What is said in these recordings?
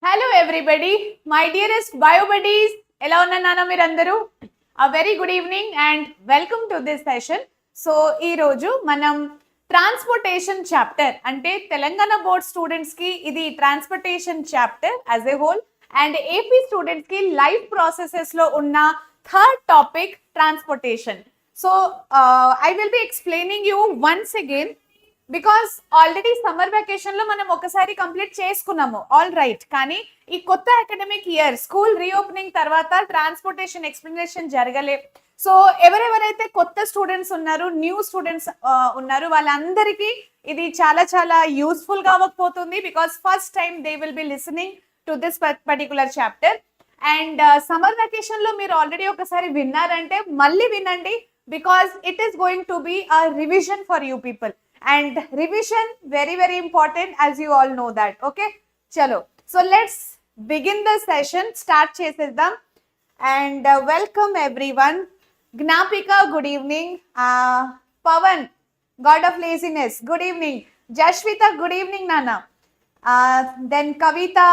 Hello everybody, my dearest bio buddies. ఎలా ఉన్నారు నాన్న మీరందరూ? A very good evening and welcome to this session. So ఈ రోజు మనం ట్రాన్స్పోర్టేషన్ చాప్టర్ అంటే తెలంగాణ బోర్డ్ స్టూడెంట్స్ కి ఇది transportation chapter as a whole and AP students కి లైఫ్ ప్రాసెసెస్ లో ఉన్న third topic transportation. So I will be explaining you once again because already summer vacation లో మనం ఒకసారి కంప్లీట్ చేసుకున్నాము ఆల్ రైట్. కానీ ఈ కొత్త అకాడమిక్ ఇయర్ స్కూల్ రీఓపెనింగ్ తర్వాత ట్రాన్స్పోర్టేషన్ ఎక్స్ప్లెనేషన్ జరగలే. సో ఎవరెవరైతే కొత్త స్టూడెంట్స్ ఉన్నారు, న్యూ స్టూడెంట్స్ ఉన్నారు, వాళ్ళందరికీ ఇది చాలా చాలా యూస్ఫుల్ గా అవ్వకపోతుంది because first time they will be listening to this particular chapter. And summer vacation లో మీరు ఆల్రెడీ ఒకసారి విన్నారంటే మళ్ళీ వినండి because it is going to be a revision for you people. And revision very important as you all know that. Okay, chalo, so let's begin the session. Start cheseddam and welcome everyone. Gnapika, good evening. Pavan, god of laziness, good evening. Jashvita, good evening nana. Then Kavita,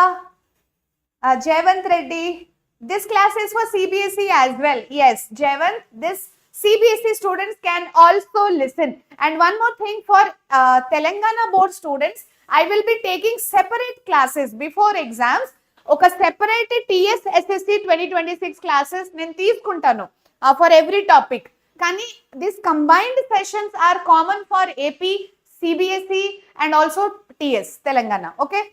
Jayavant Reddy, this class is for CBSE as well. Yes Jayavant, this CBSE students can also listen. And one more thing for Telangana board students, I will be taking separate classes before exams. Oka separate TS SSC 2026 classes nen teeskuntanu for every topic. Kani these combined sessions are common for AP, CBSE and also TS Telangana. Okay,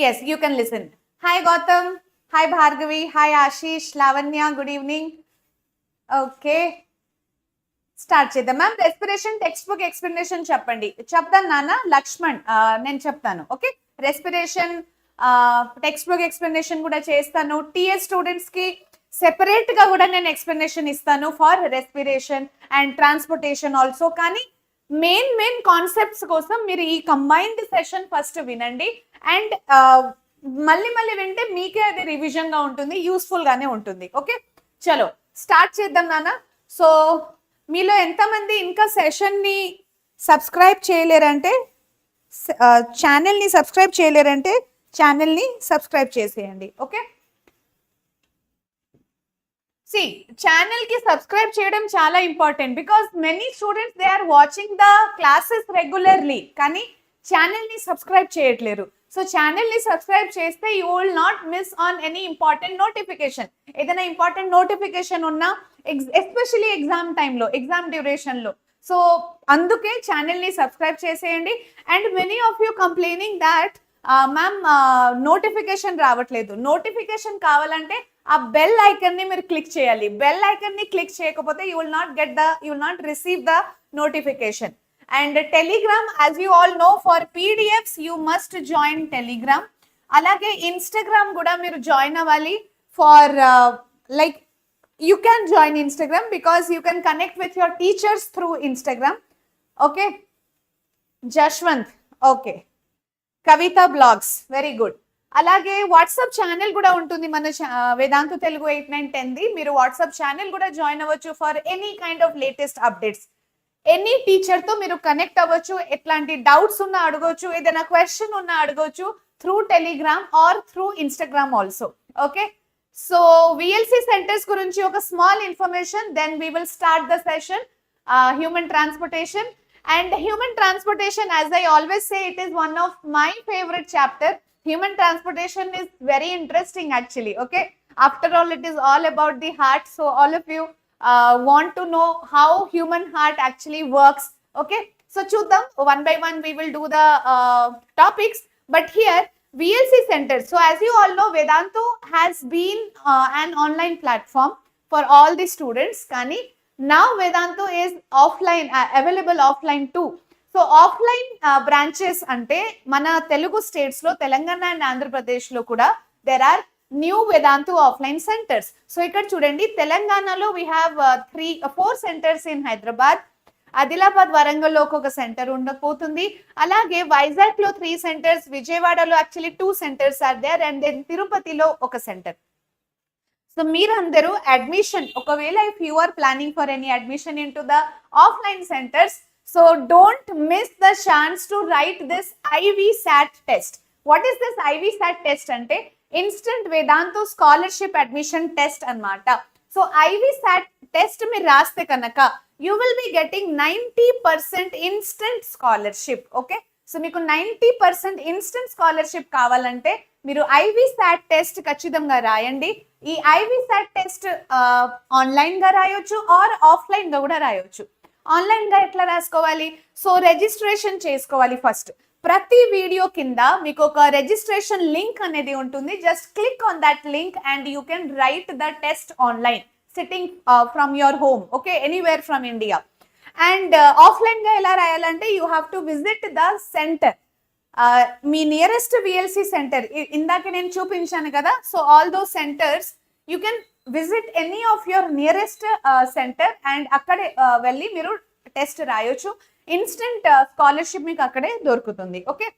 yes, you can listen. Hi Gautam, hi Bhargavi, hi Ashish, Lavanya, good evening. Okay, start చేద్దాం. Ma'am respiration text book explanation చెప్పండి. చెప్తాను నాన్న, లక్ష్మణ్ నేను చెప్తాను. Okay, respiration text book explanation కూడా చేస్తాను. TS students కి separate గా కూడా నేను ఎక్స్ప్లెనేషన్ ఇస్తాను for respiration and transportation also. కానీ మెయిన్ కాన్సెప్ట్స్ కోసం మీరు ఈ కంబైన్డ్ సెషన్ ఫస్ట్ వినండి అండ్ మళ్ళీ వింటే మీకే అది రివిజన్ గా ఉంటుంది, యూస్ఫుల్ గానే ఉంటుంది. ఓకే, చలో స్టార్ట్ చేద్దాం నాన్న. సో మీలో ఎంతమంది ఇంకా సెషన్ని సబ్స్క్రైబ్ చేయలేరంటే ఛానల్ని సబ్స్క్రైబ్ చేసేయండి. ఓకే, సి ఛానల్కి సబ్స్క్రైబ్ చేయడం చాలా important because many students they are watching the classes regularly కానీ ఛానల్ని సబ్స్క్రైబ్ చేయట్లేరు. సో ఛానల్ని సబ్స్క్రైబ్ చేస్తే you will not miss on any important notification. ఏదైనా ఇంపార్టెంట్ నోటిఫికేషన్ ఉన్నా ఎస్పెషలీ ఎగ్జామ్ టైంలో, ఎగ్జామ్ డ్యూరేషన్లో. సో అందుకే ఛానల్ని సబ్స్క్రైబ్ చేసేయండి. And many of you complaining that ma'am notification రావట్లేదు. నోటిఫికేషన్ కావాలంటే ఆ బెల్ ఐకన్ని మీరు క్లిక్ చేయాలి. బెల్ ఐకన్ని క్లిక్ చేయకపోతే you will not receive the notification. And Telegram, as you all know, for PDFs you must join Telegram. Alage Instagram kuda meeru join avali for like you can join Instagram because you can connect with your teachers through Instagram. Okay, Jashwant, okay, Kavita blogs, very good. అలాగే WhatsApp channel కూడా ఉంటుంది మన Vedantu Telugu 8-9-10 the. మీరు WhatsApp channel కూడా join అవ్వచ్చు for any kind of latus updates. Any teacher తో మీరు connect అవ్వచ్చు, ఎట్లాంటి డౌట్స్ ఉన్నా అడగవచ్చు, ఏదైనా క్వశ్చన్ ఉన్నా అడగవచ్చు through Telegram or through Instagram also. Okay, so VLC centres గురించి ఒక small information, then we will start the session. Human transportation and human transportation, as I always say, it is one of my favourite chapter. Human transportation is very interesting actually. Okay, after all it is all about the heart, so all of you want to know how human heart actually works. Okay, so chuddam one by one we will do the topics, but here VLC center. So as you all know, Vedantu has been an online platform for all the students. Kani now Vedantu is offline, available offline too. So offline branches ante mana Telugu states lo, Telangana and Andhra Pradesh lo kuda there are new Vedantu offline centres. So ఇక్కడ చూడండి, తెలంగాణలో we have 4 centres in Hyderabad, Adilabad వరంగల్లో ఒక centre ఉండకపోతుంది. అలాగే వైజాగ్ లో 3 centres, విజయవాడలో actually 2 centres are there, and then తిరుపతిలో ఒక సెంటర్. సో మీరందరూ అడ్మిషన్, ఒకవేళ if you are planning for any admission in to the offline centres, so don't miss the chance to write this IV SAT test. What is this IVSAT test అంటే instant Vedantu scholarship admission test అన్నమాట. So IVSAT test మీరు రాస్తే కనుక you will be getting 90% instant scholarship. Okay, so మీకు 90% instant scholarship కావాలంటే మీరు IVSAT test ఖచ్చితంగా రాయండి. ఈ IVSAT టెస్ట్ ఆన్లైన్ గా రాయొచ్చు ఆర్ ఆఫ్లైన్ గా కూడా రాయొచ్చు. ఆన్లైన్ గా ఎట్లా రాసుకోవాలి? సో రిజిస్ట్రేషన్ చేసుకోవాలి. ఫస్ట్ ప్రతి వీడియో కింద మీకు ఒక రిజిస్ట్రేషన్ లింక్ అనేది ఉంటుంది. Just click on that link and you can write the test online sitting from your home. Okay, anywhere from India. And offline గా ఎలా రాయాలంటే you have to visit the centre, me nearest VLC centre. ఇందాక నేను చూపించాను కదా, so all those centres you can visit any of your nearest centre and అక్కడే వెళ్ళి మీరు టెస్ట్ రాయొచ్చు. ఇన్స్టెంట్ స్కాలర్షిప్ మీకు అక్కడే దొరుకుతుంది. ఓకే,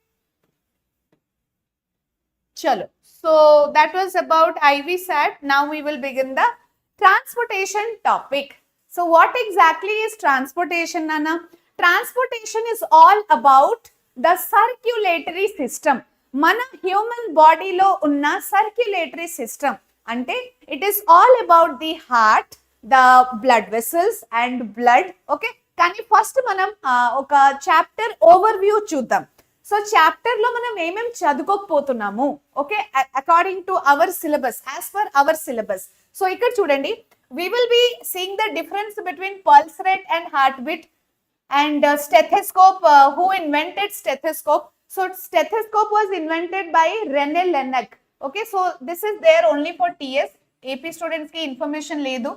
చలో. So that was about IVSAT. Now we will begin the transportation topic. So what exactly is transportation, Nana? Transportation is all about the circulatory system. Mana human body lo unna circulatory system. Ante it is all about the heart, the blood vessels and blood. Okay, kani first manam oka chapter overview chuddam. So chapter lo manam emem chadukoకపోతున్నాము. Okay, according to our syllabus, as per our syllabus. So ikkada chudandi, we will be seeing the difference between pulse rate and heartbeat and stethoscope. Who invented stethoscope? So stethoscope was invented by Rene Laennec. Okay, so this is there only for TS. AP students ki information ledu.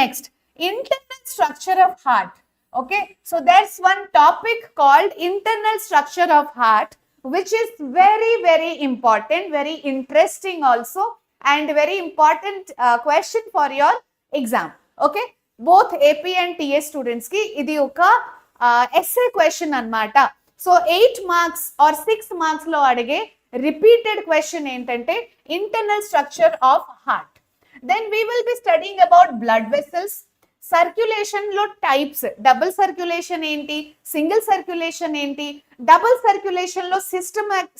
Next, internal structure of heart. Okay, so there's one topic called internal structure of heart, which is very, very important, very interesting also, and very important question for your exam. Okay, both AP and TS students ki idi oka essay question annamata. So 8 marks or 6 marks lo adige repeated question entante internal structure of heart. Then we will be studying about blood vessels, circulation lo types, double circulation enti, single circulation enti, double circulation lo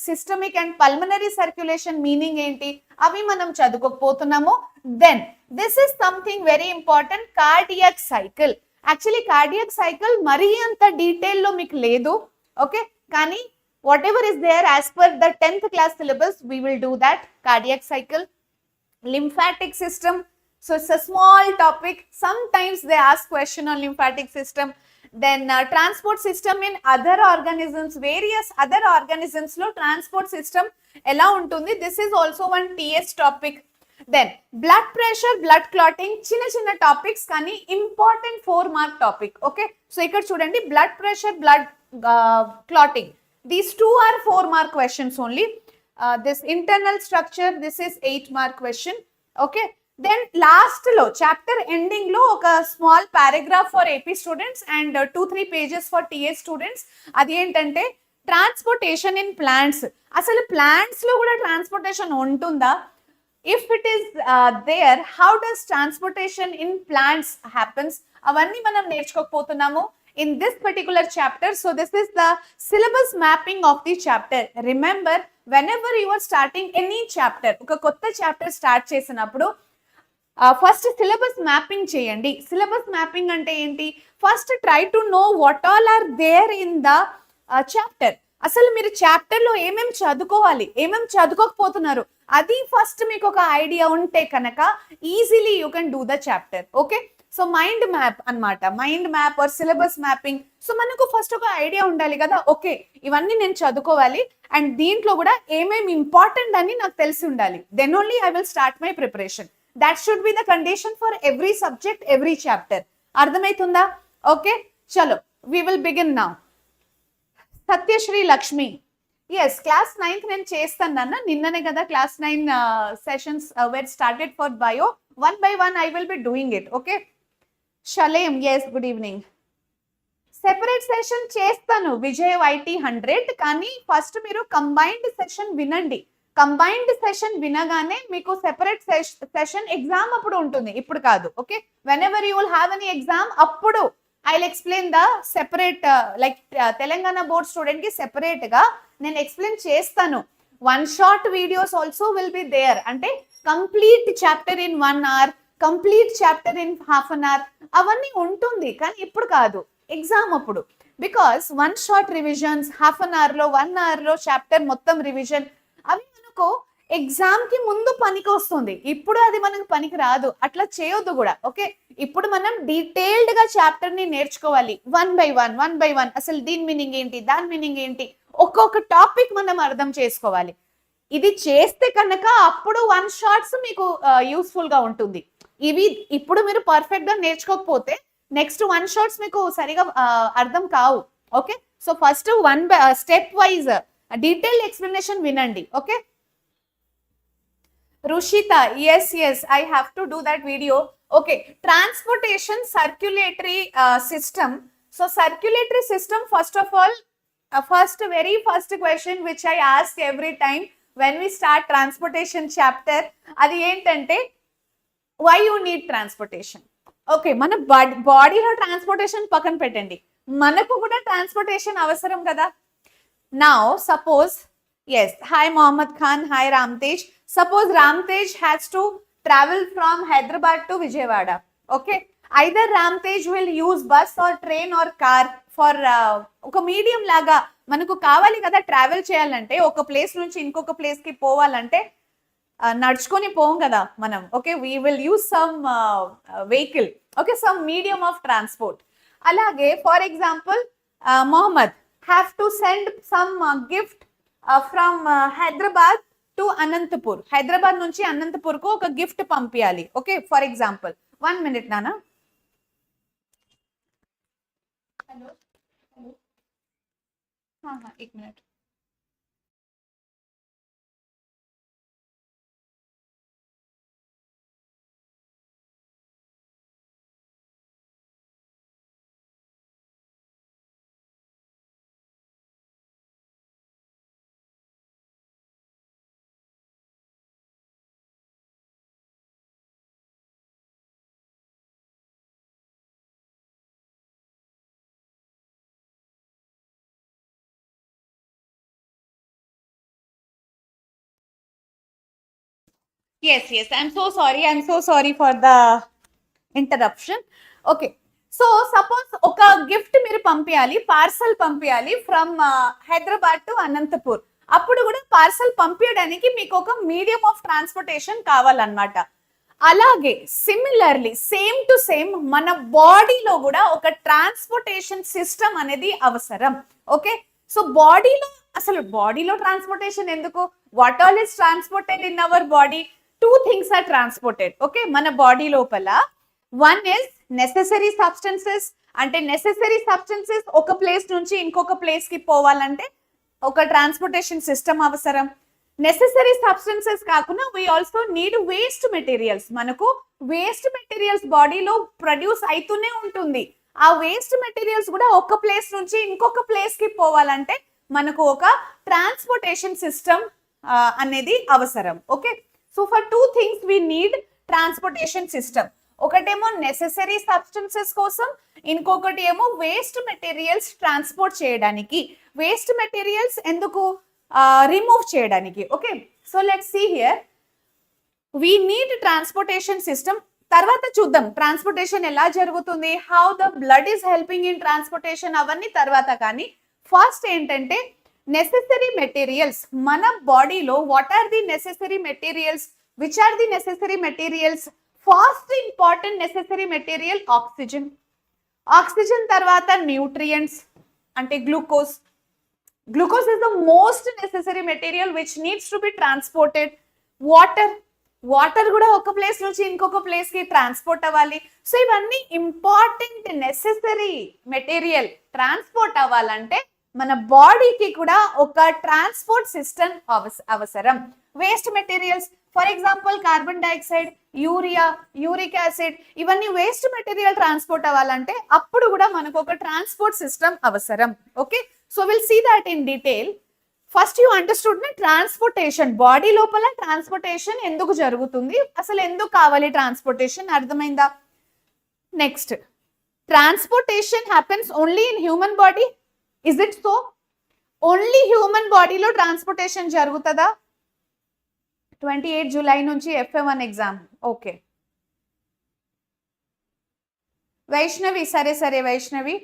systemic and pulmonary circulation meaning enti, avi manam chadukoకపోతున్నాము. Then this is something very important, cardiac cycle. Actually cardiac cycle mari anta detail lo మీకు లేదు. Okay, కానీ whatever is there as per the 10th class syllabus, we will do that. Cardiac cycle, lymphatic system. So it's a small topic. Sometimes they ask question on lymphatic system. Then transport system in other organisms, various other organisms lo transport system ఎలా ఉంటుంది. This is also one TS topic. Then blood pressure, blood clotting, చిన్న topics కానీ important 4 mark topic. Okay, so ఇక్కడ చూడండి, blood pressure, blood clotting, these two are 4 mark questions only. This internal structure, this is 8 mark question. Okay, then last lo chapter ending lo oka small paragraph for AP students and 2-3 pages for TS students. adi entante transportation in plants. asalu plants lo kuda transportation untunda? If it is there, how does transportation in plants happens? Avanni manam నేర్చుకోకపోతున్నాము in this particular chapter. So this is the syllabus mapping of the chapter. Remember, whenever you are starting any chapter, oka kotta chapter start చేసినప్పుడు first syllabus mapping చేయండి. Syllabus mapping అంటే ఏంటి? First try to know what all are there in the chapter. అసలు మీరు chapter లో ఏమేమి చదువుకోవాలి, ఏమేమి చదువుకోకపోతున్నారు, అది ఫస్ట్ మీకు ఒక ఐడియా ఉంటే కనుక easily you can do the chapter. Okay, so mind map అన్నమాట, mind map or syllabus mapping. So మనకు ఫస్ట్ ఒక ఐడియా ఉండాలి కదా, ఓకే ఇవన్నీ నేను చదువుకోవాలి అండ్ దీంట్లో కూడా ఏమేమి ఇంపార్టెంట్ అని నాకు తెలిసి ఉండాలి. Then only I will start my preparation. That should be the condition for every subject, every chapter. అర్థమైతుందా? ఓకే, చలో we will begin now. Satyasri Lakshmi, yes, class 9th నేను చేస్తాను. నిన్ననే కదా class 9 sessions were started for bio. One by one I will be doing it. Okay, Shalem, yes, good evening. Separate session చేస్తాను Vijay YT 100, కానీ first మీరు combined session వినండి. Combined session వినగానే మీకు సెపరేట్ సెషన్ ఎగ్జామ్ అప్పుడు ఉంటుంది, ఇప్పుడు కాదు. Okay, whenever you will have any exam అప్పుడు I will explain the separate, like Telangana board student కి సెపరేట్ గా నేను ఎక్స్ప్లెయిన్ చేస్తాను. One short videos also will be there. అంటే complete chapter in 1 hour, complete chapter in half an hour, అవన్నీ ఉంటుంది. కానీ ఇప్పుడు కాదు, ఎగ్జామ్ అప్పుడు. Because one short revisions, half an అవర్లో 1 hourలో చాప్టర్ మొత్తం రివిజన్, అవి మనకు ఎగ్జామ్ కి ముందు పనికి వస్తుంది. ఇప్పుడు అది మనకు పనికి రాదు, అట్లా చేయొద్దు కూడా. ఓకే, ఇప్పుడు మనం డీటెయిల్డ్ గా చాప్టర్ ని నేర్చుకోవాలి, 1 by 1 అసలు దీని మీనింగ్ ఏంటి, దాని మీనింగ్ ఏంటి, ఒక్కొక్క టాపిక్ మనం అర్థం చేసుకోవాలి. ఇది చేస్తే కనుక అప్పుడు వన్ షార్ట్స్ మీకు యూస్ఫుల్ గా ఉంటుంది. ఇవి ఇప్పుడు మీరు పర్ఫెక్ట్ గా నేర్చుకోకపోతే నెక్స్ట్ వన్ షార్ట్స్ మీకు సరిగా అర్థం కావు. Okay, so first step wise detail explanation వినండి. Okay, Rushita, yes, I have to do that video. Okay, transportation circulatory system. So circulatory system, first of all, very first question which I ask every time when we start transportation chapter, adi entante, why you need transportation? Okay, mana body lo transportation pakan petandi, manaku kuda transportation avasaram kada. Now suppose, yes, hi Mohammad Khan, hi Ramtej. Suppose Ramtej has to travel from Hyderabad to Vijayawada. Okay, either Ramtej will use bus or train or car for oka medium laga manaku kavali kada travel cheyalante, oka place nunchi inkoka place ki povalante నడుచుకొని పోం కదా మనం. Okay, we will use some vehicle. Okay, some medium of transport. అలాగే for example Mohammad have to send some gift from Hyderabad to Anantapur. Hyderabad నుంచి అనంతపూర్ కు ఒక gift పంపించాలి. Okay, for example 1 minute నానా. Hello, 1 minute. Yes, I'm so sorry for the interruption. Okay, so suppose ఒక gift మీరు పంపించాలి, parcel పంపించాలి ఫ్రమ్ హైదరాబాద్ టు అనంతపూర్. అప్పుడు కూడా పార్సల్ పంపించడానికి మీకు ఒక మీడియం ఆఫ్ ట్రాన్స్పోర్టేషన్ కావాలన్నమాట. అలాగే సిమిలర్లీ సేమ్ టు సేమ్ మన బాడీలో కూడా ఒక ట్రాన్స్పోర్టేషన్ సిస్టమ్ అనేది అవసరం. ఓకే, సో బాడీలో ట్రాన్స్పోర్టేషన్ ఎందుకు? What all is transported in our body? 2 things are transported. Okay, మన బాడీ లోపల వన్ ఇస్ నెసెసరీ సబ్స్టెన్సెస్. అంటే నెసెసరీ సబ్స్టెన్సెస్ ఒక ప్లేస్ నుంచి ఇంకొక ప్లేస్ కి పోవాలంటే ఒక ట్రాన్స్పోర్టేషన్ సిస్టమ్ అవసరం. నెసెసరీ సబ్స్టెన్సెస్ కాకుండా we also need waste materials. మనకు వేస్ట్ మెటీరియల్స్ బాడీలో ప్రొడ్యూస్ అవుతూనే ఉంటుంది. ఆ వేస్ట్ మెటీరియల్స్ కూడా ఒక ప్లేస్ నుంచి ఇంకొక ప్లేస్ కి పోవాలంటే మనకు ఒక ట్రాన్స్పోర్టేషన్ సిస్టమ్ అనేది అవసరం. Okay, so for 2 things we need transportation system. ఒకటేమో నెసెసరీ సబ్స్టెన్సెస్ కోసం, ఇంకొకటి ఏమో వేస్ట్ మెటీరియల్స్ ట్రాన్స్పోర్ట్ చేయడానికి. వేస్ట్ మెటీరియల్స్ ఎందుకు? రిమూవ్ చేయడానికి. Okay, so let's see here, we need transportation system. తర్వాత చూద్దాం ట్రాన్స్పోర్టేషన్ ఎలా జరుగుతుంది, how the blood is helping in transportation, అవన్నీ తర్వాత. కానీ ఫస్ట్ ఏంటంటే నెసెసరీ మెటీరియల్స్ మన బాడీలో. What are the necessary materials? Which are the necessary materials? First important necessary material oxygen. Oxygen తర్వాత న్యూట్రియంట్స్ అంటే glucose. Glucose is the most necessary material which needs to be transported. Water కూడా ఒక place నుంచి ఇంకొక place కి transport అవ్వాలి. So ఇవన్నీ important necessary material. Transport అవ్వాలంటే మన బాడీకి కూడా ఒక ట్రాన్స్పోర్ట్ సిస్టమ్ అవసరం. Waste materials for example carbon dioxide, urea, uric acid, ఇవన్నీ వేస్ట్ మెటీరియల్ ట్రాన్స్పోర్ట్ అవ్వాలంటే అప్పుడు కూడా మనకు ఒక ట్రాన్స్పోర్ట్ సిస్టమ్ అవసరం. Okay, so will see that in detail. First you understood ని ట్రాన్స్పోర్టేషన్, బాడీ లోపల ట్రాన్స్పోర్టేషన్ ఎందుకు జరుగుతుంది, అసలు ఎందుకు కావాలి ట్రాన్స్పోర్టేషన్, అర్థమైందా? Next, transportation happens only in human body. Is it so? Only human బాడీలో ట్రాన్స్పోర్టేషన్ జరుగుతుందా? 28 జూలై నుంచి FA1 ఎగ్జామ్. ఓకే వైష్ణవి, సరే Vaishnavi.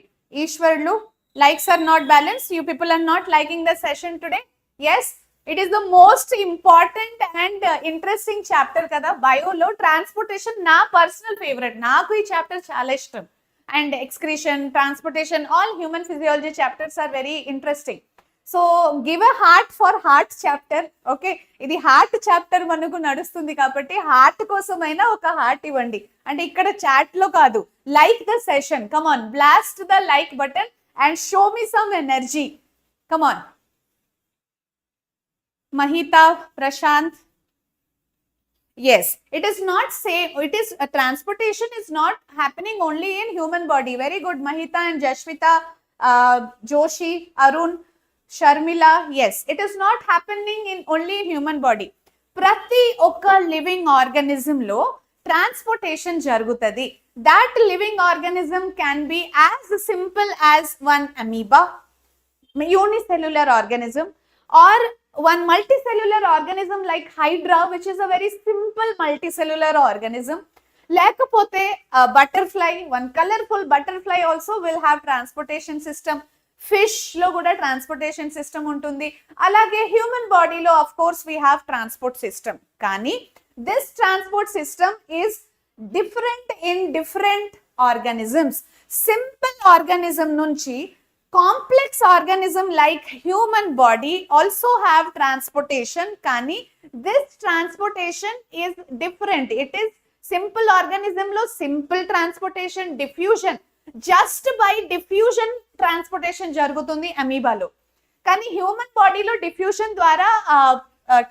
ఈశ్వర్లు, likes are not balanced. You people are not liking the session today. Yes, it is the most important and interesting chapter కదా బయోలో. Transportation నా personal favourite, నాకు ఈ chapter చాలా ఇష్టం. And excretion, transportation, all human physiology chapters are very interesting. So give a heart for heart chapter. Okay, ఇది heart chapter మనకు నడుస్తుంది కాబట్టి హార్ట్ కోసమైనా ఒక హార్ట్ ఇవ్వండి. అంటే ఇక్కడ చాట్ లో కాదు, like the session. Come on, blast the like button and show me some energy. Come on. Mahita, Prashant. Yes, it is not same. It is transportation is not happening only in human body. Very good, Mahita and Jashvita, Joshi, Arun, Sharmila. Yes, it is not happening in only human body. Prati oka living organism lo transportation jarugutadi. That living organism can be as simple as one amoeba, unicellular organism, or one multicellular organism like Hydra, which is a very simple multicellular organism. Lekapothe a butterfly, one colorful butterfly also will have transportation system. Fish lo kuda transportation system untundi. Alage human body lo of course we have transport system. Kani this transport system is different in different organisms. Simple organism nunchi complex organism like human body also have transportation. Kani this transportation is different. It is simple organism lo simple transportation, diffusion, just by diffusion transportation jarugutundi amoeba lo. Kani human body lo diffusion dwara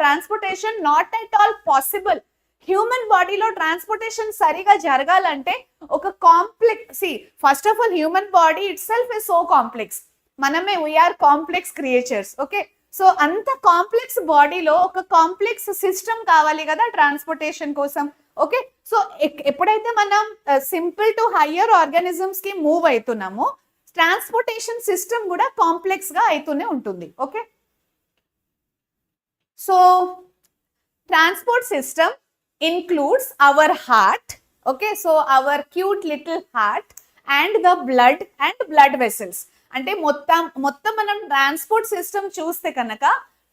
transportation not at all possible. Human బాడీలో transportation సరిగా జరగాలంటే ఒక complex, first of all human body itself is so complex. మనమే we are complex creatures. Okay, so అంత complex బాడీలో ఒక complex system కావాలి కదా ట్రాన్స్పోర్టేషన్ కోసం. ఓకే, సో ఎప్పుడైతే మనం సింపుల్ టు హయ్యర్ ఆర్గానిజమ్స్ కి మూవ్ అవుతున్నామో ట్రాన్స్పోర్టేషన్ సిస్టమ్ కూడా కాంప్లెక్స్ గా అవుతూనే ఉంటుంది. Okay, so transport system includes our heart. Okay, so our cute little heart and the blood and blood vessels. అంటే మొత్తం మనం ట్రాన్స్పోర్ట్ సిస్టమ్ చూస్తే కనుక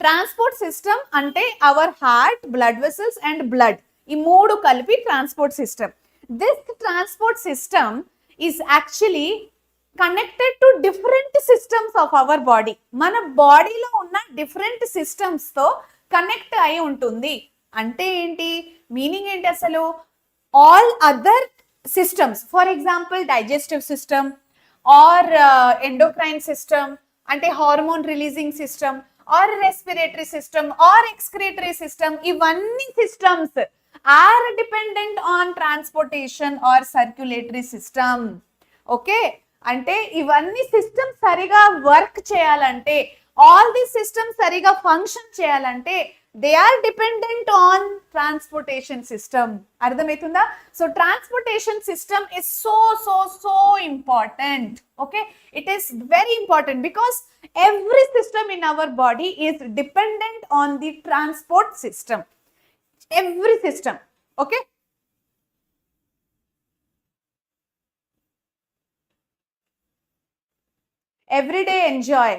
ట్రాన్స్పోర్ట్ సిస్టమ్ అంటే hour heart, blood vessels and blood, ఈ మూడు కలిపి transport system. This transport system is actually connected to different systems of our body. మన బాడీలో ఉన్న డిఫరెంట్ సిస్టమ్స్ తో కనెక్ట్ అయి ఉంటుంది. అంటే ఏంటి, మీనింగ్ ఏంటి అసలు? All other systems, for example digestive system or endocrine system, అంటే hormone releasing system, or respiratory system or excretory system, ఇవన్నీ systems are dependent on transportation or circulatory system. Okay, అంటే ఇవన్నీ సిస్టమ్ సరిగా వర్క్ చేయాలంటే, all the system సరిగా function చేయాలంటే they are dependent on transportation system. అర్థమవుతుందా? సో transportation system is so important. Okay, it is very important because every system in our body is dependent on the transport system. Every system. Okay, every day enjoy.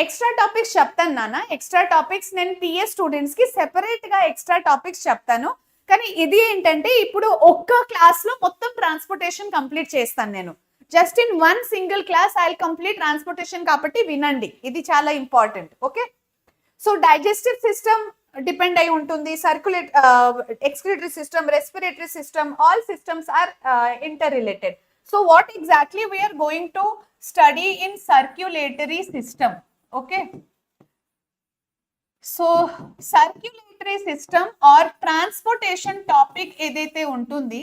Extra topics చెప్తాను నాన్న, extra topics నేను PA students కి separate గా extra topics చెప్తాను. కానీ ఇది ఏంటంటే ఇప్పుడు ఒక్క క్లాస్ లో మొత్తం ట్రాన్స్పోర్టేషన్ కంప్లీట్ చేస్తాను నేను. Just in one single class I will complete transportation, కాబట్టి వినండి, ఇది చాలా important. Okay, so digestive system depend అయి ఉంటుంది, excretory system, respiratory system, all systems are interrelated. So what exactly we are going to study in circulatory system. Okay, so circulatory system or transportation topic ఏదైతే ఉంటుంది,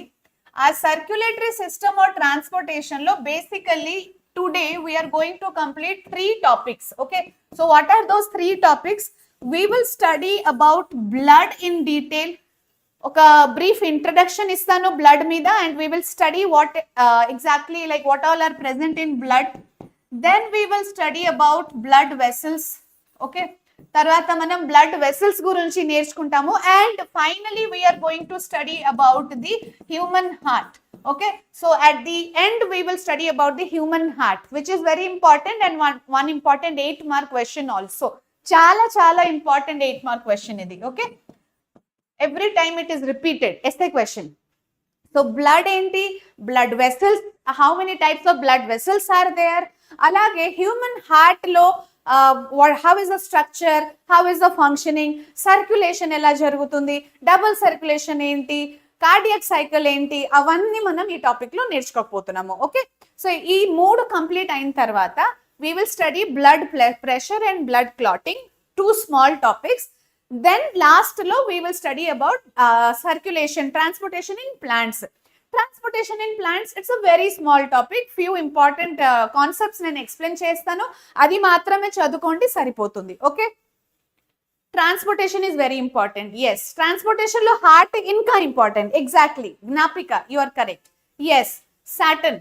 ఆ circulatory system or transportation లో basically today we are going to complete 3 topics. Okay, so what are those 3 topics? We will study about blood in detail. ఒక brief introduction ఇస్తాను blood మీద, and we will study what exactly, like what all are present in blood. then we will study about blood vessels. Okay, తర్వాత మనం blood vessels గురించి నేర్చుకుంటాము, and finally we are going to study about the human heart. Okay, so at the end we will study about the human heart, which is very important, and one important 8-mark question also. చాలా important 8-mark question ఇది. Okay, every time it is repeated, essay question. So blood enti, blood vessels, how many types of blood vessels are there? Alage human heart lo how is the structure, how is the functioning, circulation ela jarugutundi, double circulation enti, cardiac cycle enti, avanni manam ee topic lo నేర్చుకోకపోతున్నాము. Okay, so ఈ మూడు complete అయిన తర్వాత we will study blood pressure and blood clotting, 2 small topics. Then last lo we will study about circulation, transportation in plants. Transportation in plants, it's a very small topic. Few important concepts నేను explain చేస్తాను, అది మాత్రమే చదువుకోండి సరిపోతుంది. Okay, transportation is very important. Yes, transportation lo heart ఇంకా important. Exactly, Gnapika, you are correct. Yes, Saturn.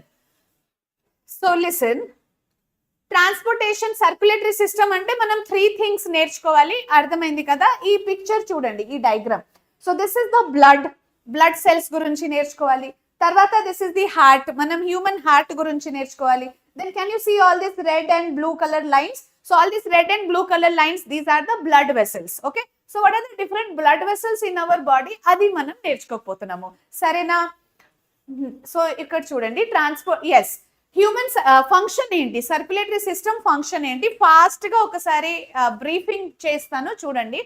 So listen, transportation circulatory system అంటే మనం 3 things నేర్చుకోవాలి, అర్థమైంది కదా? ఈ పిక్చర్ చూడండి, ఈ diagram. So this is the blood cells గురించి నేర్చుకోవాలి. తర్వాత దిస్ ఇస్ ది హార్ట్, మనం హ్యూమన్ హార్ట్ గురించి నేర్చుకోవాలి. Then can you see all this red and blue colour lines? So all this red and blue colour lines, these are the blood vessels. Okay, so what are the different blood vessels in our body, అది మనం నేర్చుకోకపోతున్నాము, సరేనా? సో ఇక్కడ చూడండి, yes, humans function ఏంటి, circulatory system function ఏంటి, fast గా ఒకసారి బ్రీఫింగ్ చేస్తాను చూడండి.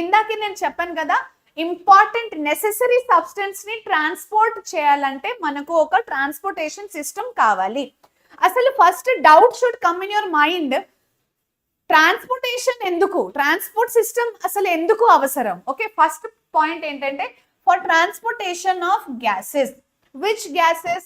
ఇందాక నేను చెప్పాను కదా, ఇంపార్టెంట్ నెసెసరీ సబ్స్టెన్స్ ని ట్రాన్స్పోర్ట్ చేయాలంటే మనకు ఒక ట్రాన్స్పోర్టేషన్ సిస్టమ్ కావాలి. అసలు first doubt should come in your mind, transportation ఎందుకు, ట్రాన్స్పోర్ట్ సిస్టమ్ అసలు ఎందుకు అవసరం? ఓకే, ఫస్ట్ పాయింట్ ఏంటంటే for transportation of gases. Which gases?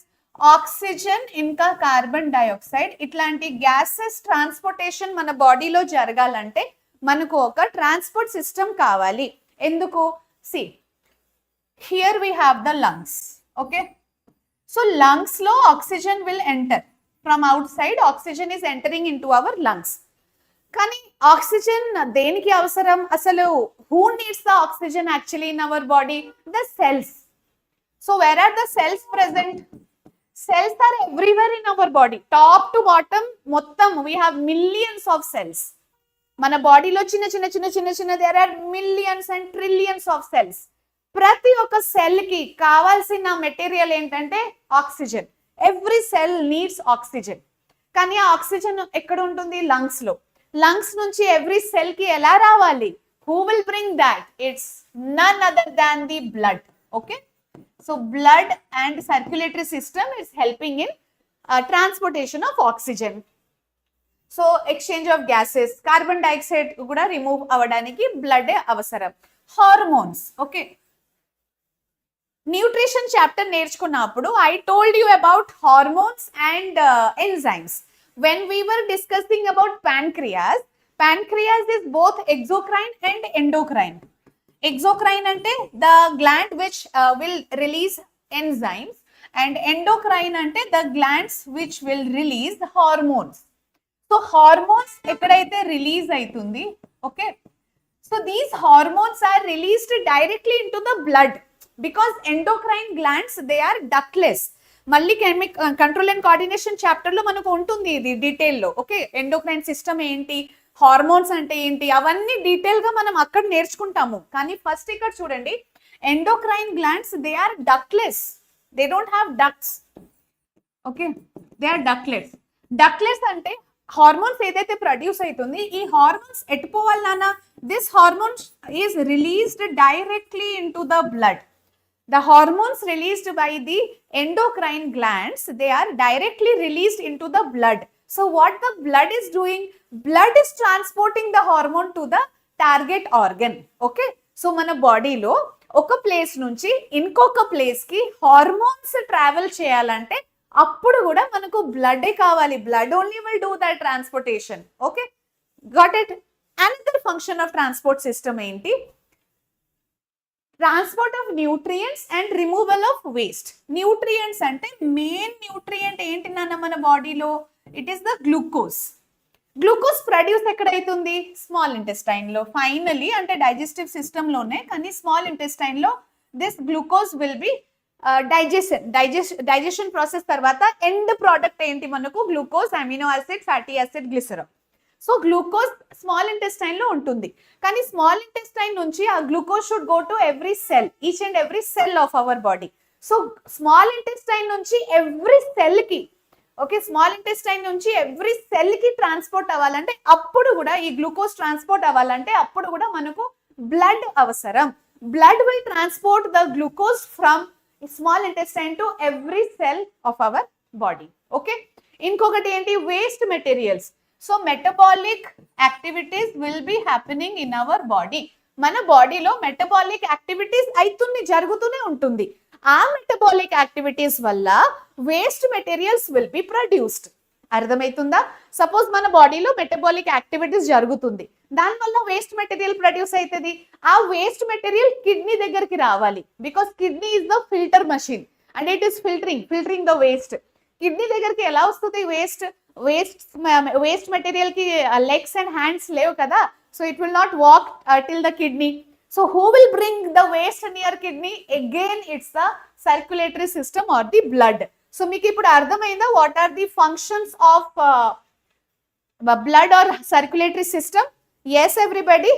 Oxygen ఇంకా కార్బన్ డైఆక్సైడ్, ఇట్లాంటి గ్యాసెస్ ట్రాన్స్పోర్టేషన్ మన బాడీలో జరగాలంటే మనకు ఒక ట్రాన్స్పోర్ట్ సిస్టమ్ కావాలి. ఎందుకు? See here we have the lungs. Okay, so lungs లో oxygen will enter from outside, oxygen is entering into our lungs. కానీ ఆక్సిజన్ దేనికి అవసరం అసలు? Who needs the oxygen actually in our body? The cells. So where are the cells present? Cells are everywhere in our body, top to bottom మొత్తం we have millions of cells. మన బాడీలో చిన్న there are millions and trillions of cells. ప్రతి ఒక్క cell కి కావాల్సిన material ఏంటంటే oxygen. Every cell needs oxygen. కానీ ఆ ఆక్సిజన్ ఎక్కడ ఉంటుంది? లంగ్స్ లో. లంగ్స్ నుంచి ఎవ్రీ సెల్ కి ఎలా రావాలి? Who will bring that? It's none other than the blood. Okay, so blood and circulatory system is helping in transportation of oxygen. So exchange of gases, carbon dioxide kuda remove avadaniki blood avasaram. Hormones. Okay, nutrition chapter నేర్చుకున్నప్పుడు I told you about hormones and enzymes. When we were discussing about pancreas is both exocrine and endocrine. Exocrine ante the gland which will release enzymes, and endocrine ante the glands which will release the hormones. So hormones ekkadaithe release aitundi. Okay, so these hormones are released directly into the blood because endocrine glands, they are ductless. మళ్ళీ control and coordination chapter లో మనకు ఉంటుంది ఇది detail లో. Okay, endocrine system ఏంటి, hormones అంటే ఏంటి, అవన్నీ డీటెయిల్ గా మనం అక్కడ నేర్చుకుంటాము. కానీ ఫస్ట్ ఇక్కడ చూడండి, endocrine glands they are ductless, they don't have ducts. Okay, they are ductless. Ductless అంటే హార్మోన్స్ ఏదైతే ప్రొడ్యూస్ అవుతుంది, ఈ హార్మోన్స్ ఎట్టుపోవాలి నాన్న? This hormones is released directly in to the blood. The hormones released by the endocrine glands, they are directly released into the blood. So what the blood is doing? Blood is transporting the hormone to the target organ. Okay, so mana body lo oka place nunchi inkoka place ki hormones travel cheyalante appudu kuda manaku blood e kavali. Blood only will do that transportation. Okay, got it? Another function of transport system enti? Transport of nutrients and removal of waste. Nutrients ante main nutrient enti nana mana body lo it is the glucose. Glucose produce ఎక్కడైతుంది? Small intestine లో. Finally అంటే digestive system లోనే, కానీ small intestine లో this glucose will be digestion process తర్వాత end product ఏంటి మనకు? Glucose, amino acid, fatty acid, glycerol. So glucose small intestine లో ఉంటుంది, కానీ స్మాల్ ఇంటెస్టైన్ నుంచి ఆ glucose should go to every cell, each and every cell of our body. So small intestine నుంచి every cell కి, okay, small intestine నుంచి every cell కి transport అవ్వాలంటే, అప్పుడు కూడా ఈ గ్లూకోజ్ ట్రాన్స్పోర్ట్ అవ్వాలంటే అప్పుడు కూడా మనకు బ్లడ్ అవసరం. Blood will transport the glucose from small intestine to every cell of our body. Okay, ఇంకొకటి ఏంటి? Waste materials. So metabolic activities will be happening in our body. మన బాడీలో మెటబాలిక్ యాక్టివిటీస్ జరుగుతూనే ఉంటుంది. ఆ మెటబాలిక్ యాక్టివిటీస్ వల్ల waste materials will be produced. అర్థమవుతుందా? Suppose మన బాడీలో మెటబాలిక్ యాక్టివిటీస్ జరుగుతుంది, దానివల్ల వేస్ట్ మెటీరియల్ ప్రొడ్యూస్ అవుతుంది. ఆ వేస్ట్ మెటీరియల్ కిడ్నీ దగ్గరికి రావాలి, because kidney is the filter machine and it is filtering the waste. Kidney దగ్గరికి ఎలా వస్తుంది వేస్ట్ మెటీరియల్ కి లెగ్స్ అండ్ హ్యాండ్స్ లేవు కదా, so it will not walk till the kidney. So who will bring the waste near kidney? Again, it's the circulatory system or the blood. So మీకు ఇప్పుడు అర్థమైందా what are the functions of blood or circulatory system? Yes, everybody?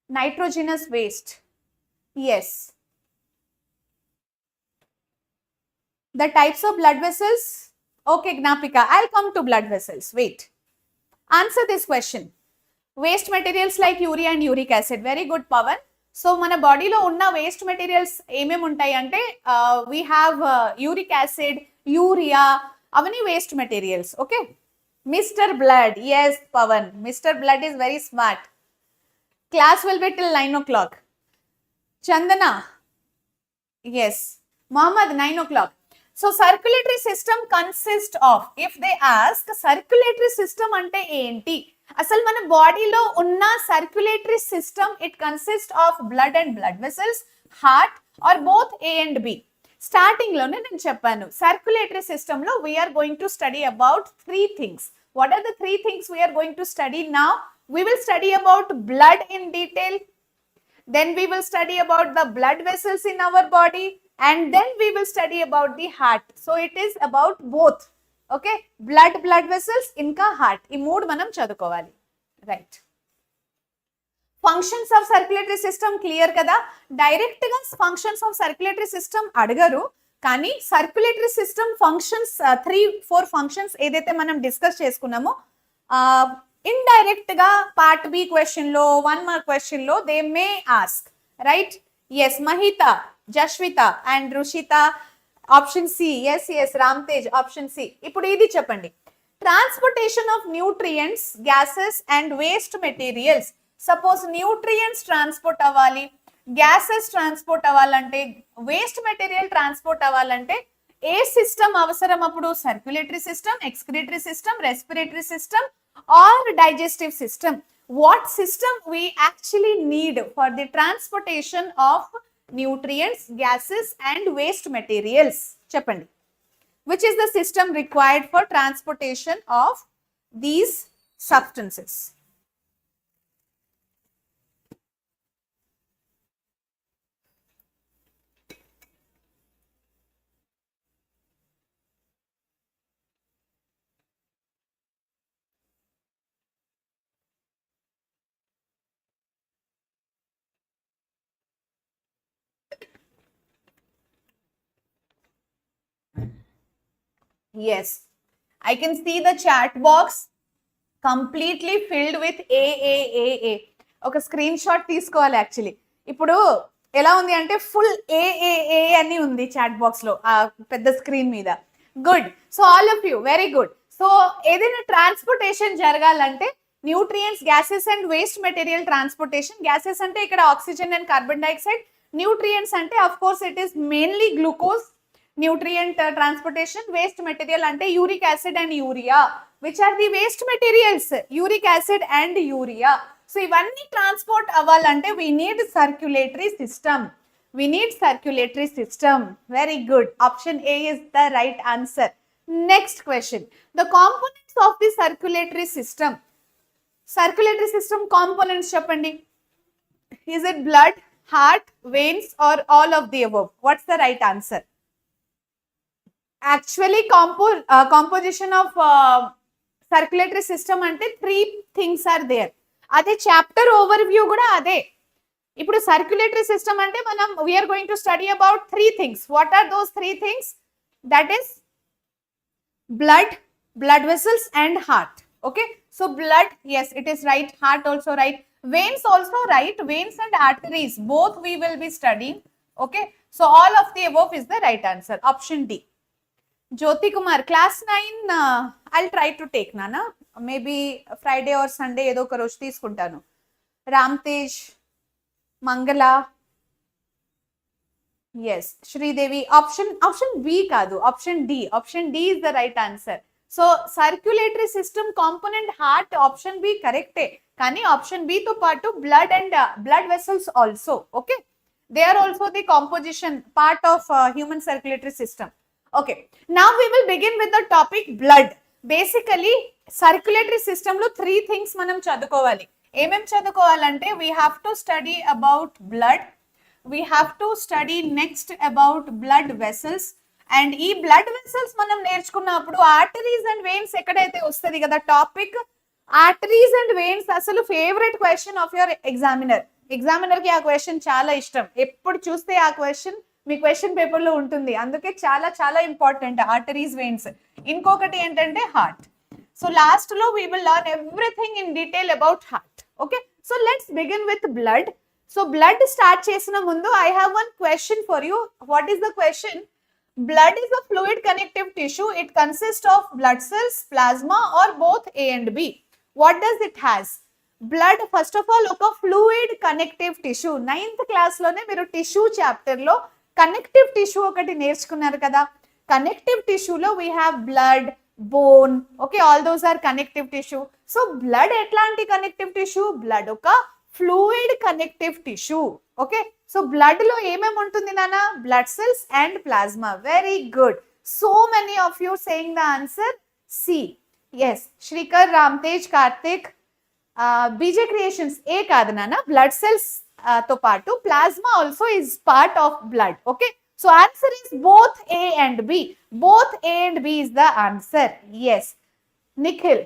Nitrogenous waste. Yes. The types of blood vessels? Okay, Gnapika, I'll come to blood vessels. Wait. Answer this question. Waste materials like urea and uric acid. Very good Pavan. So మన బాడీలో ఉన్న waste materials ఏమేమి ఉంటాయి అంటే we have uric acid, urea, అవన్నీ waste materials. Okay, mister blood. Yes Pavan, mister blood is very smart. Class will be till 9 o'clock. Chandana, yes. Mohammad, 9 o'clock. So circulatory system consist of, if they ask circulatory system అంటే ఏంటి, అసలు మన బాడీలో ఉన్న circulatory system, it consist of blood and blood vessels, heart are both A and B. Starting లోనే నేను చెప్పాను, circulatory system లో we are going to study about 3 things. What are the 3 things we are going to study now? We will study about blood in detail, then we will study about the blood vessels in our body, and then we will study about the heart. So it is about both. Okay, blood vessels ఇంకా heart, ఈ 3 మనం చదువుకోవాలి. Right. Functions of circulatory system clear కదా? Direct గా functions of circulatory system అడగరు, కానీ circulatory system functions 3-4 functions ఏదైతే మనం డిస్కస్ చేసుకున్నామో ఇండైరెక్ట్ గా పార్ట్ బి క్వశ్చన్ లో 1 mark క్వశ్చన్ లో they may ask. Right. Yes, Mahita, Jaswitha and Rushitha, option C. Yes yes, Ram Tej, option C. ఇప్పుడు ఇది చెప్పండి, transportation of nutrients, gases and waste materials. Suppose nutrients transport అవ్వాలి, గ్యాసెస్ ట్రాన్స్పోర్ట్ అవ్వాలంటే, waste material transport అవ్వాలంటే ఏ system అవసరం అప్పుడు? Circulatory system, excretory system, respiratory system or digestive system. What system we actually need for the transportation of nutrients, gases and waste materials? Cheppandi. Which is the system required for transportation of these substances? Yes, I can see the chat box completely filled with A. ఒక screen shot తీసుకోవాలి actually. ఇప్పుడు ఎలా ఉంది అంటే full ఏ అని ఉంది chat box లో, ఆ పెద్ద స్క్రీన్ మీద. Good. So all of you very good. So ఏదైనా ట్రాన్స్పోర్టేషన్ జరగాలంటే nutrients, gases and waste material transportation. Gases అంటే ఇక్కడ oxygen and carbon dioxide, nutrients అంటే of course it is mainly glucose, nutrient transportation. Waste material అంటే uric acid and urea. Which are the waste materials? Uric acid and urea. So ఇవన్నీ transport అవ్వాలంటే we need circulatory system. We need circulatory system. Very good. Option A is the right answer. Next question. The components of the circulatory system. Circulatory system components చెప్పండి. Is it blood, heart, veins or all of the above? What's the right answer? Actually composition of circulatory system అంటే 3 things are there. అదే chapter overview కూడా అదే. ఇప్పుడు circulatory system అంటే మనం we are going to study about 3 things. What are those 3 things? That is blood, blood vessels and heart. Okay, so blood, yes, it is right. Heart also right. Veins also right. Veins and arteries, both we will be studying. Okay, so all of the above is the right answer. Option D. Jyoti Kumar, class 9, I'll try to take, Nana. Maybe Friday or Sunday ఏదో ఒక రోజు తీసుకుంటాను. రామ్ తేజ్, మంగళ, yes, Shridevi, option B కాదు, option D is the right answer. So circulatory system component heart, option B correct. కానీ option B తో పాటు blood and blood vessels also. Okay, they are also the composition part of human circulatory system. Okay, now we will begin with the topic blood. Basically circulatory system లో 3 things మనం చదువుకోవాలి. ఏమేం చదువుకోవాలంటే we have to study about blood, we have to study next about blood vessels, and ఈ blood vessels మనం నేర్చుకున్నప్పుడు arteries and veins ఎక్కడైతే వస్తుంది కదా టాపిక్, arteries and veins అసలు favourite question of your examiner కి ఆ క్వశ్చన్ చాలా ఇష్టం. ఎప్పుడు చూస్తే ఆ క్వశ్చన్ మీ క్వశ్చన్ పేపర్ లో ఉంటుంది, అందుకే చాలా చాలా ఇంపార్టెంట్ arteries, veins. ఇంకొకటి ఏంటంటే హార్ట్. సో లాస్ట్ లో we will learn everything in detail about heart. Okay, so let's begin with blood. So blood start చేసిన ముందు I have one question for you. What is the question? Blood is a fluid connective tissue. It consists of blood cells, plasma or both A and B. What does it has? Blood first of all ఒక fluid connective tissue. 9th class లోనే మీరు tissue chapter లో connective tissue ఒకటి నేర్చుకున్నారు కదా. Connective టిష్యూలో we have blood, bone. Okay, all those are connective tissue. So blood ఎట్లాంటి connective tissue? Blood ఒక fluid connective tissue. Okay, so blood లో ఏమేమి ఉంటుంది నాన్న? Blood cells and plasma. Very good. So many of you saying the answer C. Yes, Shrikar, Ramtej, Karthik, BJ Creations, A కాదు నాన్న. Blood cells తో పాటు plasma also is part of blood. Okay, so answer is both A and B. Both A and B is the answer. Yes, Nikhil.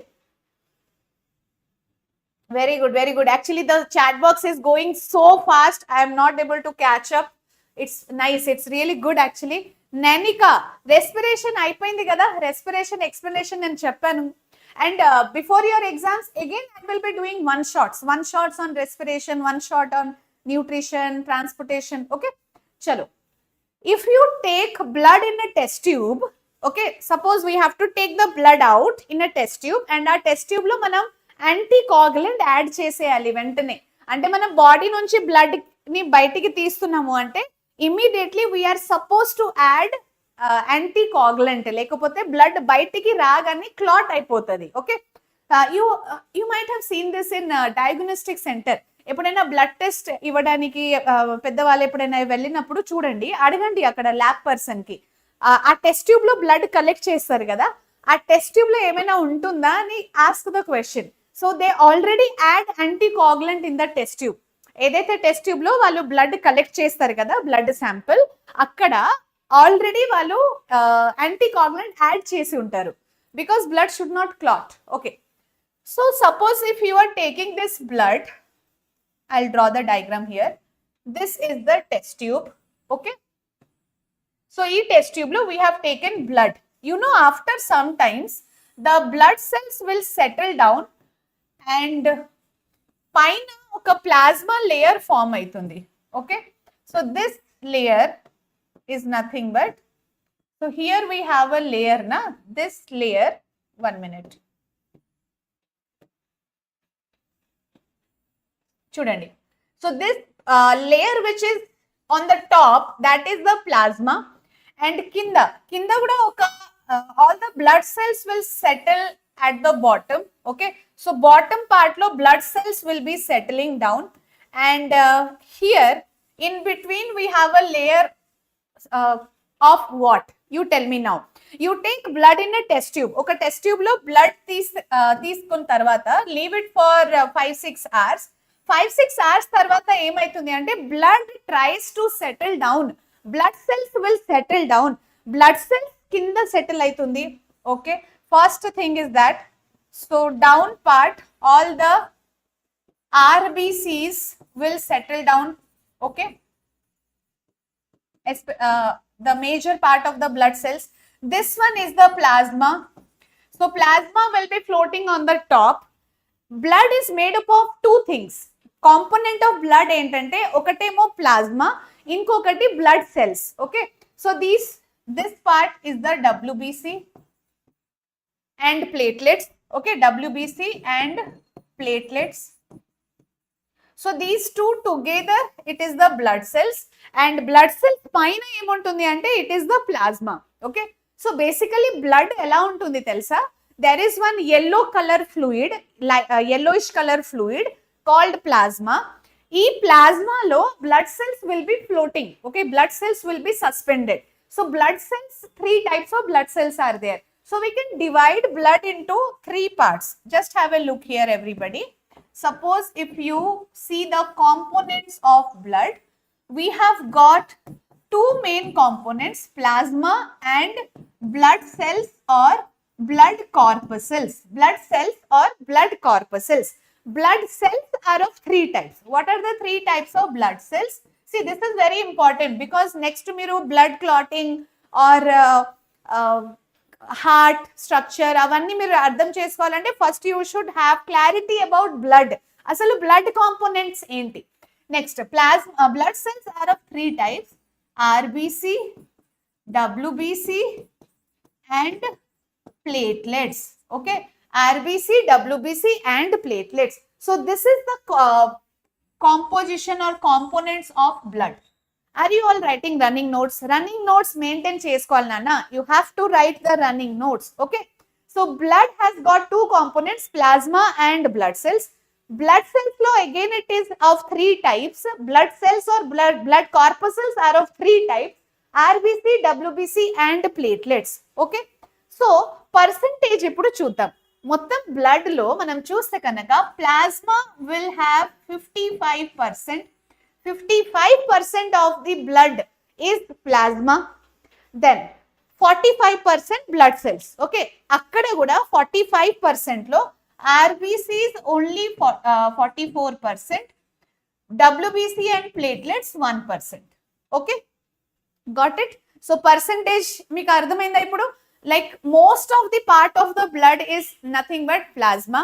Very good, very good. Actually, the chat box is going so fast. I am not able to catch up. It's nice. It's really good actually. Nanika, respiration అయిపోయింది కదా. Respiration explanation నేను చెప్పాను. And before your exams, again, I will be doing one shots on respiration, one shot on nutrition, transportation. Okay, chalo. If you take blood in a test tube, okay, suppose we have to take the blood out in a test tube, and ఆ test tube లో మనం anticoagulant add చేసేయాలి వెంటనే. అంటే మన body నుంచి blood ని బయటికి తీస్తున్నాము అంటే immediately we are suppose to add anticoagulant, లేకపోతే బ్లడ్ బయటికి రాగానే క్లాట్ అయిపోతుంది. Okay, you might have seen this in diagnostic centre. ఎప్పుడైనా బ్లడ్ టెస్ట్ ఇవ్వడానికి పెద్దవాళ్ళు ఎప్పుడైనా వెళ్ళినప్పుడు చూడండి, అడగండి అక్కడ ల్యాబ్ పర్సన్ కి, ఆ టెస్ట్ ట్యూబ్ లో బ్లడ్ కలెక్ట్ చేస్తారు కదా, ఆ టెస్ట్ ట్యూబ్ లో ఏమైనా ఉంటుందా అని ask the question. So they already add anticoagulant in the test tube. ఏదైతే టెస్ట్ ట్యూబ్ లో వాళ్ళు బ్లడ్ కలెక్ట్ చేస్తారు కదా, బ్లడ్ శాంపిల్, అక్కడ ఆల్రెడీ వాళ్ళు యాంటీకోగులెంట్ యాడ్ చేసి ఉంటారు, because blood should not clot. Okay, so suppose if you are taking this blood, I'll draw the diagram here. This is the test tube. Okay, so in test tube lo we have taken blood. You know, after some times the blood cells will settle down and paina oka plasma layer form aitundi. Okay, so this layer is nothing but, so here we have a layer na, this layer, 1 minute. చూడండి, so this layer which is on the top, that is the plasma. And కింద కూడా ఒక all the blood cells will settle at the bottom. Okay, so bottom part lo blood cells will be settling down, and here in between we have a layer of what? You tell me now. You take blood in a test tube. Okay, test tube lo blood తీసుకున్న తర్వాత leave it for 5-6 hours. 5-6 hours తర్వాత ఏమైతుంది అంటే blood tries to settle down. Blood cells will settle down. Blood cells కింద settle అవుతుంది. Okay, first thing is that, so down part all the RBCs will settle down. Okay, the major part of the blood cells. This one is the plasma. So plasma will be floating on the top. Blood is made up of two things. Component of blood ఏంటంటే ఒకటేమో plasma, ఇంకొకటి blood cells. Okay, so this part is the WBC and platelets. Okay, WBC and platelets. So these two together, it is the blood cells, and blood cells paina emuntundi ante it is the plasma. Okay, so basically blood ela untundi telusa, there is one yellow color fluid, like yellowish color fluid called plasma. Ee plasma lo blood cells will be floating. Okay, blood cells will be suspended. So blood cells, 3 types of blood cells are there. So we can divide blood into 3 parts. Just have a look here everybody. Suppose if you see the components of blood, we have got 2 main components, plasma and blood cells or blood corpuscles. Blood cells or blood corpuscles. Blood cells are of 3 types. What are the 3 types of blood cells? See, this is very important because next to miru blood clotting or heart structure అవన్నీ మీరు అర్థం చేసుకోవాలంటే first you should have clarity about blood. అసలు blood components ఏంటి? Next plasma blood cells are of 3 types, RBC, WBC and platelets. Okay, RBC, WBC and platelets. So this is the composition or components of blood. Are you all writing running notes? Running notes maintain చేసుకోవాలి నాన్న. You have to write the running notes. Okay, so blood has got 2 components, plasma and blood cells. Blood cells lo again it is of 3 types. Blood cells or blood corpuscles are of 3 types, RBC, WBC and platelets. Okay, so percentage ఇప్పుడు చూద్దాం. మొత్తం blood లో మనం చూస్తే కనుక plasma will have 55%. 55% of the blood is plasma, then 45% blood cells. Okay, akkada kuda 45% lo RBC is only 44%, WBC and platelets 1%. Okay, got it? So percentage meeku ardhamainda ippudu, like most of the part of the blood is nothing but plasma.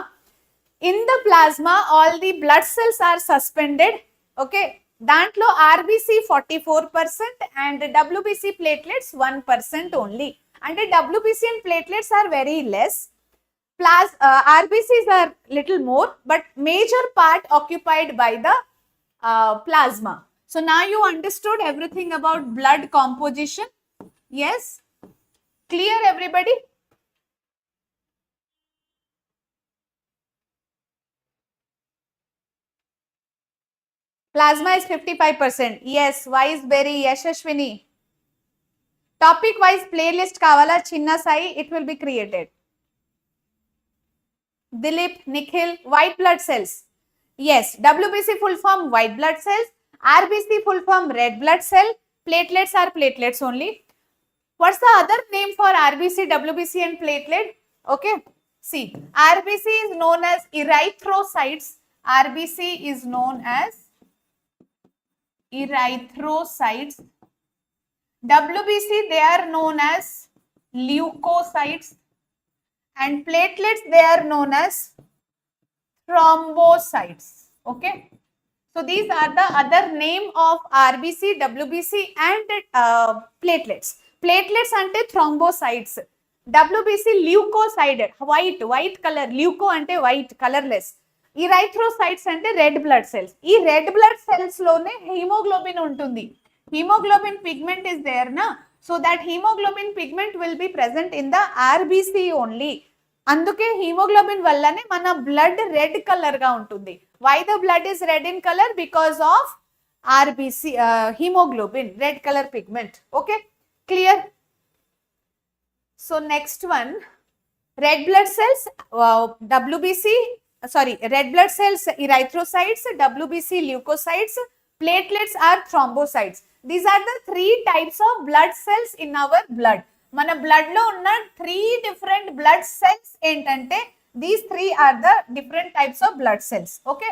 In the plasma all the blood cells are suspended. Okay, దాంట్లో RBC 44% and WBC platelets 1% only. అంటే WBC and platelets are very less. RBCs are little more, but major part occupied by the plasma. So now you understood everything about blood composition. Yes? Clear everybody? Plasma is 55%. Yes, wise berry, Yashashwini. Topic wise playlist kavala chinna sai, it will be created. Dilip, Nikhil, white blood cells. Yes, WBC full form white blood cells, RBC full form red blood cell, platelets are platelets only. What's the other name for RBC, WBC and platelet? Okay, see, RBC is known as erythrocytes. RBC is known as erythrocytes. WBC they are known as leukocytes, and platelets they are known as thrombocytes. Okay, so these are the other name of RBC, WBC and platelets. Platelets ante thrombocytes, WBC leukocyte, white color, leuko ante white, colorless. erythrocytes అంటే red blood cells. ఈ red blood cells లోనే haemoglobin ఉంటుంది. Haemoglobin pigment is there నా, so that haemoglobin pigment will be present in the RBC only. అందుకే haemoglobin వల్లనే మన blood red colour గా ఉంటుంది. Why the blood is red in colour? Because of RBC, haemoglobin, red colour pigment. Okay, clear? So next one, red blood cells, WBC, red blood cells, erythrocytes, WBC leukocytes, platelets are thrombocytes. These are the 3 types of blood cells in our blood. మన blood లో ఉన్న 3 different blood cells ఏంటంటే these 3 are the different types of blood cells. Okay,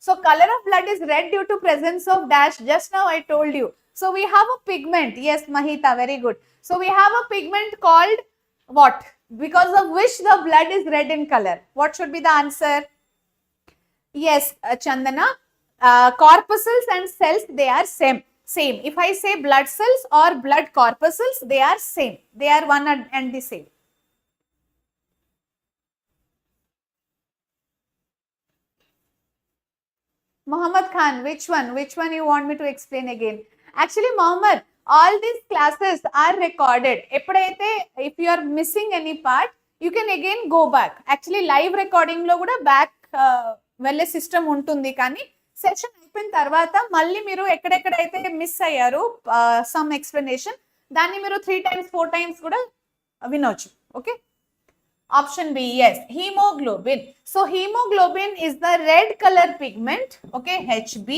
so color of blood is red due to presence of dash. Just now I told you. So we have a pigment. Yes, Mahita, very good. So we have a pigment called what? Because of which the blood is red in color. What should be the answer? Yes, Chandana, corpuscles and cells, they are same. If I say blood cells or blood corpuscles, they are same. They are one and the same. Muhammad Khan, which one? Which one you want me to explain again? Actually, Muhammad, all these classes are recorded. Eppudaithe if you are missing any part, you can again go back. Actually, live recording lo kuda back వెళ్ళే system ఉంటుంది, కానీ session అయిపోయిన తర్వాత మళ్ళీ మీరు ఎక్కడెక్కడైతే miss అయ్యారు some explanation, దాన్ని మీరు 3 times 4 times కూడా వినొచ్చు. Okay, option B, yes, hemoglobin. So hemoglobin is the red color pigment, okay, Hb,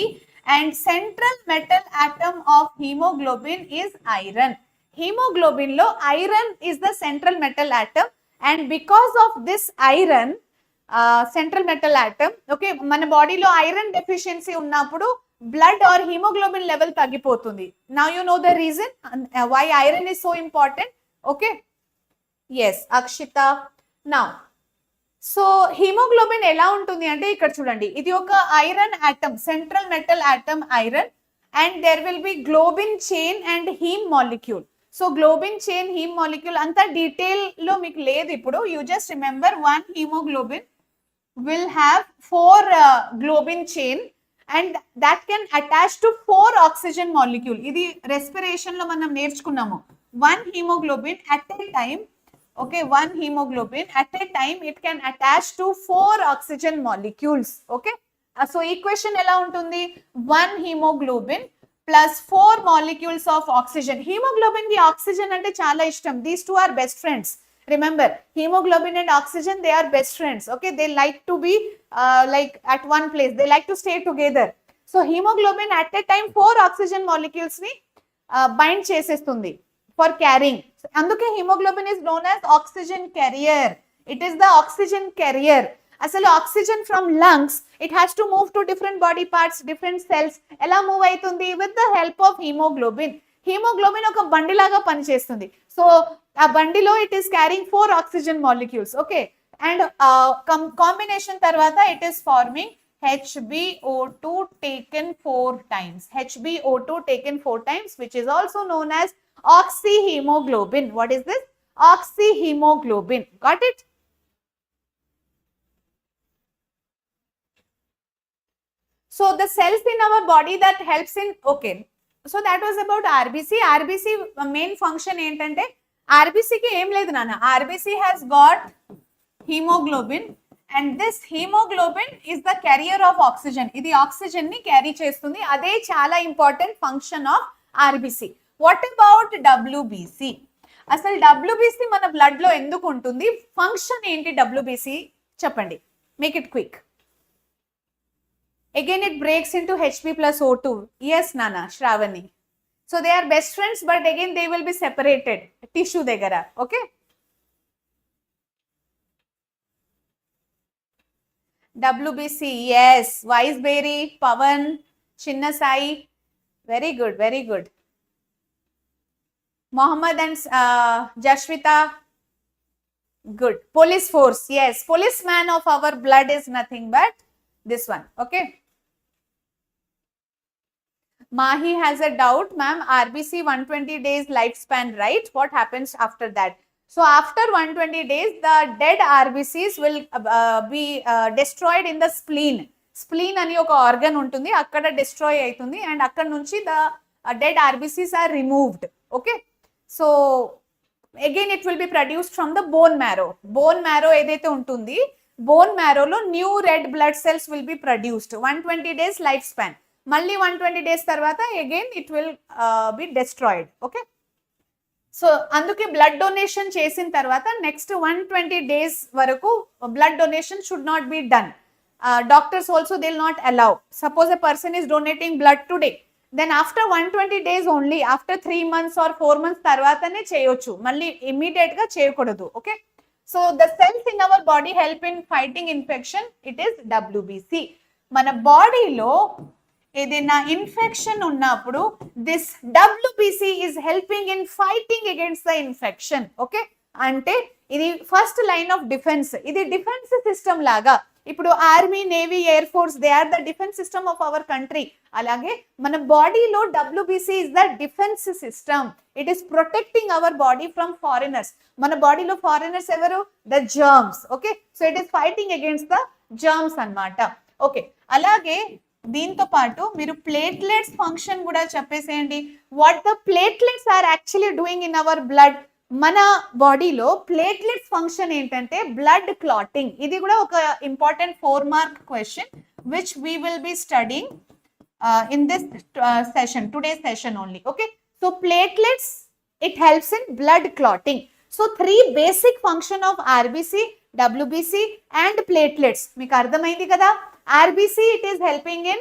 and central metal atom of hemoglobin is iron. Hemoglobin lo iron is the central metal atom, and because of this iron central metal atom, okay, మన బాడీలో iron deficiency ఉన్నప్పుడు blood or hemoglobin level తగ్గిపోతుంది. Now you know the reason why iron is so important. Okay, yes, Akshita. Now, so hemoglobin ఎలా ఉంటుంది అంటే ఇక్కడ చూడండి, ఇది ఒక iron atom, central metal atom iron, and there will be globin chain and heme molecule. So globin chain, heme molecule అంతా detail లో మీకు లేదు ఇప్పుడు. You just remember one hemoglobin will have 4 globin chain, and that can attach to 4 oxygen molecule. ఇది respiration లో మనం నేర్చుకున్నాము. One hemoglobin at a time, okay, one hemoglobin at a time it can attach to 4 oxygen molecules. Okay, so equation ఎలా ఉంటుంది? 1 hemoglobin plus 4 molecules of oxygen. Hemoglobin కి oxygen అంటే చాలా ఇష్టం. These two are best friends. Remember, hemoglobin and oxygen, they are best friends. Okay, they like to be like at one place, they like to stay together. So hemoglobin at a time 4 oxygen molecules ni bind చేసేస్తుంది for carrying. అందుకే hemoglobin is known as oxygen carrier. It is the oxygen carrier. అసలు oxygen from lungs it has to move to different body parts, different cells. ఎలా move అవుతుంది? With the help of haemoglobin. Haemoglobin ఒక బండిలాగా పనిచేస్తుంది. So ఆ బండిలో it is carrying 4 oxygen molecules. Okay, and combination తర్వాత it is forming HbO2 taken 4 times. HbO2 taken 4 times, which is also known as oxyhemoglobin. What is this? Oxyhemoglobin. Got it? So the cells in our body that helps in, okay, so that was about RBC. RBC main function ఏంటంటే, RBC కి ఏం లేదు నాన్న, RBC has got hemoglobin, and this hemoglobin is the carrier of oxygen. ఇది oxygen ని carry చేస్తుంది. అదే చాలా important function of RBC. What about WBC? అసలు WBC మన బ్లడ్ లో ఎందుకు ఉంటుంది? ఫంక్షన్ ఏంటి WBC చెప్పండి, make it quick. Again it breaks into Hb plus O2. Yes, Nana, Shravani. So they are best friends, but again they will be separated. Tissue degara. Okay. WBC, yes. Wiseberry, Pavan, Chinnasai. Very good, very good. Mohammed and Jashwita. Good. Police force, yes. Policeman of our blood is nothing but this one. Okay. Mahi has a doubt, ma'am. RBC 120 days lifespan, right? What happens after that? So after 120 days, the dead RBCs will be destroyed in the spleen. Spleen ani oka organ untundi, akkada destroy aitundi, and akkada nunchi the dead RBCs are removed. Okay. So again it will be produced from the bone marrow. Bone marrow edaithe untundi, bone marrow lo new red blood cells will be produced. 120 days lifespan. మళ్ళీ 120 days తర్వాత again it will be destroyed. Okay, so అందుకే blood donation చేసిన తర్వాత next 120 days వరకు blood donation should not be done. Doctors also they'll not allow. Suppose a person is donating blood today, then after 120 days only, after 3 months or 4 months తర్వాతనే చేయొచ్చు, మళ్ళీ immediate గా చేయకూడదు. Okay, so the cells in our body help in fighting infection, it is WBC. మన బాడీలో ఏదైనా infection ఉన్నప్పుడు this WBC is helping in fighting against the infection. Okay, అంటే ఇది ఫస్ట్ లైన్ ఆఫ్ డిఫెన్స్, ఇది డిఫెన్స్ సిస్టమ్ లాగా. ఇప్పుడు army, navy, air force, they are the defence system of our country. అలాగే మన బాడీలో WBC is the defence system. It is protecting our body from foreigners. మన బాడీలో ఫారినర్స్ ఎవరు? The germs. Okay, so it is fighting against the germs అన్నమాట. Okay, అలాగే దీంతో పాటు మీరు ప్లేట్లెట్స్ ఫంక్షన్ కూడా చెప్పేసేయండి. What the platelets are actually doing in our blood. మన బాడీలో ప్లేట్లెట్స్ ఫంక్షన్ ఏంటంటే బ్లడ్ క్లాటింగ్. ఇది కూడా ఒక important 4 mark question which we will be studying in this session, today session only. Okay, so platelets it helps in blood clotting. So 3 basic function of RBC, WBC and platelets మీకు అర్థమైంది కదా. RBC it is helping in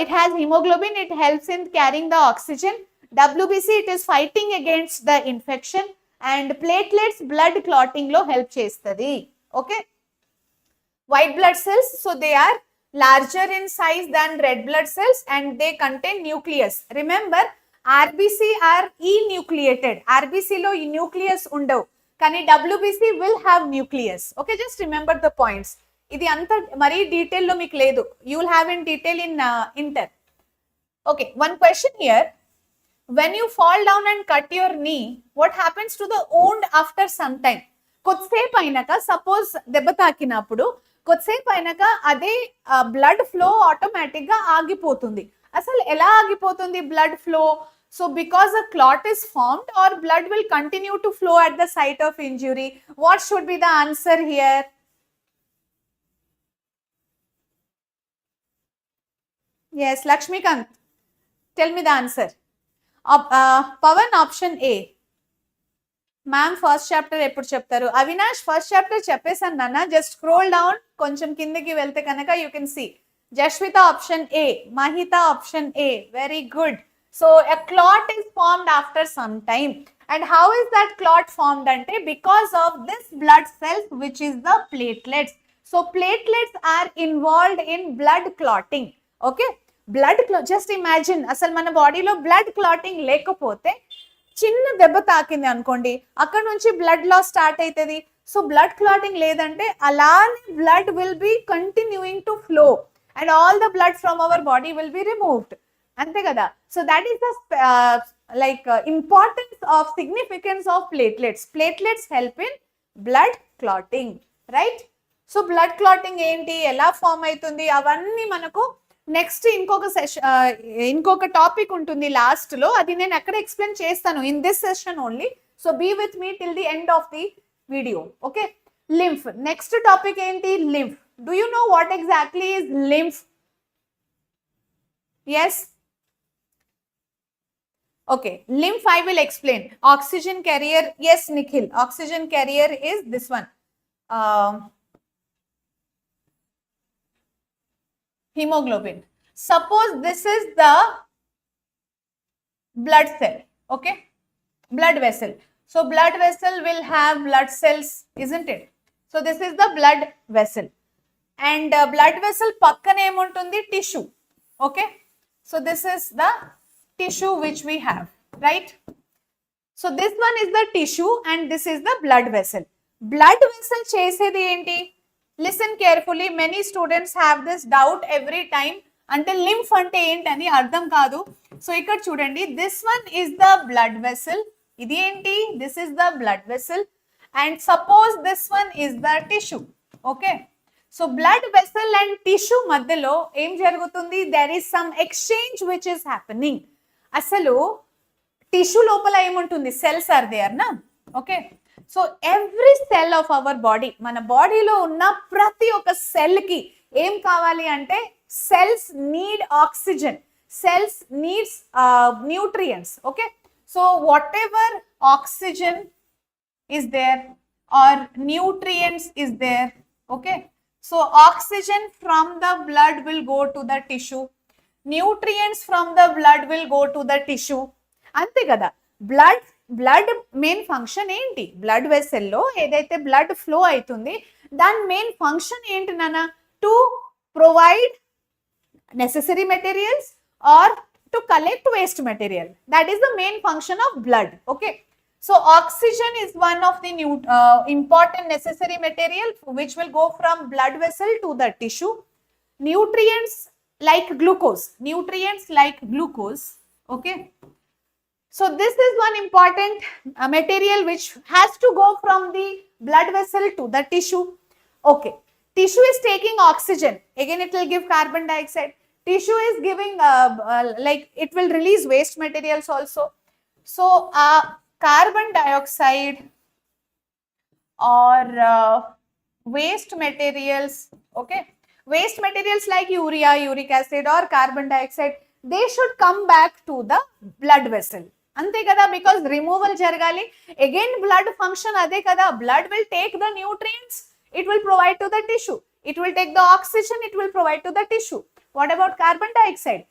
it has hemoglobin, it helps in carrying the oxygen. WBC it is fighting against the infection, and platelets blood clotting lo help chestadi. Okay, white blood cells, so they are larger in size than red blood cells and they contain nucleus. Remember RBC are enucleated. RBC lo nucleus undav, kani WBC will have nucleus. Okay, just remember the points. ఇది అంత మరీ డీటెయిల్లో మీకు లేదు, you will have in detail in inter. Okay, one question here. When you fall down and cut your knee, what happens to the wound after some time? కొద్దిసేపు అయినాక, suppose దెబ్బ తాకినప్పుడు కొద్దిసేపు అయినాక అదే బ్లడ్ ఫ్లో ఆటోమేటిక్ గా ఆగిపోతుంది. అసలు ఎలా ఆగిపోతుంది blood flow? So because a clot is formed or blood will continue to flow at the site of injury. What should be the answer here? Yes, Lakshmikant, tell me the answer. Pavan, option A. Ma'am, first chapter eppudu cheptaru? Avinash, first chapter cheppesanu nana, just scroll down koncham kindiki velte kanaka you can see. Jashwita, option A. Mahita, option A. Very good. So a clot is formed after some time. And how is that clot formed ante? Because of this blood cells which is the platelets. So platelets are involved in blood clotting. Okay, blood clot, just imagine అసలు మన బాడీలో blood clotting లేకపోతే చిన్న దెబ్బ తాకింది అనుకోండి, అక్కడ నుంచి బ్లడ్ లాస్ స్టార్ట్ అవుతుంది. సో బ్లడ్ క్లాటింగ్ లేదంటే అలానే blood will be continuing to flow and all the blood from our body will be removed. అంతే కదా. So that is the like importance of significance of platelets. Platelets help in blood clotting, right? So blood clotting ఏంటి, ఎలా form అవుతుంది, అవన్నీ మనకు next ఇంకొక topic ఉంటుంది last లో, అది నేను అక్కడ ఎక్స్ప్లెయిన్ చేస్తాను in this session only. So be with me till the end of the video. Okay, lymph next topic ఏంటి? Lymph. Do you know what exactly is lymph? Yes, okay, lymph I will explain. Oxygen carrier, yes Nikhil, oxygen carrier is this one. Hemoglobin. Suppose this is the blood cell. Okay, blood vessel. So blood vessel will have blood cells, isn't it? So this is the blood vessel, and blood vessel pakkane em untundi? Tissue. Okay, so this is the tissue which we have, right? So this one is the tissue and this is the blood vessel. Blood vessel chesedi enti? Listen carefully, many students have this doubt every time. Ante lymph ante entani ardham kaadu. So ikkada chudandi, this one is the blood vessel. Idi enti? This is the blood vessel, and suppose this one is the tissue. Okay, so blood vessel and tissue madhyalo em jarugutundi? There is some exchange which is happening. Asalu tissue lopala em untundi? Cells are there na. Okay, so every cell of our body, మన బాడీలో ఉన్న ప్రతి ఒక్క cell కి ఏం కావాలి అంటే cells need oxygen, cells needs nutrients. Okay, So whatever oxygen is there or nutrients is there, okay, so oxygen from the blood will go to the tissue, nutrients from the blood will go to the tissue, ante kada. Blood main function ఏంటి? Blood వెసెల్లో ఏదైతే blood flow అవుతుంది దాని main function ఏంటి నాన్న? To provide necessary materials or to collect waste material. That is the main function of blood. Okay, so oxygen is one of the important necessary material which will go from blood vessel to the tissue. Nutrients like glucose, okay, so this is one important material which has to go from the blood vessel to the tissue. Okay, tissue is taking oxygen, again it will give carbon dioxide. Tissue is giving like it will release waste materials also. So carbon dioxide or waste materials, okay, waste materials like urea, uric acid or carbon dioxide, they should come back to the blood vessel. ante kada, because removal jaragali, again blood function ade kada, blood will take the nutrients, it will provide to the tissue, it will take the oxygen, it will provide to the tissue. What about carbon dioxide?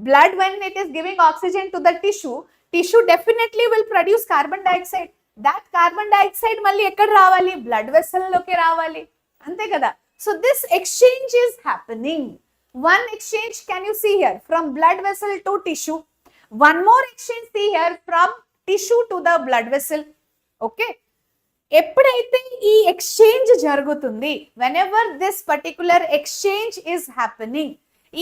Blood, when it is giving oxygen to the tissue definitely will produce carbon dioxide. That carbon dioxide malli ekkada ravali? Blood vessel loki ravali, ante kada. So this exchange is happening. One exchange can you see here from blood vessel to tissue. One more exchange see here from tissue to the blood vessel. Okay, ఎప్పుడైతే ఈ exchange జరుగుతుంది, whenever this particular exchange is happening,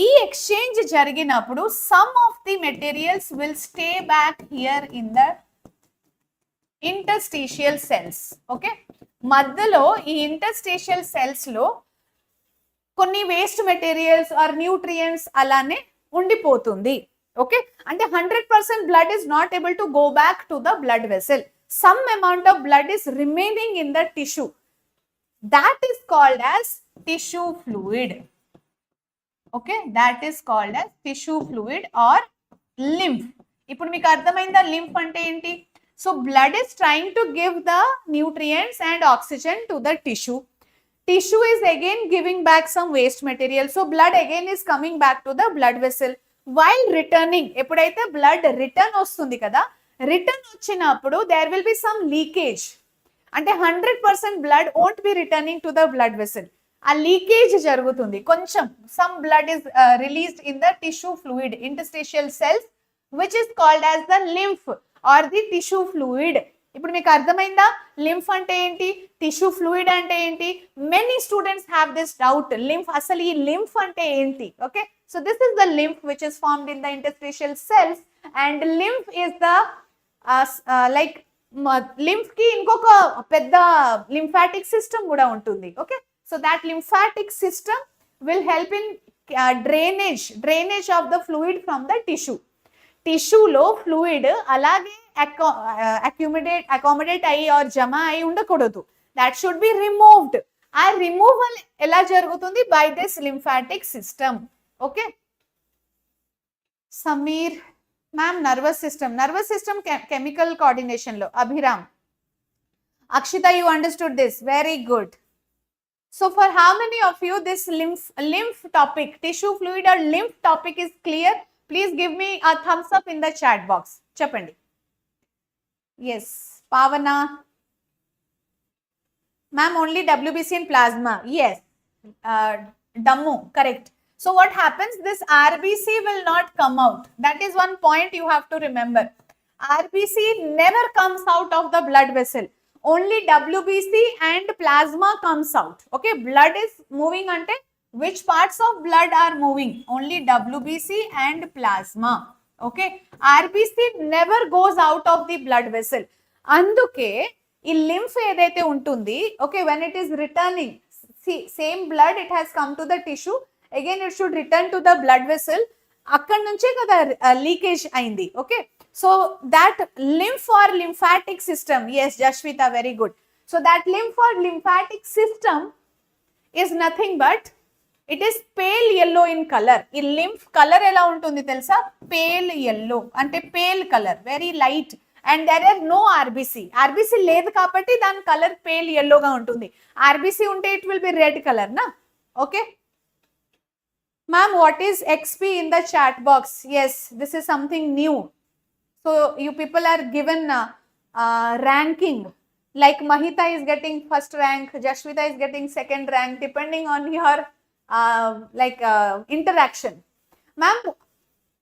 ఈ exchange జరిగినప్పుడు some of the materials will stay back here in the interstitial cells. Okay, మధ్యలో ఈ interstitial cells లో కొన్ని waste materials are nutrients అలానే ఉండిపోతుంది. ఓకే, అంటే 100% blood is not able to go back to the blood vessel. Some amount of blood is remaining in the tissue. That is called as tissue fluid. Okay, that is called as tissue fluid or lymph. ఇప్పుడు మీకు అర్థమైందా lymph అంటే ఏంటి? So blood is trying to give the nutrients and oxygen to the tissue. Tissue is again giving back some waste material. So blood again is coming back to the blood vessel. While returning, ఎప్పుడైతే blood return వస్తుంది కదా, return వచ్చినప్పుడు there will be some leakage. అంటే 100% blood won't be returning to the blood vessel. ఆ leakage జరుగుతుంది కొంచెం. some blood is released in the tissue fluid, interstitial cells, which is called as the lymph or the tissue fluid. ఇప్పుడు మీకు అర్థమైందా lymph అంటే ఏంటి, tissue fluid అంటే ఏంటి? many students have this doubt, lymph అసలు ఈ lymph అంటే ఏంటి? okay, so this is the lymph which is formed in the interstitial cells, and lymph is the like lymph ki ఇంకొక పెద్ద lymphatic system కూడా ఉంటుంది. okay, so that lymphatic system will help in drainage of the fluid from the tissue లో fluid అలాగే accommodate అయ్యి or జమ అయి ఉండకూడదు. that should be removed. ఆ రిమూవల్ ఎలా జరుగుతుంది? by this lymphatic system. okay, Sameer ma'am nervous system chemical coordination లో Abhiram, Akshitha you understood this, very good. So for how many of you this lymph topic, tissue fluid or lymph topic is clear? Please give me a thumbs up in the chat box. చెప్పండి. Yes Pavana ma'am, only WBC and plasma. yes, Dammu, correct. So what happens, this RBC will not come out. That is one point you have to remember. RBC never comes out of the blood vessel. Only WBC and plasma comes out. Okay, blood is moving ante which parts of blood are moving? Only WBC and plasma. Okay, RBC never goes out of the blood vessel. Anduke ఈ lymph ఏదైతే ఉంటుంది, okay, when it is returning, see same blood it has come to the tissue, again it should return to the blood vessel. అక్కడ నుంచే కదా leakage అయింది. Okay, so that lymph or lymphatic system, yes Jashvita, very good. So that lymph or lymphatic system is nothing but it is pale yellow in colour. ఈ lymph colour ఎలా ఉంటుంది తెలుసా? Pale yellow అంటే pale colour, very light. And there are no RBC. RBC లేదు కాబట్టి దాని colour pale yellowగా ఉంటుంది. ఆర్బిసి ఉంటే it will be red colour నా. Okay ma'am, what is XP in the chat box? Yes, this is something new. So you people are given ranking, like Mahita is getting first rank, Jashvita is getting second rank, depending on your interaction. Ma'am,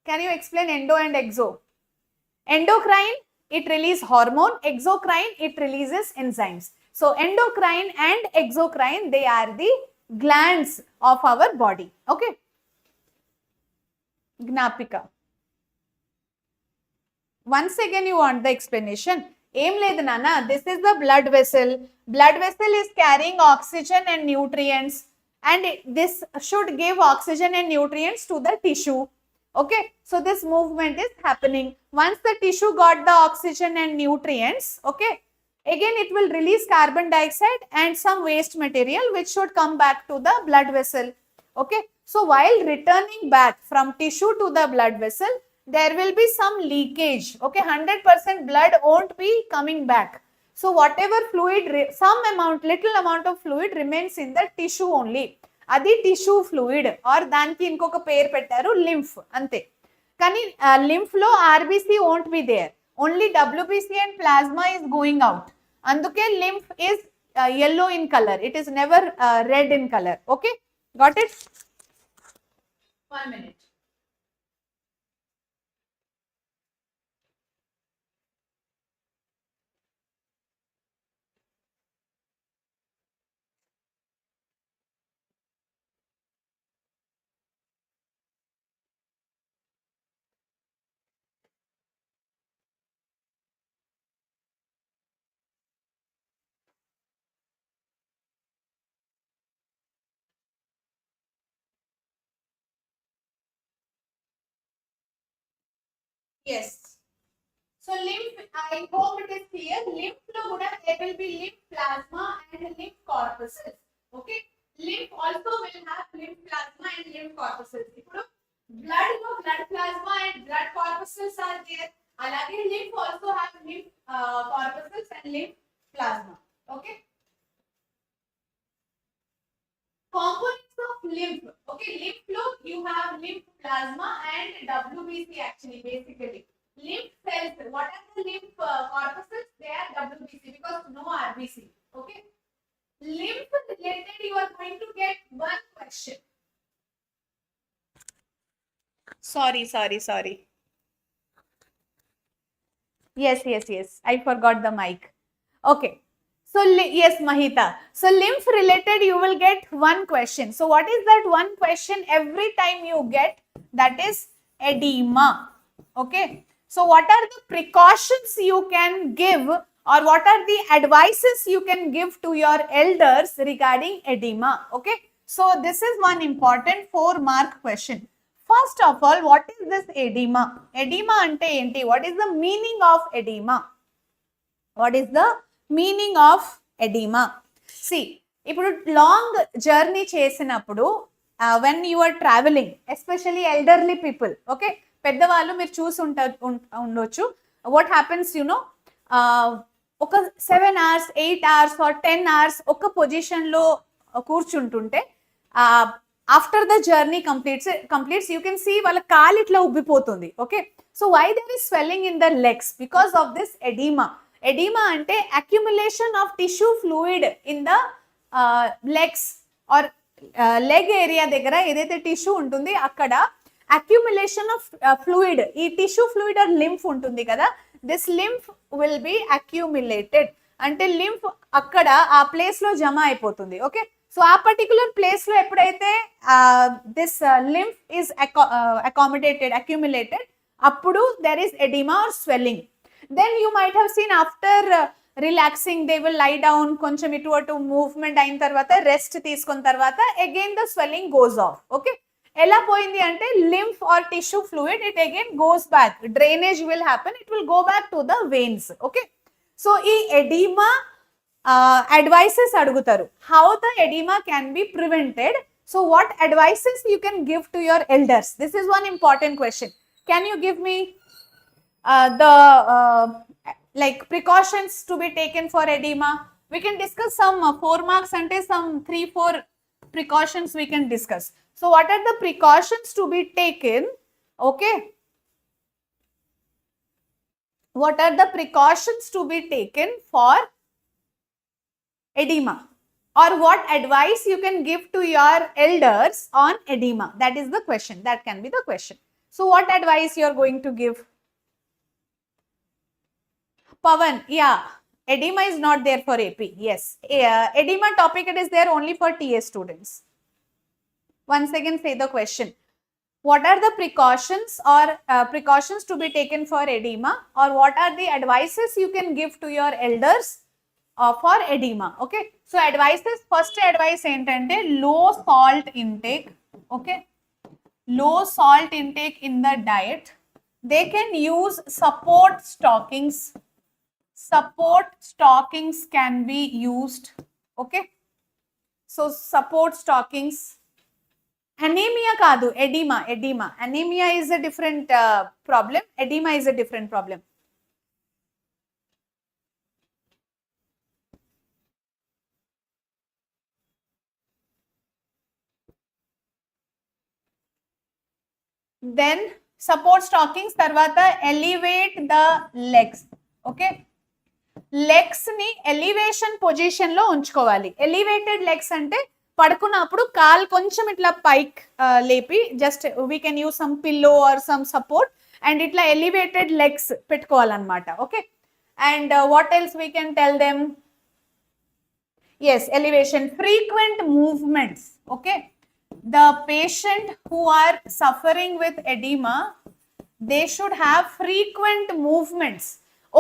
can you explain endo and exo? Endocrine, it releases hormone. Exocrine, it releases enzymes. So endocrine and exocrine, they are the glands of our body. Okay. Gnapika. Once again you want the explanation. Aim ledu nana, this is the blood vessel. Blood vessel is carrying oxygen and nutrients, and this should give oxygen and nutrients to the tissue. Okay, so this movement is happening. Once the tissue got the oxygen and nutrients, okay, again it will release carbon dioxide and some waste material which should come back to the blood vessel. Okay, so while returning back from tissue to the blood vessel, there will be some leakage. Okay, 100% blood won't be coming back. So whatever fluid, some amount, little amount of fluid remains in the tissue only. Adi tissue fluid, or danki inkoka pair pettaru lymph ante. Kani lymph lo RBC won't be there. Only WBC and plasma is going out. Anduke lymph is yellow in color. It is never red in color. Okay, got it? 1 minute. Yes. So lymph, I hope it is clear. Lymph lo kuda there will be lymph plasma and lymph corpuscles. Okay. Lymph also will have lymph plasma and lymph corpuscles. Ippudu blood lo blood plasma and blood corpuscles are there. Alage lymph also have lymph corpuscles and lymph plasma. Okay. Components of lymph. Okay, lymph flow, you have lymph plasma and WBC actually, basically. Lymph cells, what are the lymph corpuscles? They are WBC because no RBC. Okay. Lymph related, you are going to get one question. Sorry. Yes. I forgot the mic. Okay. So yes, Mahita. So lymph related, you will get one question. So what is that one question every time you get? That is edema. Okay. So what are the precautions you can give, or what are the advices you can give to your elders regarding edema? Okay. So this is one important 4-mark question. First of all, what is this edema? Edema ante enti? What is the meaning of edema? What is the meaning of edema? See, ఇప్పుడు long journey చేసినప్పుడు when you are traveling, especially elderly people, okay, పెద్దవాళ్ళు మీరు చూసి ఉండొచ్చు. what happens, you know, ఒక 7 hours 8 hours or 10 hours ఒక పొజిషన్లో కూర్చుంటుంటే after the journey completes, you can see వాళ్ళ కాలు ఇట్లా ఉబ్బిపోతుంది. Okay, so why there is swelling in the legs? Because of this edema. Edema ante accumulation of tissue fluid in the legs or leg area దగ్గర ఏదైతే tissue ఉంటుంది అక్కడ accumulation of fluid, ఈ tissue fluid are lymph ఉంటుంది కదా, this lymph will be accumulated. అంటే lymph అక్కడ ఆ ప్లేస్ లో జమ అయిపోతుంది. ఓకే, సో ఆ పర్టికులర్ ప్లేస్ లో ఎప్పుడైతే దిస్ లింఫ్ ఇస్ అక్యూములేటెడ్, అప్పుడు there is edema or swelling. Then you might have seen after relaxing, they will lie down, కొంచెం ఇటు అటు మూవ్మెంట్ అయిన తర్వాత రెస్ట్ తీసుకున్న తర్వాత again the swelling goes off. Okay, ఎలా పోయింది అంటే lymph or tissue fluid, it again goes back, drainage will happen, it will go back to the veins. Okay, so ఈ edema advices అడుగుతారు. How the edema can be prevented? So what advices you can give to your elders? This is one important question. Can you give me the like precautions to be taken for edema? We can discuss some 4 marks and some 3-4 precautions we can discuss. So what are the precautions to be taken? Okay. What are the precautions to be taken for edema? Or what advice you can give to your elders on edema? That is the question. That can be the question. So what advice you are going to give? Pavan, yeah, edema is not there for AP. Yes, edema topic, it is there only for TA students. Once again, say the question. What are the precautions or precautions to be taken for edema, or what are the advices you can give to your elders for edema? Okay, so advices, first advice entante low salt intake. Okay, low salt intake in the diet. They can use support stockings. Support stockings can be used. Okay, so support stockings. Anemia kadu, edema. Anemia is a different problem. Edema is a different problem. Then support stockings tarvata elevate the legs. Okay, legs ni elevation position lo unchukovali. Elevated legs ante పడుకున్నప్పుడు కాల్ కొంచెం ఇట్లా పైక్ లేపి just we can use some pillow or some support and ఇట్లా elevated legs పెట్టుకోవాలన్నమాట. Okay, and what else we can tell them? Yes, elevation, frequent movements. Okay, the patient who are suffering with oedema they should have frequent movements.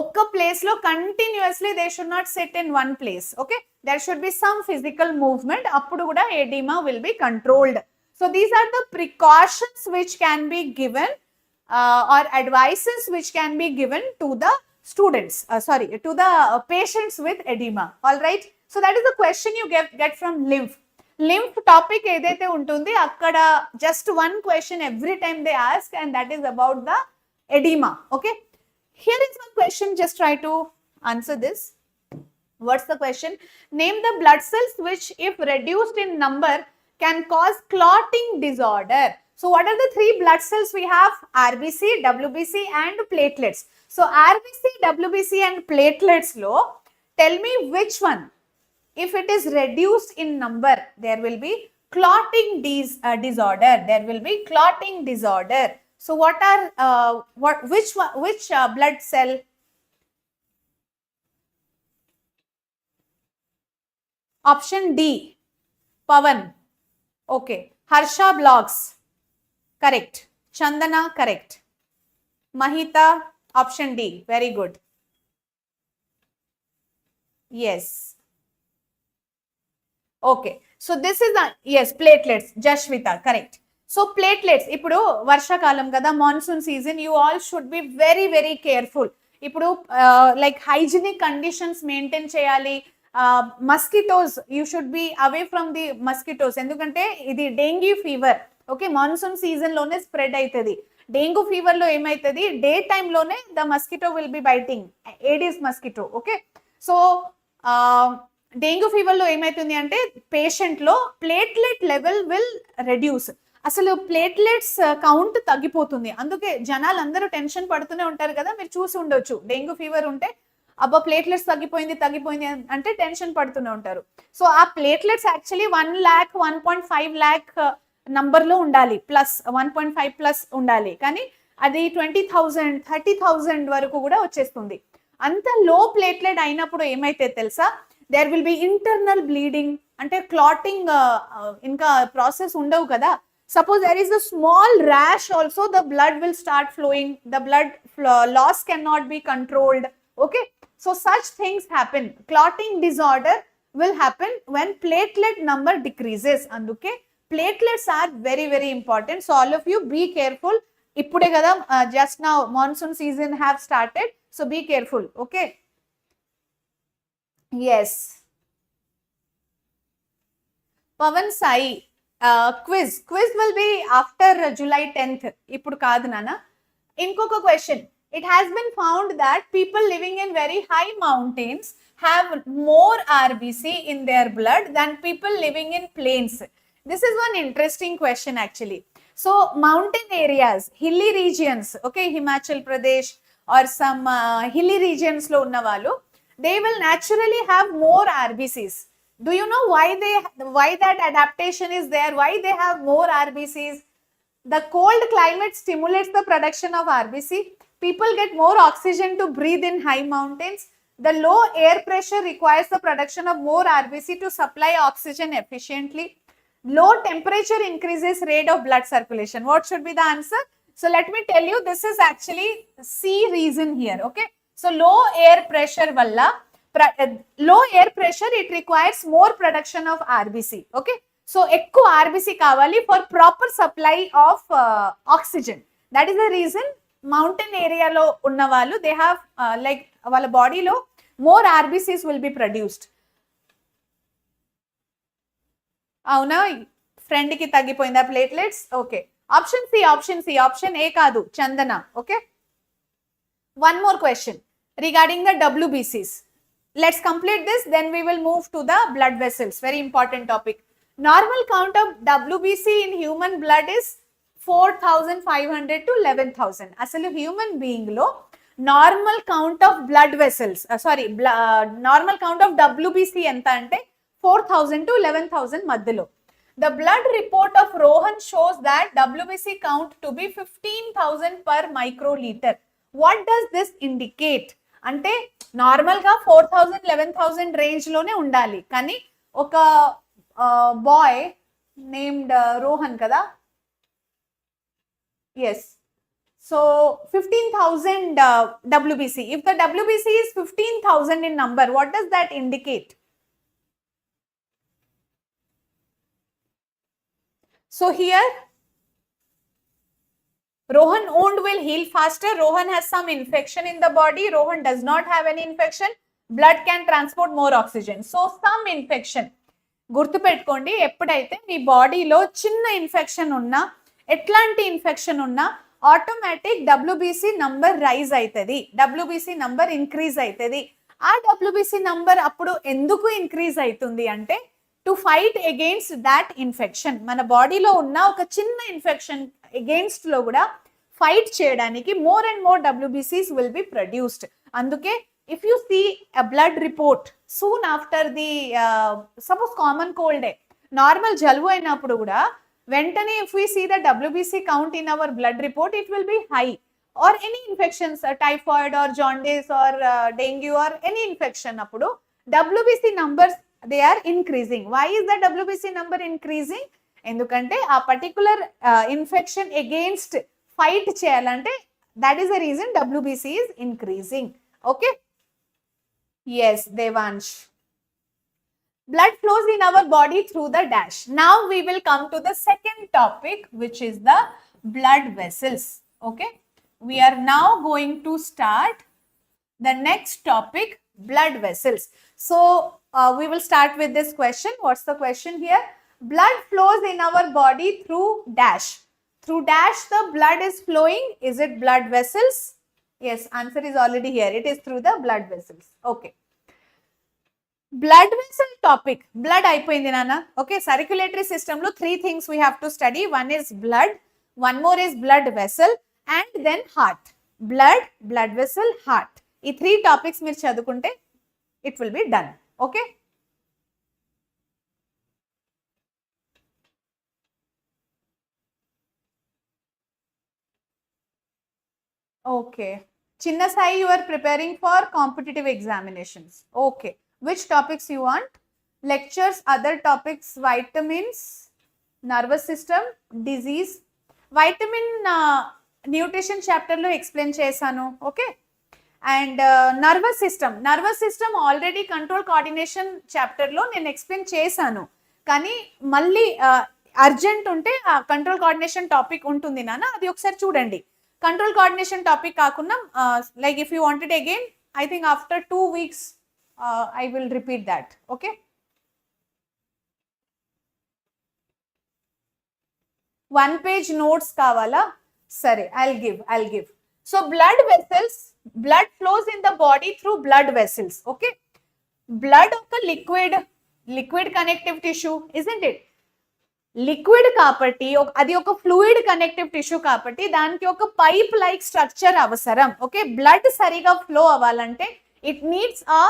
ఒక్క place లో continuously they should not sit in one place. Okay, there should be some physical movement. Appudu kuda edema will be controlled. So these are the precautions which can be given or advices which can be given to the students, to the patients with edema. All right, so that is the question you get from lymph topic edaithe untundi akkada just one question every time they ask, and that is about the edema. Okay, here is one question, just try to answer this. What's the question? Name the blood cells which, if reduced in number, can cause clotting disorder. So what are the 3 blood cells we have? RBC, WBC and platelets. So RBC, WBC and platelets lo, tell me which one, if it is reduced in number, there will be clotting disorder. There will be clotting disorder. So what are which blood cell? Option D, Pavan. Okay, Harsha blocks, correct. Chandana, correct. Mahita, option D, very good. Yes. Okay, so this is yes, platelets. Jashvita, correct. So platelets, ఇప్పుడు వర్షాకాలం కదా, monsoon season, you all should be very very careful. ఇప్పుడు like hygienic conditions maintain చేయాలి. Mosquitoes, you should be away from the mosquitoes, ఎందుకంటే ఇది dengue fever. Okay, monsoon season లోనే spread అవుతుంది. Dengue fever లో ఏమైతుంది, డే టైమ్ లోనే the mosquito will be biting, Aedes mosquito. Okay, so dengue fever లో ఏమైతుంది అంటే పేషెంట్ లో ప్లేట్లెట్ లెవెల్ విల్ రెడ్యూస్. అసలు ప్లేట్లెట్స్ కౌంట్ తగ్గిపోతుంది. అందుకే జనాలు అందరూ టెన్షన్ పడుతూనే ఉంటారు కదా, మీరు చూసి ఉండొచ్చు. డెంగ్యూ ఫీవర్ ఉంటే అబ్బా ప్లేట్లెట్స్ తగ్గిపోయింది అంటే టెన్షన్ పడుతూనే ఉంటారు. సో ఆ ప్లేట్లెట్స్ యాక్చువల్లీ 1 lakh 1.5 lakh నంబర్లో ఉండాలి, ప్లస్ 1.5 ప్లస్ ఉండాలి, కానీ అది 20,000 30,000 వరకు కూడా వచ్చేస్తుంది. అంత లో ప్లేట్లెట్ అయినప్పుడు ఏమైతే తెలుసా, there will be internal bleeding, అంటే క్లాటింగ్ ఇంకా ప్రాసెస్ ఉండవు కదా. Suppose there is a small rash also, the blood will start flowing, the blood loss cannot be controlled. Okay, so such things happen. Clotting disorder will happen when platelet number decreases. Anduke platelets are very very important. So all of you be careful. Ippude kada just now monsoon season have started, so be careful. Okay, yes. Pavan Sai, Quiz will be after July 10th. ఇప్పుడు కాదు నాన్న. ఇంకొక question. It has been found that people living in very high mountains have more RBC in their blood than people living in plains. This is one interesting question actually. So mountain areas, hilly regions, okay, Himachal Pradesh or some hilly regions lo unna vallu, they will naturally have more RBCs. Do you know why that adaptation is there? Why they have more RBCs? The cold climate stimulates the production of RBC. People get more oxygen to breathe in high mountains. The low air pressure requires the production of more RBC to supply oxygen efficiently. Low temperature increases rate of blood circulation. What should be the answer? So let me tell you, this is actually C reason here. Okay. So low air pressure valla, low air pressure, it requires more production of RBC. Okay. So ekku RBC kavali for proper supply of oxygen. That is the reason mountain area lo unna vallu, they have like వాళ్ళ body lo more RBCs will be produced. అవునా, friend కి తగ్గిపోయిందా platelets? Okay, option C, option C, option A కాదు, Chandana. Okay, one more question regarding the WBCs. Let's complete this, then we will move to the blood vessels. Very important topic. Normal count of WBC in human blood is 4,500 to 11,000. అసలు human being లో normal count of blood vessels, normal count of WBC ఎంత అంటే 4,000 to 11,000 మధ్యలో. The blood report of Rohan shows that WBC count to be 15,000 per microliter. What does this indicate? అంటే normal గా 4,000 11,000 range లోనే ఉండాలి, కానీ ఒక బాయ్ నేమ్డ్ రోహన్ కదా, yes, so 15,000 WBC. If the WBC is 15,000 in number, what does that indicate? So here Rohan wound will heal faster. Rohan has some infection in the body. Rohan does not have any infection. Blood can transport more oxygen. So some infection. గుర్తుపెట్టుకోండి, ఎప్పుడైతే మీ బాడీలో చిన్న infection ఉన్నా, ఎట్లాంటి infection ఉన్నా automatic WBC number rise అవుతుంది, WBC number increase అవుతుంది. ఆ WBC నంబర్ అప్పుడు ఎందుకు ఇంక్రీజ్ అవుతుంది అంటే to fight against that infection. మన బాడీలో ఉన్న ఒక చిన్న ఇన్ఫెక్షన్ అగెయిన్స్ట్ లో కూడా ఫైట్ చేయడానికి more and more WBCs will be produced. అందుకే if you see a blood report soon after the suppose common cold day, normal జలుబు అయినప్పుడు కూడా వెంటనే if we see the WBC count in our blood report, it will be high. Or any infections, typhoid or jaundice or dengue or any infection appudu WBC numbers, they are increasing. Why is the WBC number increasing? Endukante a particular infection against fight cheyalante, that is the reason WBC is increasing. Okay, yes, Devansh. Blood flows in our body through the dash. Now we will come to the second topic, which is the blood vessels. Okay, we are now going to start the next topic, blood vessels. So we will start with this question. What's the question here? Blood flows in our body through dash. Through dash the blood is flowing. Is it blood vessels? Yes, answer is already here. It is through the blood vessels. Okay, blood vessel topic. Blood అయిపోయింది నాన్న. Okay, circulatory system లో 3 things we have to study. One is blood, one more is blood vessel, and then heart. Blood, blood vessel, heart. ఈ 3 topics మీరు చదువుకుంటే it will be done. Okay, okay. Chinna Sai, you are preparing for competitive examinations. Okay, which topics you want? Lectures, other topics, vitamins, nervous system, disease. Vitamin nutrition chapter lo explain chesanu. Okay, and nervous system already control coordination chapter lo nenu explain chesanu, కానీ మళ్ళీ urgent ఉంటే ఆ control coordination topic ఉంటుంది నాన్న, అది ఒకసారి చూడండి. Control coordination topic కాకుండా like if you wanted again, I think after 2 weeks I will repeat that. Okay, 1 page notes kavala? Sare, I'll give. So blood vessels, blood flows in the body through blood vessels. Okay, blood oka liquid connective tissue, isn't it? Liquid కాబట్టి అది ఒక fluid connective tissue కాబట్టి దానికి ఒక pipe like structure అవసరం. Okay, blood సరిగా flow అవ్వాలంటే it needs a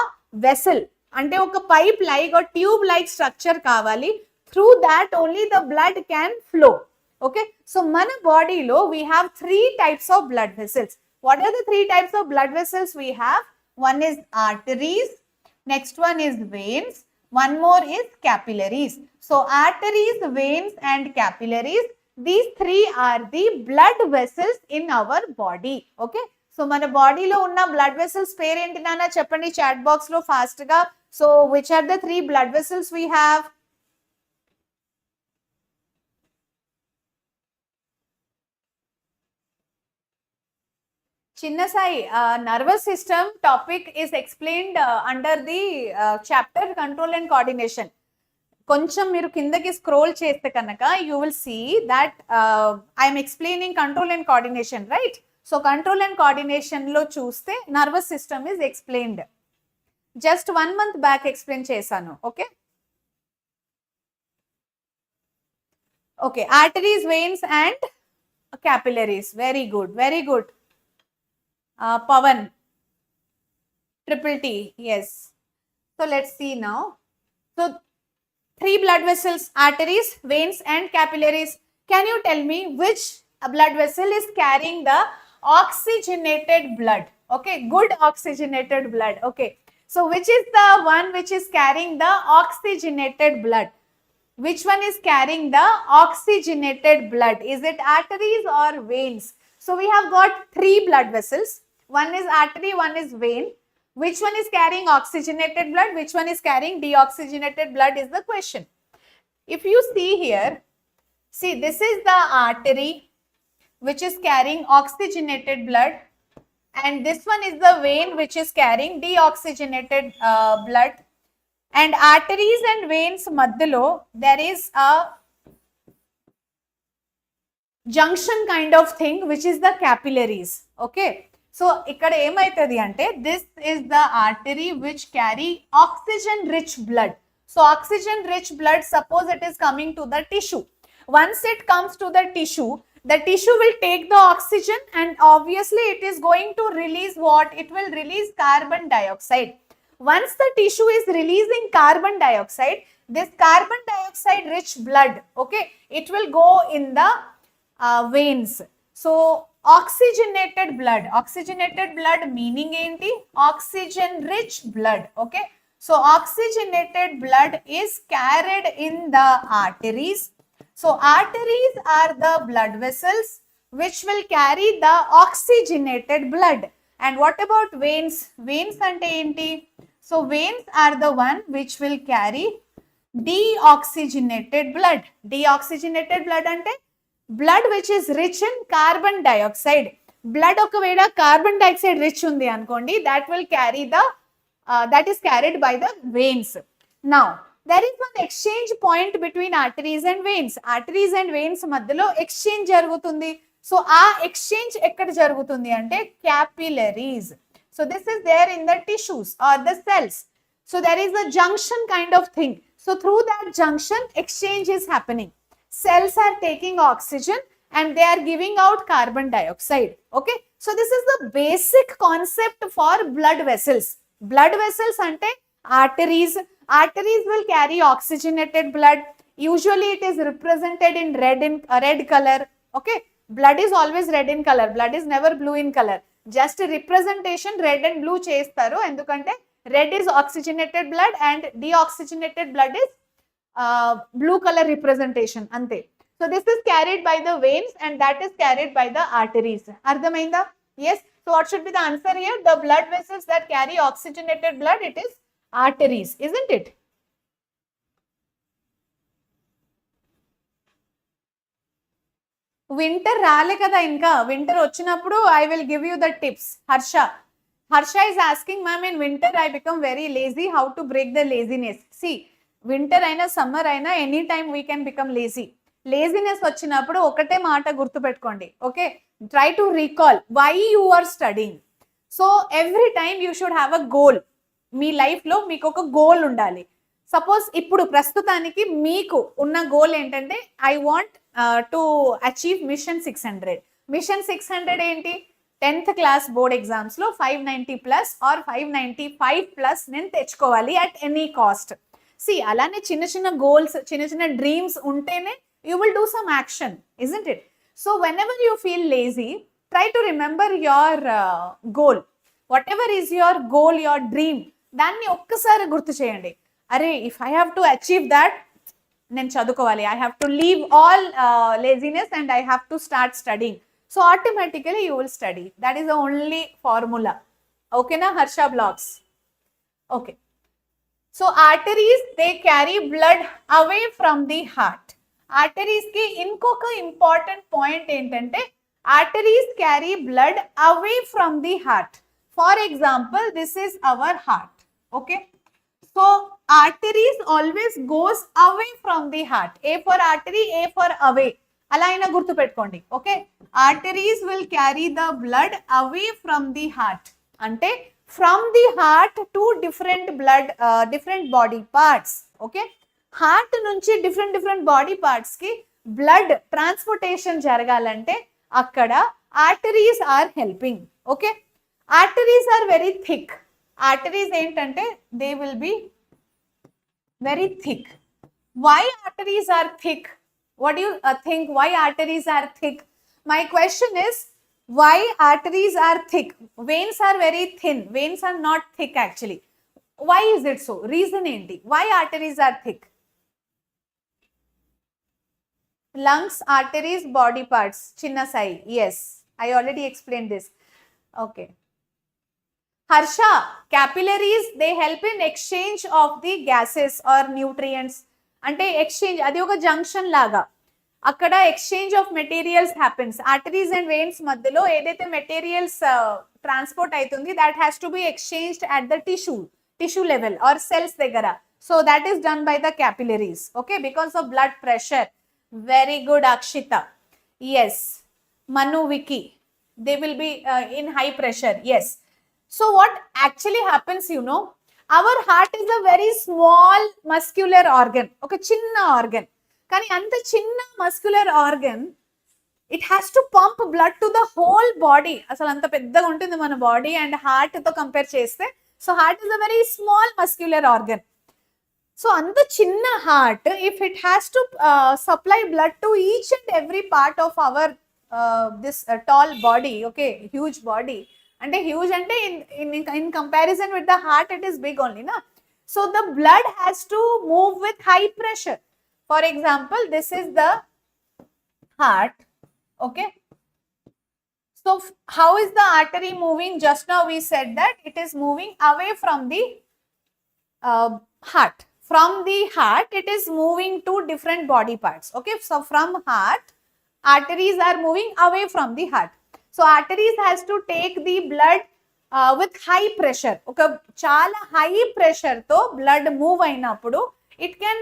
vessel, అంటే ఒక పైప్ లైక్ ఒక ట్యూబ్ లైక్ స్ట్రక్చర్ కావాలి. Through that only the blood can flow. Okay, so మన బాడీలో we have 3 types of blood vessels. What are the 3 types of blood vessels we have? One is arteries, next one is veins, one more is capillaries. So arteries, veins and capillaries, these 3 are the blood vessels in our body. Okay, so mana body lo unna blood vessels pair enti nana cheppandi chat box lo fast ga. So which are the 3 blood vessels we have? Chinna Sai, nervous system topic is explained under the chapter control and coordination. కొంచెం మీరు కిందకి scroll చేస్తే కనుక you will see that I'm explaining control and coordination, right? So control and coordination లో చూస్తే nervous system is explained. Just 1 month back explain చేశాను. Okay okay, arteries, veins and capillaries. Very good, very good. Pavan, triple T, yes. So let's see now. So 3 blood vessels, arteries, veins and capillaries. Can you tell me which blood vessel is carrying the oxygenated blood? Okay, good oxygenated blood. Okay, so which is the one which is carrying the oxygenated blood? Which one is carrying the oxygenated blood? Is it arteries or veins? So we have got 3 blood vessels. One is artery, one is vein. Which one is carrying oxygenated blood? Which one is carrying deoxygenated blood is the question. If you see here, see this is the artery which is carrying oxygenated blood, and this one is the vein which is carrying deoxygenated blood. And arteries and veins madhyalo there is a junction kind of thing which is the capillaries. Okay, so ikkada emaitadi ante this is the artery which carry oxygen rich blood. So oxygen rich blood, suppose it is coming to the tissue. Once it comes to the tissue will take the oxygen and obviously it is going to release what? It will release carbon dioxide. Once the tissue is releasing carbon dioxide, this carbon dioxide rich blood, okay, it will go in the veins. So oxygenated blood meaning enti? Oxygen rich blood. Okay, so oxygenated blood is carried in the arteries. So arteries are the blood vessels which will carry the oxygenated blood. And what about veins? Veins ante enti? So veins are the one which will carry deoxygenated blood. Deoxygenated blood ante blood which is rich in carbon dioxide. Blood okaveda carbon dioxide rich undi ankondi, that will carry the that is carried by the veins. Now there is one exchange point between arteries and veins. Arteries and veins madhyalo exchange jarugutundi. So aa exchange ekkada jarugutundi ante capillaries. So this is there in the tissues or the cells. So there is a junction kind of thing. So through that junction exchange is happening. Cells are taking oxygen and they are giving out carbon dioxide. Okay, so this is the basic concept for blood vessels. Blood vessels ante arteries. Arteries will carry oxygenated blood. Usually it is represented in red color. Okay, blood is always red in color. Blood is never blue in color. Just a representation red and blue chestaru endukante red is oxygenated blood and deoxygenated blood is blue color representation ante. So this is carried by the veins and that is carried by the arteries. Ardhamainda? Yes. So what should be the answer here? The blood vessels that carry oxygenated blood, it is arteries, isn't it? Winter raale kada inka. Winter vachinappudu I will give you the tips. Harsha is asking, ma'am, in winter I become very lazy. How to break the laziness? See, winter aina summer aina anytime we can become lazy. Laziness వచ్చినప్పుడు ఒకటే మాట గుర్తుపెట్టుకోండి. Okay, try to recall why you are studying. So every time you should have a goal. మీ లైఫ్లో మీకు ఒక goal ఉండాలి. Suppose ఇప్పుడు ప్రస్తుతానికి మీకు ఉన్న గోల్ ఏంటంటే I want to achieve mission 600. Mission 600 ఏంటి? 10th క్లాస్ బోర్డ్ ఎగ్జామ్స్లో 590+ ఆర్ 595+ నేను తెచ్చుకోవాలి అట్ ఎనీ కాస్ట్. అలానే చిన్న చిన్న గోల్స్, చిన్న చిన్న డ్రీమ్స్ ఉంటేనే you will do some action, isn't it? So whenever you feel lazy, try to remember your goal. Whatever is your goal, your dream, దాన్ని ఒక్కసారి గుర్తు చేయండి. అరే, if I have to achieve that, నేను చదువుకోవాలి. I have to leave all laziness and I have to start studying. So automatically you will study. That is the only formula. ఓకేనా Harsha blogs? Okay. So arteries, they carry blood away from the heart. Arteries కి ఇంకొక important point ఏంటంటే arteries carry blood away from the heart. For example, this is our heart. Okay, so arteries always goes away from the heart. A for artery, A for away, అలా అయినా గుర్తుపెట్టుకోండి. Okay, arteries will carry the blood away from the heart అంటే from the heart to different blood, different body parts. Okay, heart నుంచి different body parts కి blood transportation జరగాలంటే అక్కడ arteries are helping. Okay, arteries are very thick. Arteries ఏంటంటే they will be very thick. Why arteries are thick? What you think? Why arteries are thick? My question is why arteries are thick? Veins are very thin. Veins are not thick actually. Why is it so? Reason enti? Why arteries are thick? Lungs, arteries, body parts. Chinna sai. Yes, I already explained this. Okay. Harsha, capillaries, they help in exchange of the gases or nutrients. Ante exchange, adi oka junction laga. అక్కడ exchange of materials happens. Arteries and veins మధ్యలో ఏదైతే materials transport అవుతుంది, that has to be exchanged at the tissue level or cells దగ్గర. So that is done by the capillaries. Okay, because of blood pressure. Very good Akshitha. Yes, Manu, Vicky, they will be in high pressure. Yes. So what actually happens, you know, our heart is a very small muscular organ. ఒక చిన్న organ. కానీ అంత చిన్న muscular organ, it has to pump blood to the whole body. అసలు అంత పెద్దగా ఉంటుంది మన బాడీ అండ్ హార్ట్ తో కంపేర్ చేస్తే. So heart is a very small muscular organ. So అంత చిన్న heart, if it has to supply blood to each and every part of our this tall body. Okay, huge body. అంటే huge అంటే in comparison with the heart it is big only నా. So the blood has to move with high pressure. For example, this is the heart. Okay, so how is the artery moving? Just now we said that it is moving away from the heart. From the heart it is moving to different body parts. Okay, so from heart arteries are moving away from the heart. So arteries has to take the blood with high pressure. Okay, chala high pressure to blood move అయినప్పుడు it can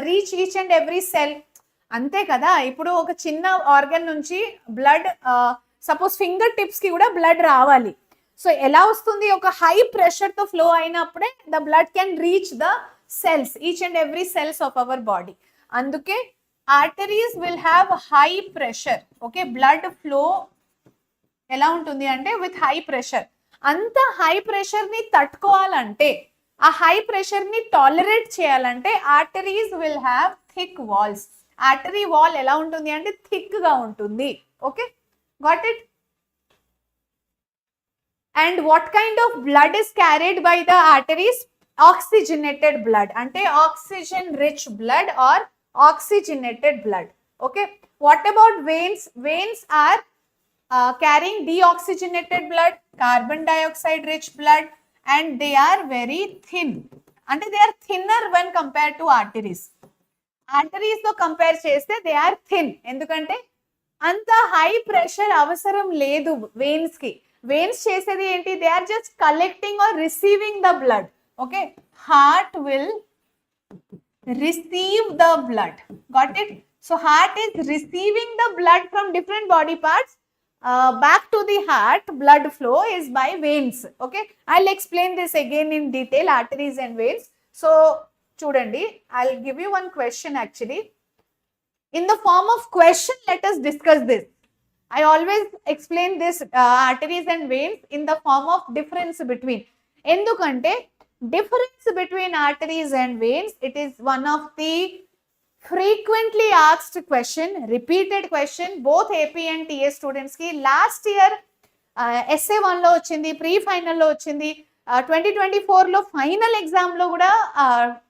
reach each and every cell. అంతే కదా, ఇప్పుడు ఒక చిన్న organ నుంచి blood, suppose finger tips కి కూడా blood రావాలి. సో ఎలా వస్తుంది? ఒక హై ప్రెషర్ తో ఫ్లో అయినప్పుడే the blood can reach the cells, each and every cells of our body. అందుకే arteries will have high pressure. Okay, blood flow ఎలా ఉంటుంది అంటే విత్ హై ప్రెషర్. అంత హై ప్రెషర్ ని తట్టుకోవాలంటే, ఆ హై ప్రెషర్ ని టాలరేట్ చేయాలంటే arteries will have thick walls. Artery wall ఎలా ఉంటుంది అంటే థిక్ గా ఉంటుంది. Okay, got it? And what kind of blood is carried by the arteries? Oxygenated blood, అంటే oxygen rich blood or oxygenated blood. Okay, what about veins? Veins are carrying deoxygenated blood, carbon dioxide rich blood, and they are very thin. And they are thinner when compared to arteries. Arteries to compare cheste they are thin. Endukante anta high pressure avasaram ledu veins ki. Veins chesedi enti? They are just collecting or receiving the blood. Okay, heart will receive the blood. Got it? So heart is receiving the blood from different body parts back to the heart. Blood flow is by veins. Okay, I'll explain this again in detail, arteries and veins. So chudandi, I'll give you one question actually. In the form of question, let us discuss this. I always explain this arteries and veins in the form of difference between. Endukante difference between arteries and veins, it is one of the frequently asked question, repeated question, both AP and TS students ki. Last year essay 1 lo ochindi, pre-final lo ochindi, 2024 లో final exam లో కూడా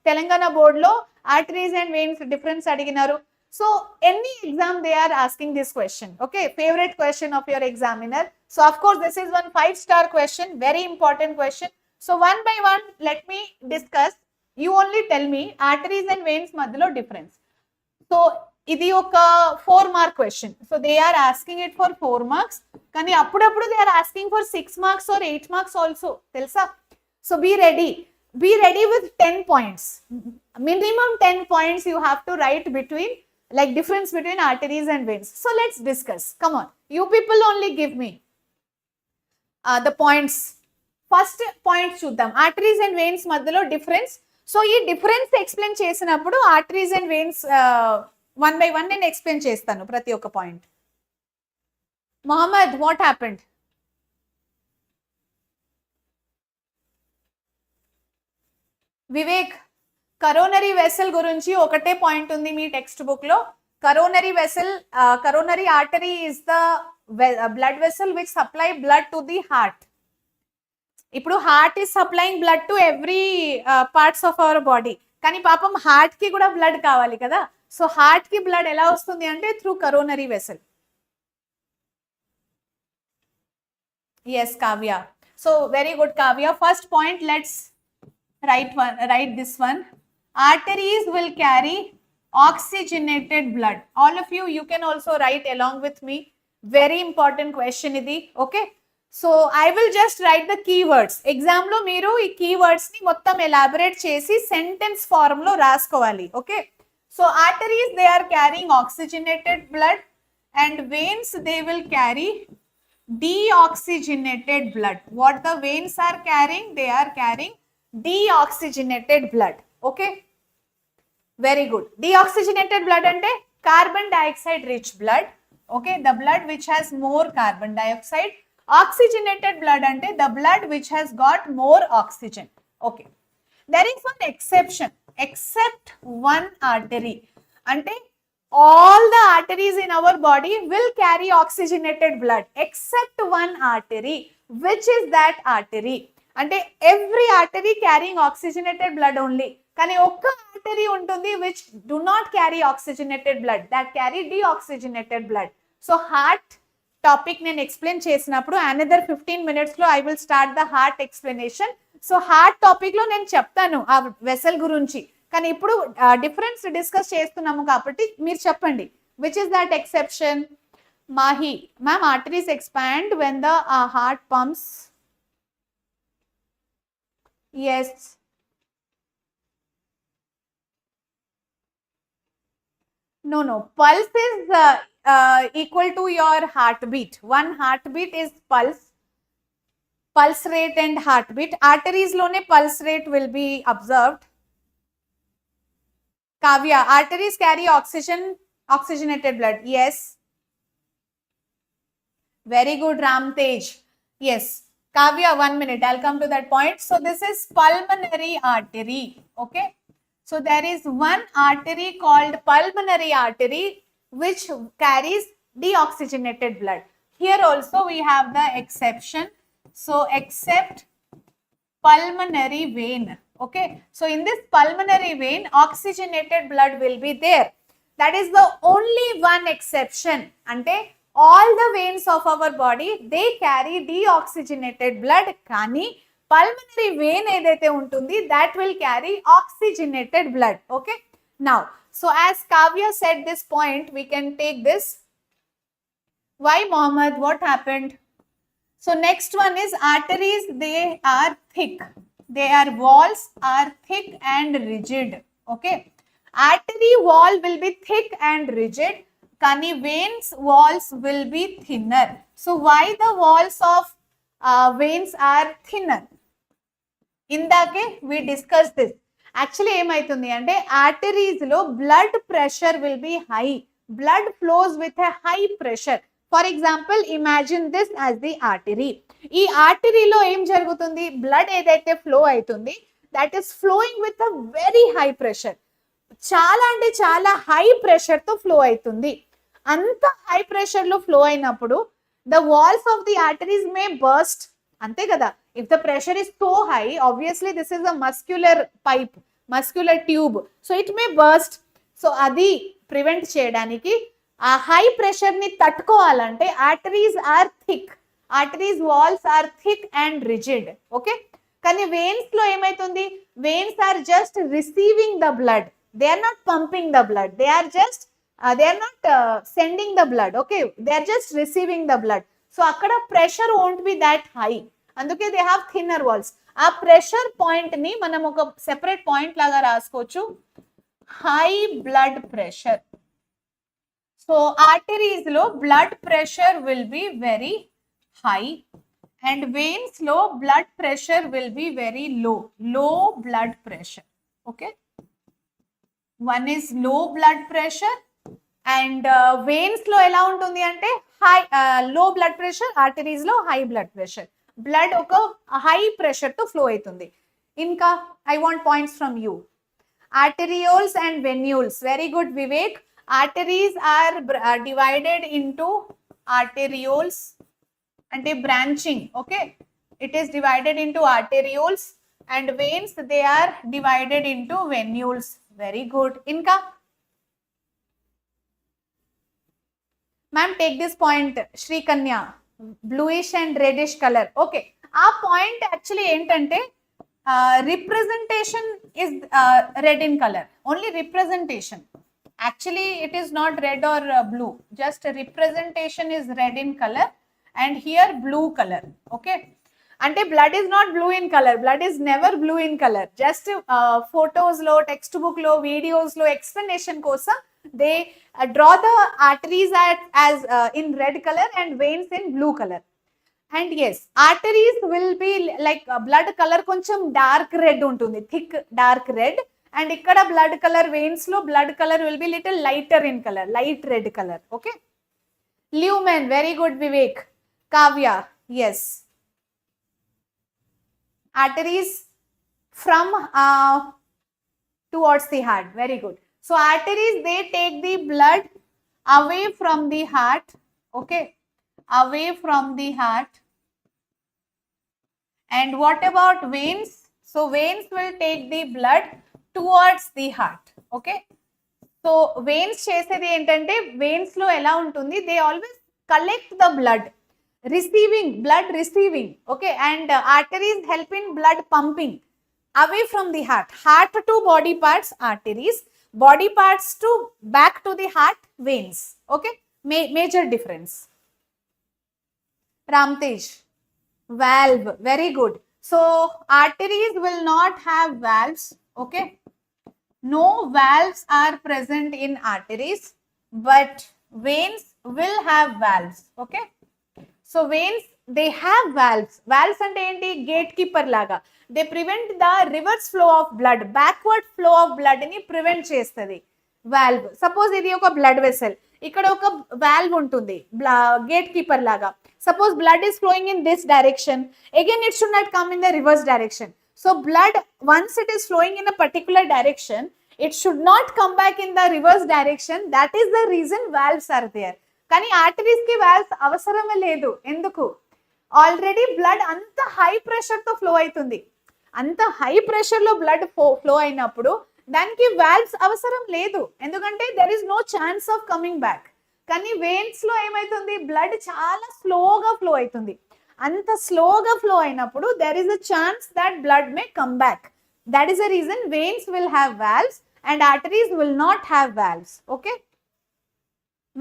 Telangana board లో arteries and veins difference అడిగినారు. So any exam they are asking this question. Okay, favorite question of your examiner. So of course this is one 5-star question, very important question. So one by one let me discuss. You only tell me arteries and veins madhyalo difference. So ఇది ఒక 4 mark question. So they are asking it for 4 marks. కానీ అప్పుడప్పుడు they are asking for 6 marks or 8 marks also. తెలుసా? So be ready. Be ready with 10 points. Minimum 10 points you have to write between, like difference between arteries and veins. So let's discuss. Come on. You people only give me the points. First point చూద్దాం. Arteries and veins మధ్యలో difference. So ఈ difference explain చేసినప్పుడు arteries and veins one by one నేను explain చేస్తాను ప్రతి ఒక్క point. Mohammed, what happened? Vivek, coronary vessel గురించి ఒకటే పాయింట్ ఉంది మీ టెక్స్ట్ బుక్ లో. Coronary vessel, coronary artery is the blood vessel which supply blood to the heart. ఇప్పుడు heart is supplying blood to every parts of our body, కానీ పాపం heart కి కూడా blood కావాలి కదా. సో హార్ట్ కి బ్లడ్ ఎలా వస్తుంది అంటే through coronary vessel. Yes Kavya, so very good Kavya. First point let's write this one. Arteries will carry oxygenated blood. All of you can also write along with me. Very important question idi. Okay, so I will just write the keywords. Exam lo meeru ee keywords ni mottam elaborate chesi sentence form lo raskoవాలి. Okay, so arteries they are carrying oxygenated blood and veins they will carry deoxygenated blood. What the veins are carrying? They are carrying deoxygenated blood. Okay, very good. Deoxygenated blood ante carbon dioxide rich blood. Okay, the blood which has more carbon dioxide. Oxygenated blood ante the blood which has got more oxygen. Okay, there is one exception, except one artery. Ante all the arteries in our body will carry oxygenated blood except one artery. Which is that artery? అంటే every artery carrying oxygenated blood only, కానీ ఒక్క artery ఉంటుంది which do not carry oxygenated blood, that carry deoxygenated blood. So heart topic నేను explain చేసినప్పుడు another 15 minutes లో I will start the heart explanation. So heart topic లో నేను చెప్తాను ఆ వెసల్ గురించి, కానీ ఇప్పుడు డిఫరెన్స్ డిస్కస్ చేస్తున్నాము కాబట్టి మీరు చెప్పండి which is that exception. Mahe ma'am, arteries expand when the heart pumps. Yes. No. Pulse is equal to your heartbeat. One heartbeat is pulse rate and heartbeat. Arteries lone pulse rate will be observed. Kavya, arteries carry oxygenated blood. Yes. Very good, Ram Tej. Yes. Kavya, 1 minute, I'll come to that point. So this is pulmonary artery. Okay, so there is one artery called pulmonary artery which carries deoxygenated blood. Here also we have the exception. So except pulmonary vein. Okay, so in this pulmonary vein oxygenated blood will be there. That is the only one exception. Ante all the veins of our body they carry deoxygenated blood, కానీ pulmonary vein ఏదైతే ఉంటుంది that will carry oxygenated blood. Okay, now so as Kavya said this point, we can take this. Why Mohammed, what happened? So next one is arteries, they are thick, their walls are thick and rigid. Okay, Artery wall will be thick and rigid. Kani veins walls will be thinner. So why the walls of veins are thinner? Indake we discussed this. Actually ఏమైతుంది అంటే arteries లో blood pressure will be high. Blood flows with a high pressure. For example, imagine this as the artery. ఈ ఆర్టరీలో ఏం జరుగుతుంది? Blood ఏదైతే flow అవుతుంది that is flowing with a very high pressure. చాలా అంటే చాలా హై ప్రెషర్ తో ఫ్లో అవుతుంది. అంత హై ప్రెషర్ లో ఫ్లో అయినప్పుడు the walls of the arteries may burst. అంతే కదా, if the pressure is so high, obviously this is a muscular pipe, muscular tube, so it may burst. So అది prevent చేయడానికి ఆ high pressure ని తట్టుకోవాలంటే arteries are thick, arteries walls are thick and rigid. Okay, కానీ veins లో ఏమైతుంది? Veins are just receiving the blood, they are not pumping the blood, they are not sending the blood. Okay, they are just receiving the blood. So akkada pressure won't be that high, anduke they have thinner walls. Aa pressure point ni manam oka separate point laga raskochu, high blood pressure. So arteries lo blood pressure will be very high and veins lo blood pressure will be very low blood pressure. Okay, one is low blood pressure and veins lo ela untundi ante high low blood pressure, arteries lo high blood pressure. Blood oka high pressure to flow aitundi. Inka I want points from you. Arterioles and venules, very good Vivek. Arteries are divided into arterioles ante branching. Okay, it is divided into arterioles and veins they are divided into venules. Very good. Inka ma'am, take this point. Shri Kanya, bluish and reddish color. Okay, our point actually entante representation is red in color, only representation. Actually it is not red or blue, just representation is red in color and here blue color. Okay, అంటే blood is not blue in colour, blood is never blue in colour. Just photos లో, textbook లో, videos లో explanation కోసం they draw the arteries as in red colour and veins in blue colour. And yes, arteries will be like blood colour కొంచెం dark red ఉంటుంది, thick dark red. And ఇక్కడ blood colour, veins లో blood colour will be little lighter in colour, light red colour. Okay, lumen, very good Vivek. Kavya, yes, arteries from towards the heart. Very good. So arteries, they take the blood away from the heart. Okay, away from the heart. And what about veins? So veins will take the blood towards the heart. Okay, so veins chesedi entante, veins lo ela untundi, they always collect the blood, receiving blood, receiving. Okay, and arteries help in blood pumping away from the heart, heart to body parts arteries, body parts to back to the heart veins. Okay, major difference. Ramtej, valve, very good. So arteries will not have valves. Okay, no valves are present in arteries, but veins will have valves. Okay, so veins, they have valves. Valves ante enti, gatekeeper laga. They prevent the reverse flow of blood, backward flow of blood ni prevent chestadi valve. Suppose idi oka blood vessel, ikkada oka valve untundi gatekeeper laga. Suppose blood is flowing in this direction, again it should not come in the reverse direction. So blood, once it is flowing in a particular direction, it should not come back in the reverse direction. That is the reason valves are there. కానీ arteries కి valves అవసరమే లేదు. ఎందుకు? Already blood అంత high pressure తో flow అవుతుంది. అంత high pressure లో బ్లడ్ ఫ్లో అయినప్పుడు దానికి వాల్వ్స్ అవసరం లేదు, ఎందుకంటే there is no chance of coming back. కానీ వెయిన్స్ లో ఏమైతుంది? బ్లడ్ చాలా స్లోగా ఫ్లో అవుతుంది. అంత స్లోగా ఫ్లో అయినప్పుడు there is a chance that blood may come back. That is the reason veins will have valves and arteries will not have valves. Okay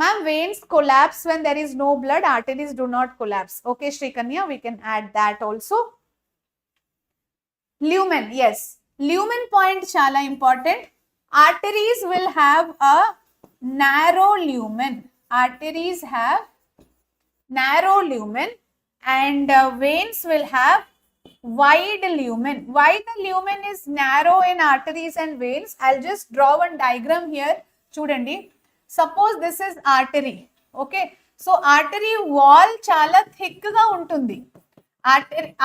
ma'am, veins collapse when there is no blood, arteries do not collapse. Okay Shrikanya, we can add that also. Lumen, yes, lumen point chala important. Arteries will have a narrow lumen. Arteries have narrow lumen, and veins will have wide lumen. Why the lumen is narrow in arteries and veins? I'll just draw one diagram here. Chudandi. Suppose this is artery. Okay. So artery wall chala thick ga untundi.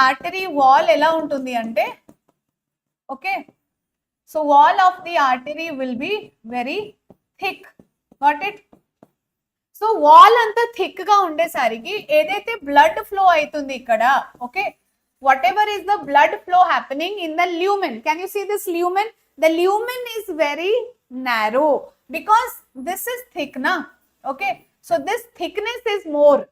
Artery wall ela untundi ante. Okay. So wall of the artery will be very thick. Got it? So wall అంతా thick గా ఉండేసరికి ఏదైతే blood flow అవుతుంది ఇక్కడ, okay, whatever is the blood flow happening in the lumen, can you see this lumen? The lumen is very narrow because this is thick నా, okay, so this thickness is more.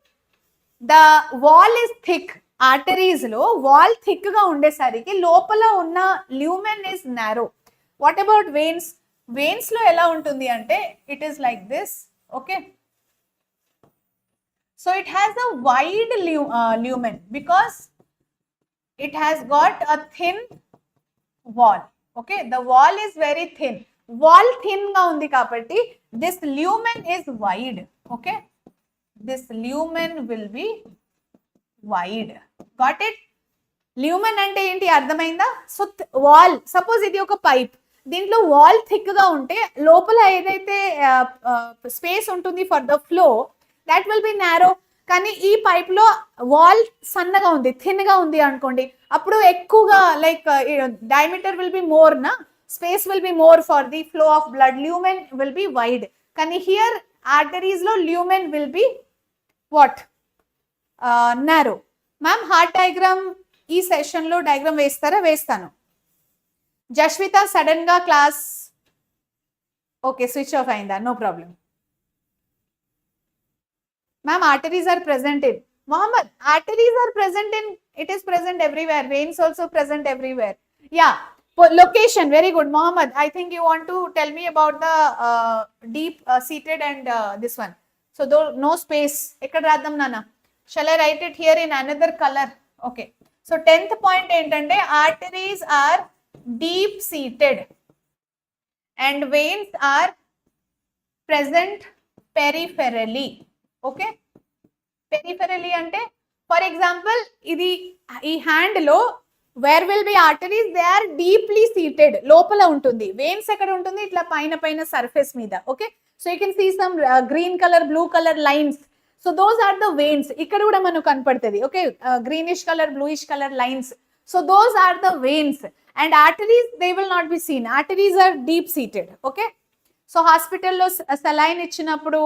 The wall is thick, arteries లో wall thick గా ఉండేసరికి లోపల ఉన్న lumen is narrow. What about veins? Veins లో ఎలా ఉంటుంది అంటే it is like this, okay. So it has a wide lumen because it has got a thin wall. Okay, the wall is very thin. Wall thin ga undi kabatti this lumen is wide. Okay, this lumen will be wide. Got it? Lumen ante enti అర్థమైందా? So wall, suppose ఇది ఒక pipe, దీంట్లో wall thick గా ఉంటే లోపల ఏదైతే space ఉంటుంది for the flow that will be narrow. కానీ ఈ పైప్ లో వాల్ సన్నగా ఉంది, థిన్ గా ఉంది అనుకోండి, అప్పుడు ఎక్కువగా like diameter will be more నా, space will be more for the flow of blood, lumen will be wide. కానీ హియర్ ఆర్టరీస్ లో lumen will be what, narrow. Ma'am heart diagram ఈ సెషన్ లో డయాగ్రామ్ వేస్తారా? వేస్తాను. జస్విత సడన్ గా class okay switch off అయిందా? No problem. Ma'am, arteries are present in. Mohammed, arteries are present in, it is present everywhere. Veins also present everywhere. Yeah, location, very good. Mohammed, I think you want to tell me about the deep seated and this one. So, though no space. Ekkada raddam nana. Shall I write it here in another color? Okay. So, 10th point entante, arteries are deep seated and veins are present peripherally. Okay, peripherally అంటే for example ఇది ఈ hand లో where will be arteries, they are deeply seated, లోపల ఉంటుంది. Veins ఎక్కడ ఉంటుంది? ఇట్లా పైన పైన సర్ఫేస్ మీద. Okay, so you can see some green colour, blue colour lines. So those are the veins. ఇక్కడ కూడా మనకు కనపడుతుంది. Okay, greenish colour, bluish colour lines. So those are the veins. And arteries they will not be seen. Arteries are deep seated. Okay, so హాస్పిటల్లో saline ఇచ్చినప్పుడు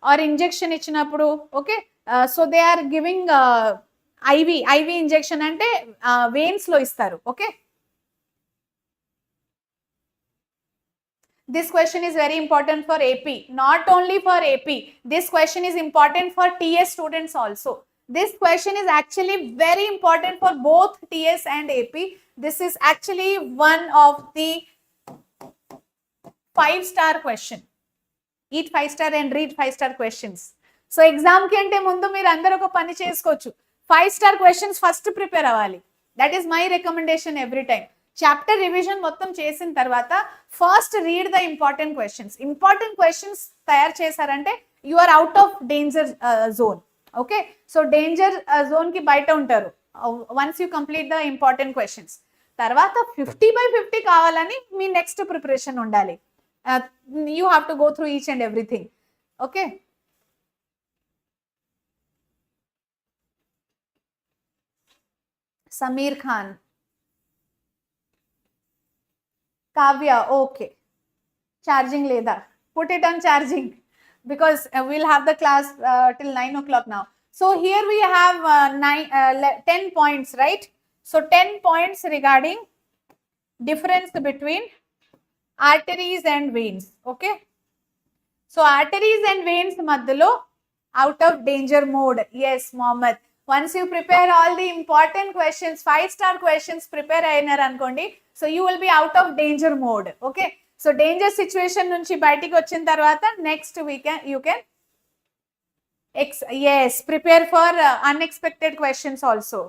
or injection ఇచ్చినప్పుడు, okay, so they are giving IV injection అంటే veins లో ఇస్తారు. Okay, this question is very important for AP, not only for AP, this question is important for TS students also. This question is actually very important for both TS and AP. This is actually one of the 5-star question. Eat 5-star and read 5-star questions. So exam ki ante mundu meer andaru oka pani chesukochu. 5-star questions first prepare avali. That is my recommendation every time. Chapter revision మొత్తం చేసిన తర్వాత first read the important questions. Important questions తయారు చేశారంటే you are out of danger zone. Okay, so danger zone కి బయట ఉంటారు once you complete the important questions. తర్వాత 50/50 కావాలని మీ నెక్స్ట్ ప్రిపరేషన్ ఉండాలి. You have to go through each and everything. Okay, Sameer Khan, Kavya, okay, charging leda, put it on charging because we'll have the class till 9 o'clock now. So here we have 10 points, right? So 10 points regarding difference between arteries and veins. Okay, so arteries and veins madhyalo out of danger mode. Yes, Mohammed, once you prepare all the important questions, 5-star questions prepare ayinaru ankondi, so you will be out of danger mode. Okay, so danger situation nunchi bayatiki vachin tarvata next weekend you can yes prepare for unexpected questions also.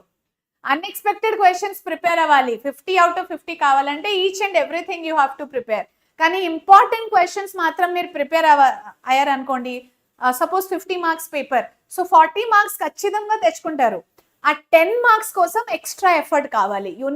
Unexpected questions prepare avali. 50 out of 50 kavalante each and everything you have to prepare. కానీ important questions మాత్రం మీరు prepare అయ్యారనుకోండి, suppose 50 marks paper, so 40 marks ఖచ్చితంగా తెచ్చుకుంటారు. ఆ 10 marks కోసం extra effort కావాలి. You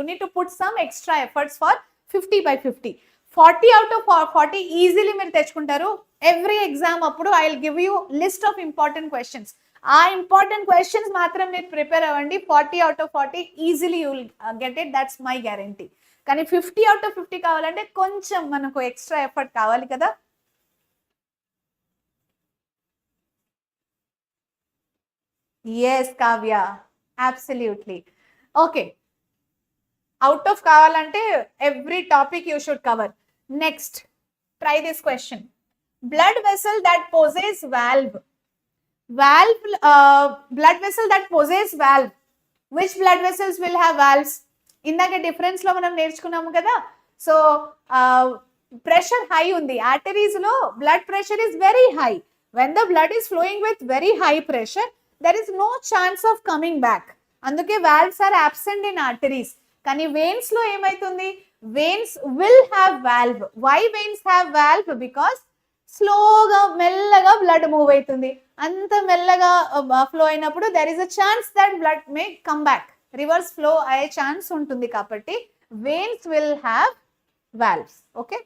need to put some extra efforts for 50/50. 40 out of 40 easily మీరు తెచ్చుకుంటారు. ఎవ్రీ ఎగ్జామ్ అప్పుడు I will give you list of important questions. ఆ ఇంపార్టెంట్ క్వశ్చన్స్ మాత్రం మీరు ప్రిపేర్ అవ్వండి. 40 out of 40 easily you will get it, that's my guarantee. కానీ 50 out of 50 కావాలంటే కొంచెం మనకు ఎక్స్ట్రా ఎఫర్ట్ కావాలి కదా. Yes Kavya, absolutely. Okay, out of కావాలంటే every topic you should cover. Next, try this question. Blood vessel that possesses valve. Blood vessel that possess valve. Which blood vessels will have valves? ఇందాక difference లో మనం నేర్చుకున్నాము కదా. So pressure high ఉంది, arteries లో blood pressure is very high. When the blood is flowing with very high pressure, there is no chance of coming back. అందుకే valves are absent in arteries. కానీ veins లో ఏమైతుంది? Veins will have valve. Why veins have valve? Because స్లోగా మెల్లగా blood move అవుతుంది. అంత మెల్లగా flow అయినప్పుడు there is a chance that blood may come back, reverse flow అయ్యే ఛాన్స్ ఉంటుంది. కాబట్టి veins will have valves. Okay,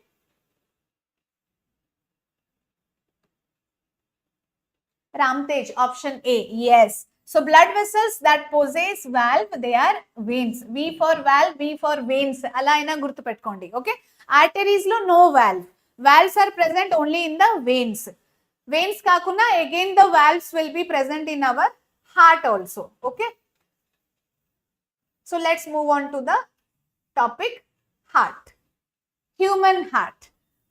Ramtej, option A, yes. So blood vessels that possess valve, they are veins. V for valve, V for veins. అలా అయినా గుర్తుపెట్టుకోండి. Okay, arteries లో no valve. Valves are present only in the veins. Veins కాకుండా again the valves will be present in our heart also. Okay. So let's move on to the topic heart. Human heart.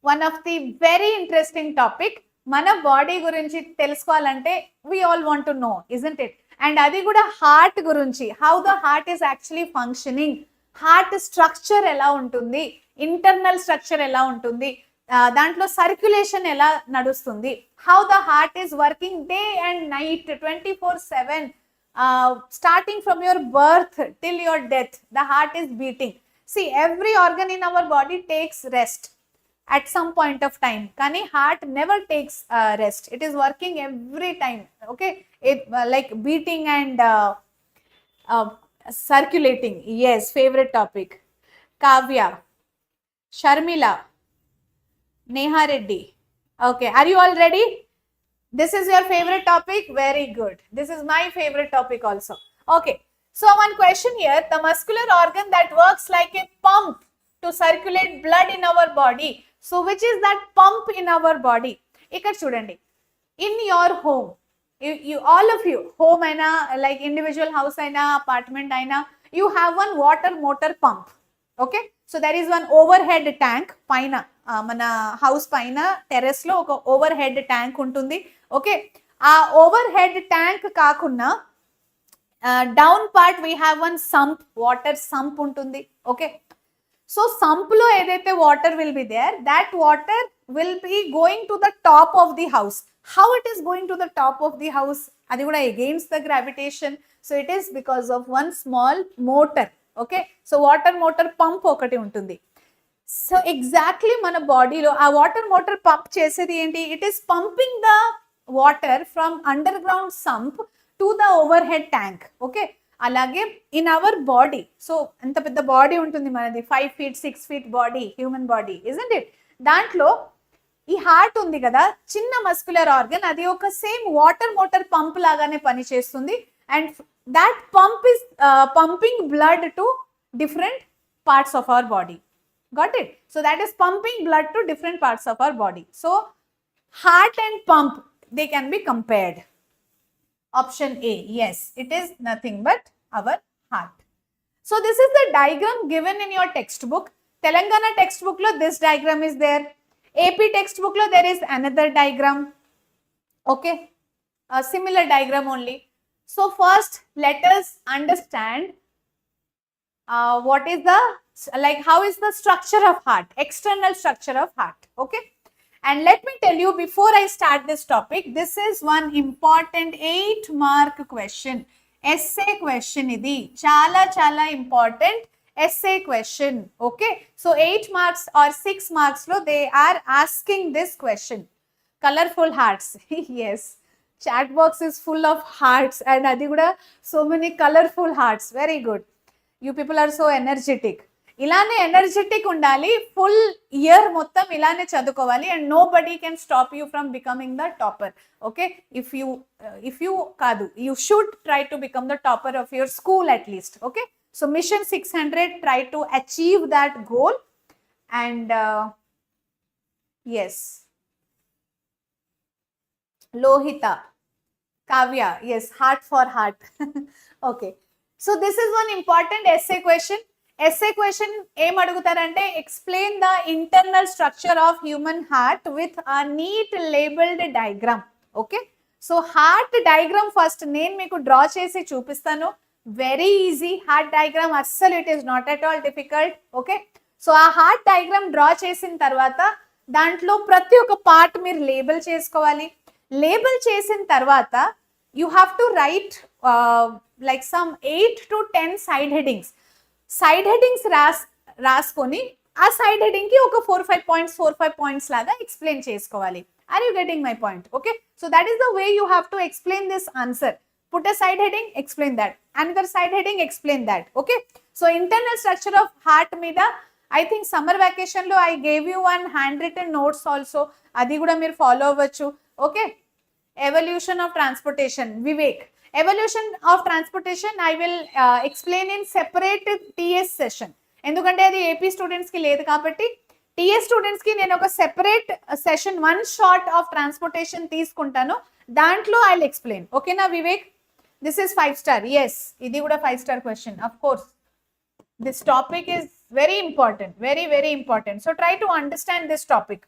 One of the very interesting topic. మన body గురించి తెలుసుకోవాలంటే we all want to know, isn't it? And అది కూడా heart గురించి, how the heart is actually functioning. Heart structure ఎలా ఉంటుంది, internal structure ఎలా ఉంటుంది, దాంట్లో సర్క్యులేషన్ ఎలా నడుస్తుంది, how the heart is working day and night 24/7, starting from your birth till your death the heart is beating. See, every organ in our body takes rest at some point of time, కానీ heart never takes rest. It is working every time. Okay, it like beating and circulating. Yes, favorite topic. Kavya, Sharmila, Neha Reddy. Okay, are you all ready? This is your favorite topic? Very good. This is my favorite topic also. Okay, so one question here. The muscular organ that works like a pump to circulate blood in our body. So which is that pump in our body? Ikkada chudandi. In your home, you all of you, home aina, like individual house aina, apartment aina, you have one water motor pump. Okay, so there is one overhead tank paina, మన house పైన terrace లో ఒక overhead tank ఉంటుంది. Okay, ఆ overhead tank కాకుండా down part we have one sump, water sump ఉంటుంది. Okay, so sump లో ఏదైతే water will be there, that water will be going to the top of the house. How it is going to the top of the house? అది కూడా against the gravitation. So it is because of one small motor. Okay, so water motor pump ఒకటి ఉంటుంది. So exactly మన బాడీలో ఆ water motor pump చేసేది ఏంటి? It is pumping the water from under ground sump to the over head tank. Okay, అలాగే in our body, so ఎంత పెద్ద బాడీ ఉంటుంది మనది, 5 feet 6 feet body, human body, isn't it? దాంట్లో ఈ హార్ట్ ఉంది కదా, చిన్న మస్కులర్ ఆర్గన్, అది ఒక సేమ్ వాటర్ మోటార్ పంప్ లాగానే పనిచేస్తుంది. And that pump is pumping blood to different parts of our body. Got it? So that is pumping blood to different parts of our body. So heart and pump, they can be compared. Option A, yes, it is nothing but our heart. So this is the diagram given in your textbook. Telangana textbook lo this diagram is there. AP textbook lo there is another diagram. Okay, a similar diagram only. So first, let us understand what is the, like, how is the structure of heart, external structure of heart. Okay, and let me tell you before I start this topic, this is one important 8 mark question, essay question. Idi chala important essay question. Okay, so 8 marks or 6 marks lo they are asking this question. Colorful hearts. Yes, chat box is full of hearts and adi kuda so many colorful hearts. Very good. You people are so energetic. ఇలానే energetic ఉండాలి, full year మొత్తం ఇలానే చదువుకోవాలి and nobody can stop you from becoming the topper. Okay, if you కాదు, you should try to become the topper of your school at least. Okay, so mission 600 try to achieve that goal and yes, Lohita, Kavya, yes, heart for heart. Okay, so this is one important essay question. Essay question ఏం అడుగుతారంటే explain the internal structure of human heart with a neat labelled diagram. Okay, so heart diagram first నేను మీకు draw చేసి చూపిస్తాను. Very easy heart diagram, అస్సలు it is not at all difficult. Okay, so ఆ heart diagram draw చేసిన తర్వాత దాంట్లో ప్రతి ఒక్క పార్ట్ మీరు లేబుల్ చేసుకోవాలి. లేబుల్ చేసిన తర్వాత you have to right like some 8 to 10 side headings. Side headings రాసుకొని ఆ సైడ్ హెడింగ్ కి ఒక 4-5 పాయింట్స్ లాగా ఎక్స్ప్లెయిన్ చేసుకోవాలి. Are you getting my point? Okay, so that is the way you have to explain this answer. Put a side heading, explain that, another side heading, explain that. Okay, so internal structure of heart మీద I think summer vacation లో I gave you one handwritten notes also, అది కూడా మీరు follow అవ్వచ్చు. Okay, evolution of transportation, Vivek. Evolution of transportation I will explain in separate TS session. ఎందుకంటే అది AP students కి లేదు కాబట్టి టీఎస్ స్టూడెంట్స్ కి నేను ఒక separate session 1 short of transportation తీసుకుంటాను. దాంట్లో ఐ విల్ ఎక్స్ప్లెయిన్. ఓకేనా Vivek? This is 5 star. Yes, ఇది కూడా 5 star question. Of course this topic is very important, very very important. So try to understand this topic.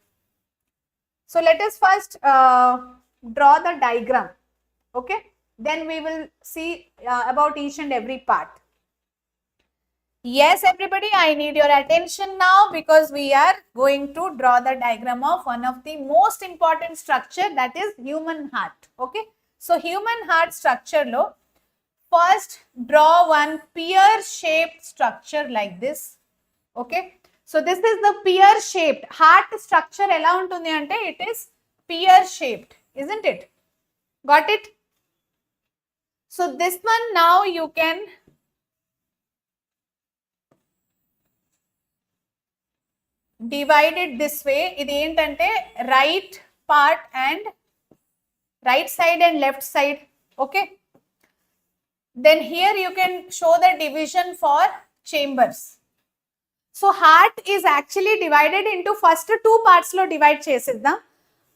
So let us first draw the diagram. Okay, then we will see about each and every part. Yes everybody, I need your attention now because we are going to draw the diagram of one of the most important structure, that is human heart. Okay, so human heart structure lo first draw one pear shaped structure like this. Okay, so this is the pear shaped heart structure. Ela untundi ante it is pear shaped, isn't it? Got it? So this one now you can divide it this way. Idi entante right part and right side and left side. Okay, then here you can show the division for chambers. So heart is actually divided into first 2 parts lo divide chesidam.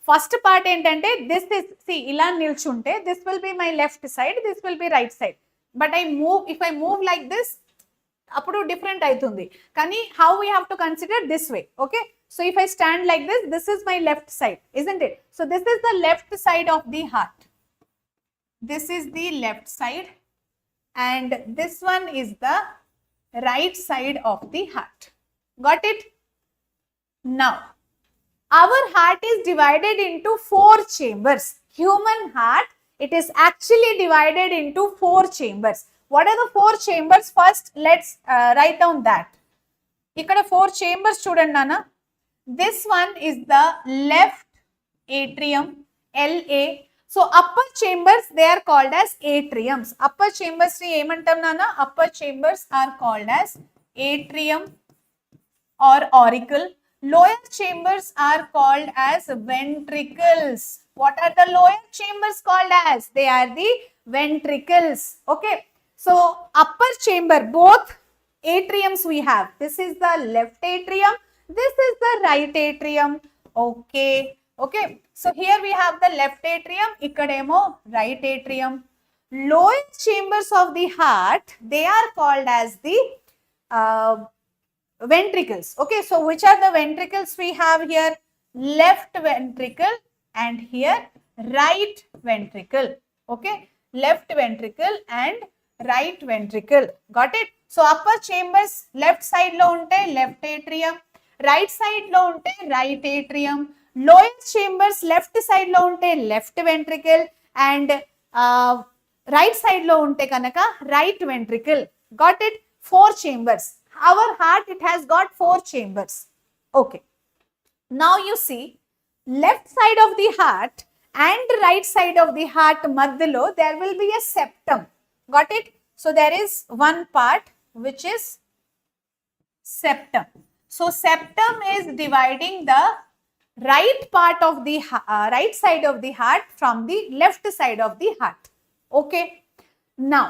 First part ఏంటంటే this is see ఇలా నిల్చుంటే this will be my left side, this will be right side. But if I move like this అప్పుడు different అవుతుంది. కానీ how we have to consider this way. Okay, so if I stand like this, this is my left side, isn't it? So this is the left side of the heart. This is the left side and this one is the right side of the heart. Got it? Now our heart is divided into 4 chambers. Human heart, it is actually divided into 4 chambers. What are the 4 chambers? First let's write down that. Ikkada 4 chambers chudandi nana. This one is the left atrium, LA. So upper chambers they are called as atriums. Upper chambers ni emantam nana? Upper chambers are called as atrium or auricle. Lower chambers are called as ventricles. What are the lower chambers called as? They are the ventricles. Okay, so upper chamber, both atriums we have. This is the left atrium, this is the right atrium. Okay, okay, so here we have the left atrium, ikkademo right atrium. Lower chambers of the heart, they are called as the ventricles. Okay, so which are the ventricles we have here? Left ventricle and here right ventricle. Okay, left ventricle and right ventricle. Got it? So upper chambers left side lo unte left atrium, right side lo unte right atrium. Lower chambers left side lo unte left ventricle and right side lo unte kanaka right ventricle. Got it? 4 chambers. Our heart, it has got 4 chambers. Okay. Now you see, left side of the heart and right side of the heart madhyalo, there will be a septum. Got it? So there is one part which is septum. So septum is dividing the right part of the right side of the heart from the left side of the heart. Okay. Now,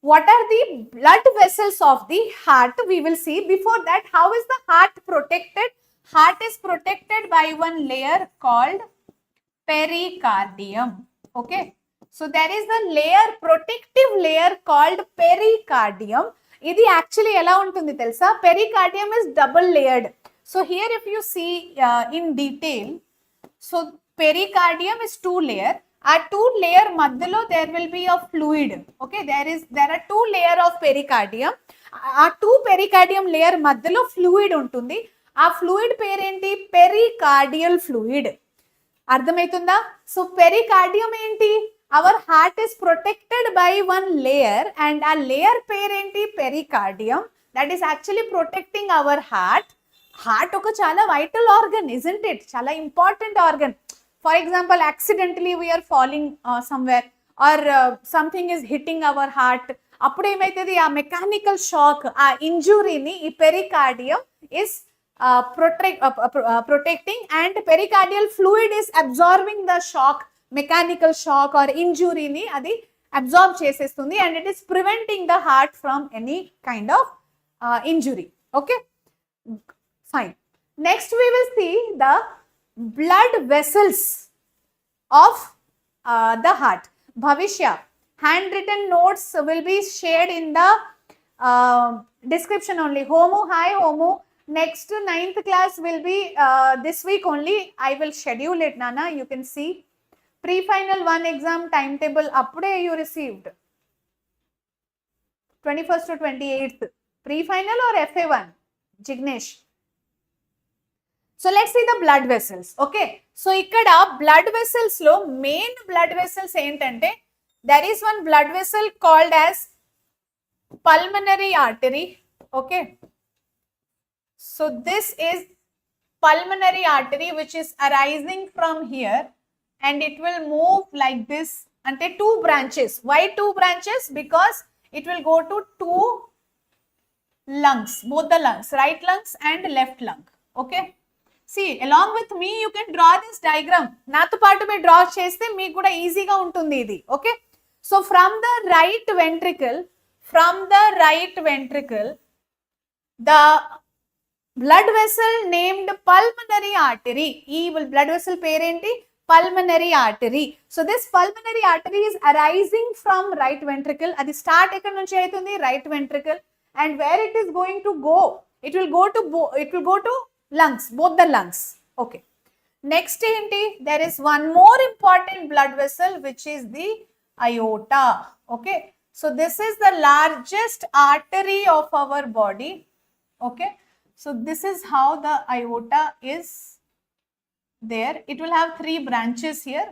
what are the blood vessels of the heart? We will see. Before that, how is the heart protected? Heart is protected by one layer called pericardium. Okay. So there is a layer, protective layer called pericardium. This actually ఎలా ఉంటుంది తెలుసా? Pericardium is double layered. So here if you see in detail, so pericardium is 2 layer. A 2 layer madhyalo there will be a fluid. Okay, there are 2 layer of pericardium. A 2 pericardium layer madhyalo fluid ఉంటుంది. ఆ fluid పేరేంటి? Pericardial fluid. అర్థమవుతుందా? So pericardium ఏంటి? Our heart is protected by one layer and ఆ layer పేరేంటి? Pericardium. That is actually protecting our heart. Heart ఒక చాలా vital organ, isn't it? చాలా important organ. For example, accidentally we're falling somewhere or something is hitting our heart. అప్పుడు ఏమవుతుంది? ఆ mechanical shock, ఆ ఇంజురీని ఈ pericardium is protecting, and pericardial fluid is absorbing the shock, mechanical shock or injury ni adi absorb chesestundi, and it is preventing the heart from any kind of injury. Okay, fine. Next we will see the blood vessels of the heart. Bhavishya, handwritten notes will be shared in the description only. Homu, hi Homu. Next 9th class will be this week only. I will schedule it, Nana. You can see. Pre-final 1 exam timetable appude you received. 21st to 28th. Pre-final or FA1? Jignesh. So let's see the blood vessels. Okay. So ikkada blood vessels lo main blood vessels entante, there is one blood vessel called as pulmonary artery. Okay. So this is pulmonary artery which is arising from here, and it will move like this. Ante 2 branches. Why 2 branches? Because it will go to 2 lungs, both the lungs, right lungs and left lung. Okay. See, along with me you can draw this diagram. Nato paatu me draw cheste meeku kuda easy ga untundi idi. Okay. So from the right ventricle, the blood vessel named pulmonary artery. E blood vessel parenti? Pulmonary artery. So this pulmonary artery is arising from right ventricle. Adi start ekkada nunchi aitundi? Right ventricle. And where it is going to go? It will go to lungs, both the lungs. Okay. Next enti? There is one more important blood vessel which is the aorta. Okay. So this is the largest artery of our body. Okay. So this is how the aorta is there. It will have 3 branches here.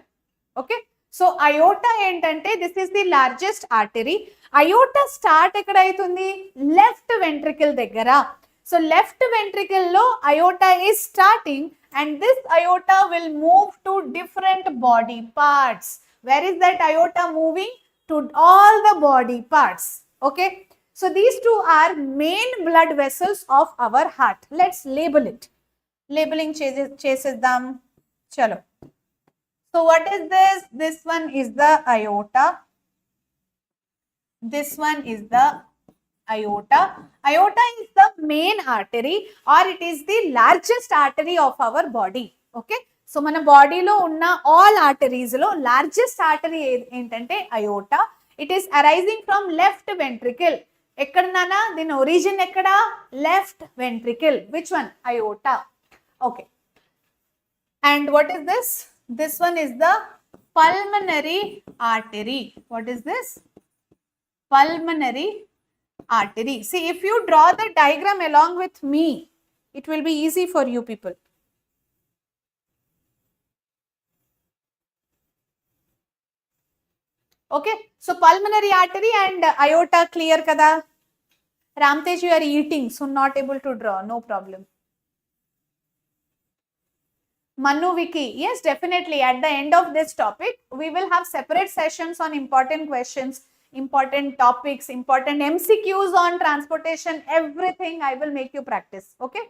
Okay. So aorta entante, this is the largest artery. Aorta start ekkada aitundi? Left ventricle daggara. So left ventricle lo aorta is starting, and this aorta will move to different body parts. Where is that aorta moving? To all the body parts. Okay. So these 2 are main blood vessels of our heart. Let's label it. Labeling cheseddam. Chalo. So what is this? This one is the aorta. This one is the aorta. Aorta is the main artery, or it is the largest artery of our body. Okay. So mana body lo unna all arteries lo largest artery entante aorta. It is arising from left ventricle. ఎక్కడ నానా? దీని origin ఎక్కడ? Left ventricle. Which one? Iota. Okay. And what is this? This one is the pulmonary artery. What is this? Pulmonary artery. See, if you draw the diagram along with me, it will be easy for you people. Okay, so pulmonary artery and aorta clear kada? Ramtej, you are eating, so not able to draw. No problem. Manu Vicky, yes, definitely. At the end of this topic, we will have separate sessions on important questions, important topics, important MCQs on transportation, everything I will make you practice. Okay.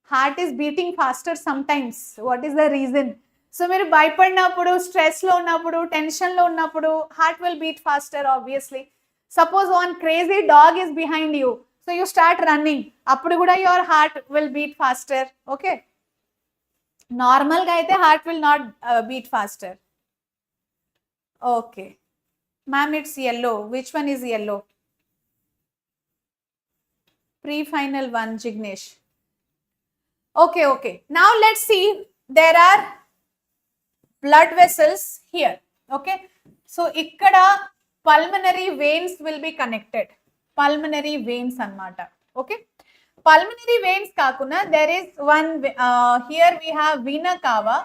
Heart is beating faster sometimes. What is the reason? So, మీరు భయపడినప్పుడు, stress లో ఉన్నప్పుడు, tension లో ఉన్నప్పుడు, heart will beat faster obviously. Suppose one crazy dog is behind you. So you start running. అప్పుడు కూడా your heart will beat faster. Okay. Normal గా అయితే heart will not beat faster. Okay. Ma'am, it's yellow. Which one is yellow? Pre-final one, Jignesh. Okay, okay. Now let's see. There are blood vessels here. Okay. So ikkada pulmonary veins will be connected. Pulmonary veins anamata. Okay. Pulmonary veins kakuna, there is one, here we have vena cava.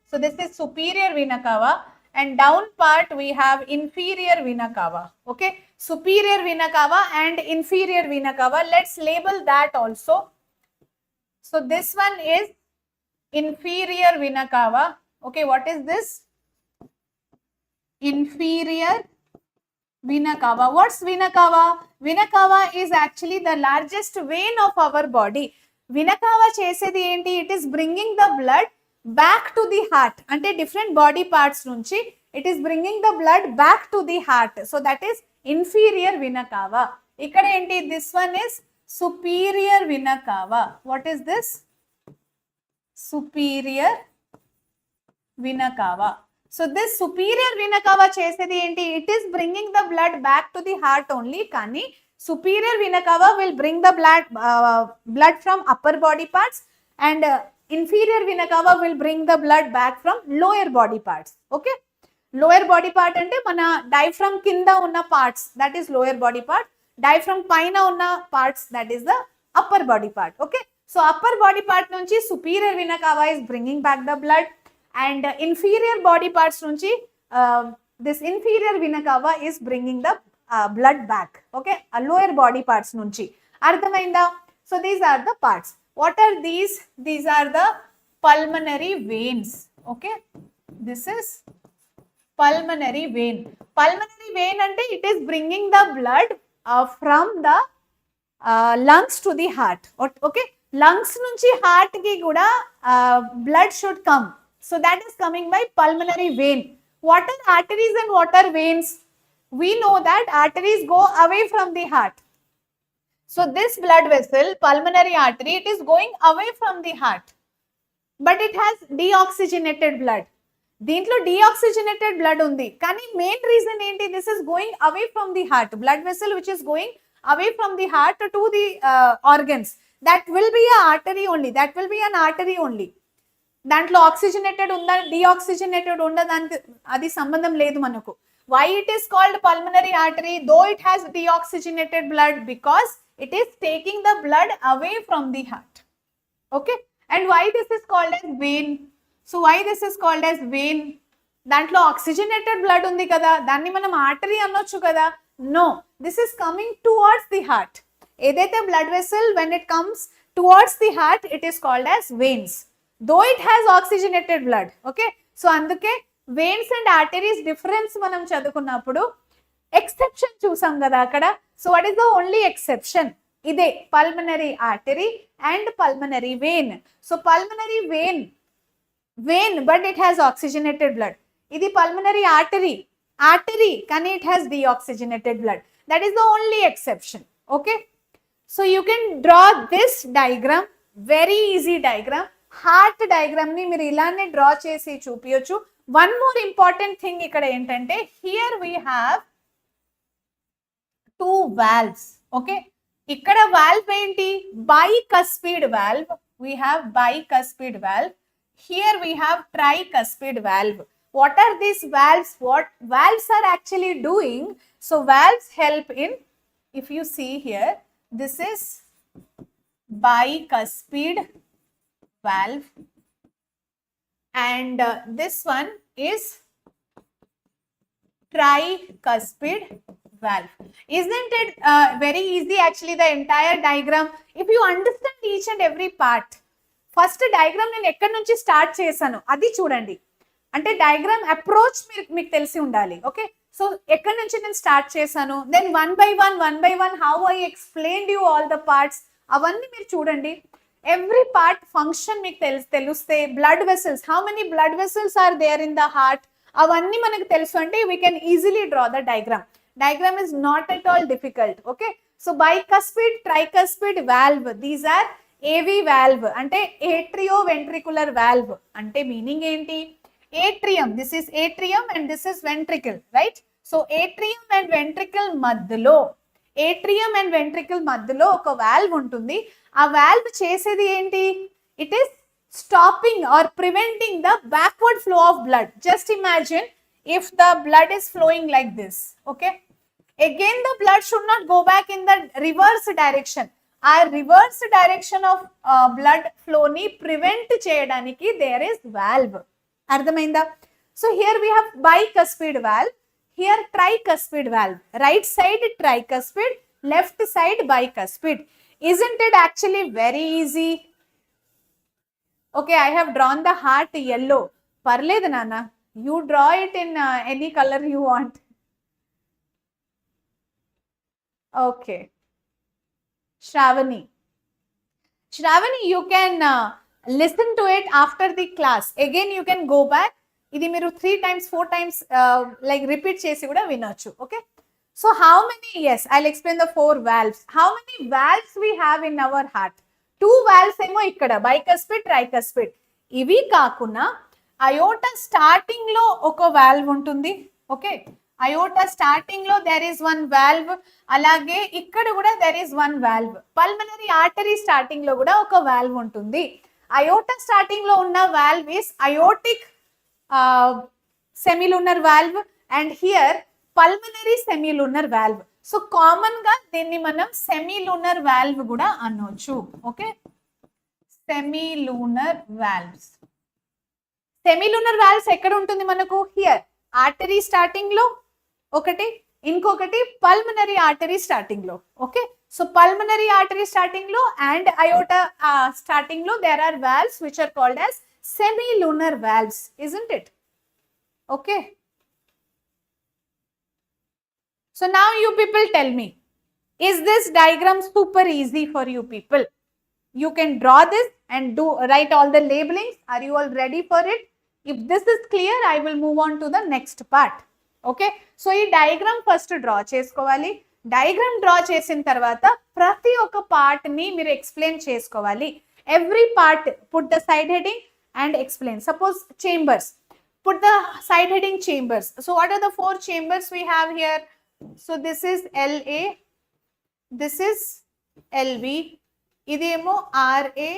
So this is superior vena cava, and down part we have inferior vena cava. Okay. Superior vena cava and inferior vena cava. Let's label that also. So this one is inferior vena cava. Okay, what is this? Inferior vena cava. What's vena cava? Vena cava is actually the largest vein of our body. Vena cava chesedi enti? It is bringing the blood back to the heart. Ante different body parts nunchi it is bringing the blood back to the heart. So that is inferior vena cava. Ikkada enti? This one is superior vena cava. What is this? Superior vena cava. So this superior vena cava chesedi enti? It is bringing the blood back to the heart only. Kani superior vena cava will bring the blood from upper body parts, and inferior vena cava will bring the blood back from lower body parts. Okay. Lower body part ante mana diaphragm kinda unna parts, that is lower body part. Diaphragm paina unna parts, that is the upper body part. Okay. So upper body part nunchi superior vena cava is bringing back the blood, and inferior body parts nunchi this inferior vena cava is bringing the blood back. Okay. Lower body parts nunchi. Ardhamainda? So these are the parts. What are these? These are the pulmonary veins. Okay. This is pulmonary vein. Pulmonary vein ante it is bringing the blood from the lungs to the heart. Okay. Lungs nunchi heart ki kuda blood should come. So that is coming by pulmonary vein. What are arteries and what are veins? We know that arteries go away from the heart. So this blood vessel, pulmonary artery, it is going away from the heart, but it has deoxygenated blood. దీంట్లో deoxygenated blood ఉంది, కానీ main reason ఏంటి? This is going away from the heart. Blood vessel which is going away from the heart to the organs. That will be an artery only. That will be an artery only. దాంట్లో oxygenated ఉందా, deoxygenated ఉందా, దానికి అది సంబంధం లేదు మనకు. Why it is called pulmonary artery? Though it has deoxygenated blood, because it is taking the blood away from the heart. Okay. And why this is called as vein? So why this is called as vein? దాంట్లో oxygenated blood ఉంది కదా, దాన్ని మనం artery అనొచ్చు కదా. No, this is coming towards the heart. ఏదైతే blood vessel, when it comes towards the heart, it is called as veins, though it has oxygenated blood. Okay. So అందుకే veins and arteries difference మనం చదువుకున్నప్పుడు exception చూసాం కదా అక్కడ. So what is the only exception? ఇదే pulmonary artery and pulmonary vein. So pulmonary vein, but it has oxygenated blood. Idi pulmonary artery, కానీ it has deoxygenated blood. That is the only exception. Okay. So you can draw this diagram, very easy diagram. Heart diagram ni మీరు ఇలానే draw చేసి చూపించొచ్చు. One more important thing ఇక్కడ ఏంటంటే, here we have two valves. Okay. ఇక్కడ valve ఏంటి? Bicuspid valve. We have bicuspid valve. Here we have tricuspid valve. What are these valves? What valves are actually doing? So valves help in, if you see here, this is bicuspid valve, and this one is tricuspid valve. Isn't it very easy actually, the entire diagram? If you understand each and every part, first diagram నేను ఎక్కడి నుంచి start చేశాను అది చూడండి. అంటే diagram approach మీకు తెలిసి ఉండాలి. ఓకే, సో ఎక్కడి నుంచి నేను స్టార్ట్ చేశాను, then one by one how I explained you all the parts, అవన్నీ మీరు చూడండి. ఎవ్రీ పార్ట్ ఫంక్షన్ మీకు తెలిస్తే, blood vessels, how many blood vessels are there in the heart, అవన్నీ మనకు తెలుసు అంటే we can easily draw the diagram. Diagram is not at all difficult. Okay, so bicuspid, tricuspid valve, these are AV valve అంటే atrioventricular valve. అంటే meaning ఏంటి, atrium, this is atrium and this is ventricle, right? So atrium and ventricle మధ్యలో, atrium and ventricle మధ్యలో ఒక valve ఉంటుంది. ఆ valve చేసేది ఏంటి, it is stopping or preventing the backward flow of blood. Just imagine if the blood is flowing like this, okay, again the blood should not go back in the reverse direction. Our reverse direction of blood flow ni prevent cheyadaniki there is valve. Ardhamainda? So here we have bicuspid valve, here tricuspid valve, right side tricuspid, left side bicuspid. Isn't it actually very easy? Okay, I have drawn the heart yellow. Parledu nana, you draw it in any color you want. Okay. Shravani, you can listen to it after the class. Again, you can go back. Idi meeru 3 times, 4 times like repeat chesi kuda vinochu. Okay. So how many? Yes, I'll explain the 4 valves. How many valves we have in our heart? 2 valves ఏమో ఇక్కడ, bicuspid, tricuspid. ఇవి కాకుండా iota starting లో ఒక valve ఉంటుంది. Okay, aorta starting లో there is 1 valve, అలాగే ఇక్కడ కూడా there is 1 valve. Pulmonary artery starting లో కూడా ఒక వాల్వ్ ఉంటుంది. అయోటా స్టార్టింగ్ లో ఉన్న valve is aortic semilunar valve and here pulmonary semilunar valve. So common గా దీన్ని మనం సెమిలునర్ వాల్వ్ కూడా అనొచ్చు. Okay, semilunar valves. Semilunar valves ఎక్కడ ఉంటుంది మనకు, హియర్ ఆర్టరీ స్టార్టింగ్ లో ఒకటి, ఇంకొకటి పల్మనరీ ఆర్టరీ స్టార్టింగ్ లో. Okay, so pulmonary artery starting లో అండ్ అయోటా స్టార్టింగ్ లో there are valves which are called as semilunar valves. Isn't it? Okay, so now you people tell me, is this diagram super easy for you people? You can draw this and write all the labelings. Are you all ready for it? If this is clear, I will move on to the next part. Okay, so ee diagram first draw chesukovali. Diagram draw chesin tarvata prati oka part ni meer explain chesukovali. Every part put the side heading and explain. Suppose chambers, put the side heading chambers. So what are the 4 chambers we have here? So this is LA, this is LV, idemo RA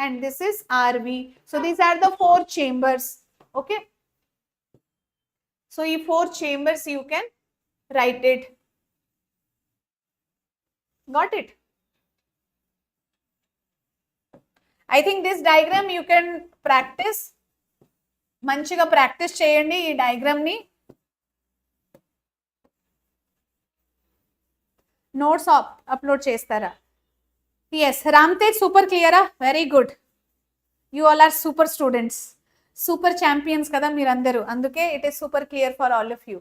and this is RV. So these are the 4 chambers. Okay, so in 4 chambers you can write it. Got it? I think this diagram you can practice. Manchiga practice cheyandi ee diagram ni. Notes upload చేస్తారా? Yes, Ramtej super క్లియరా? Very good. You all are super students, super champions కదా మీరందరూ, అందుకే it is super clear for all of you.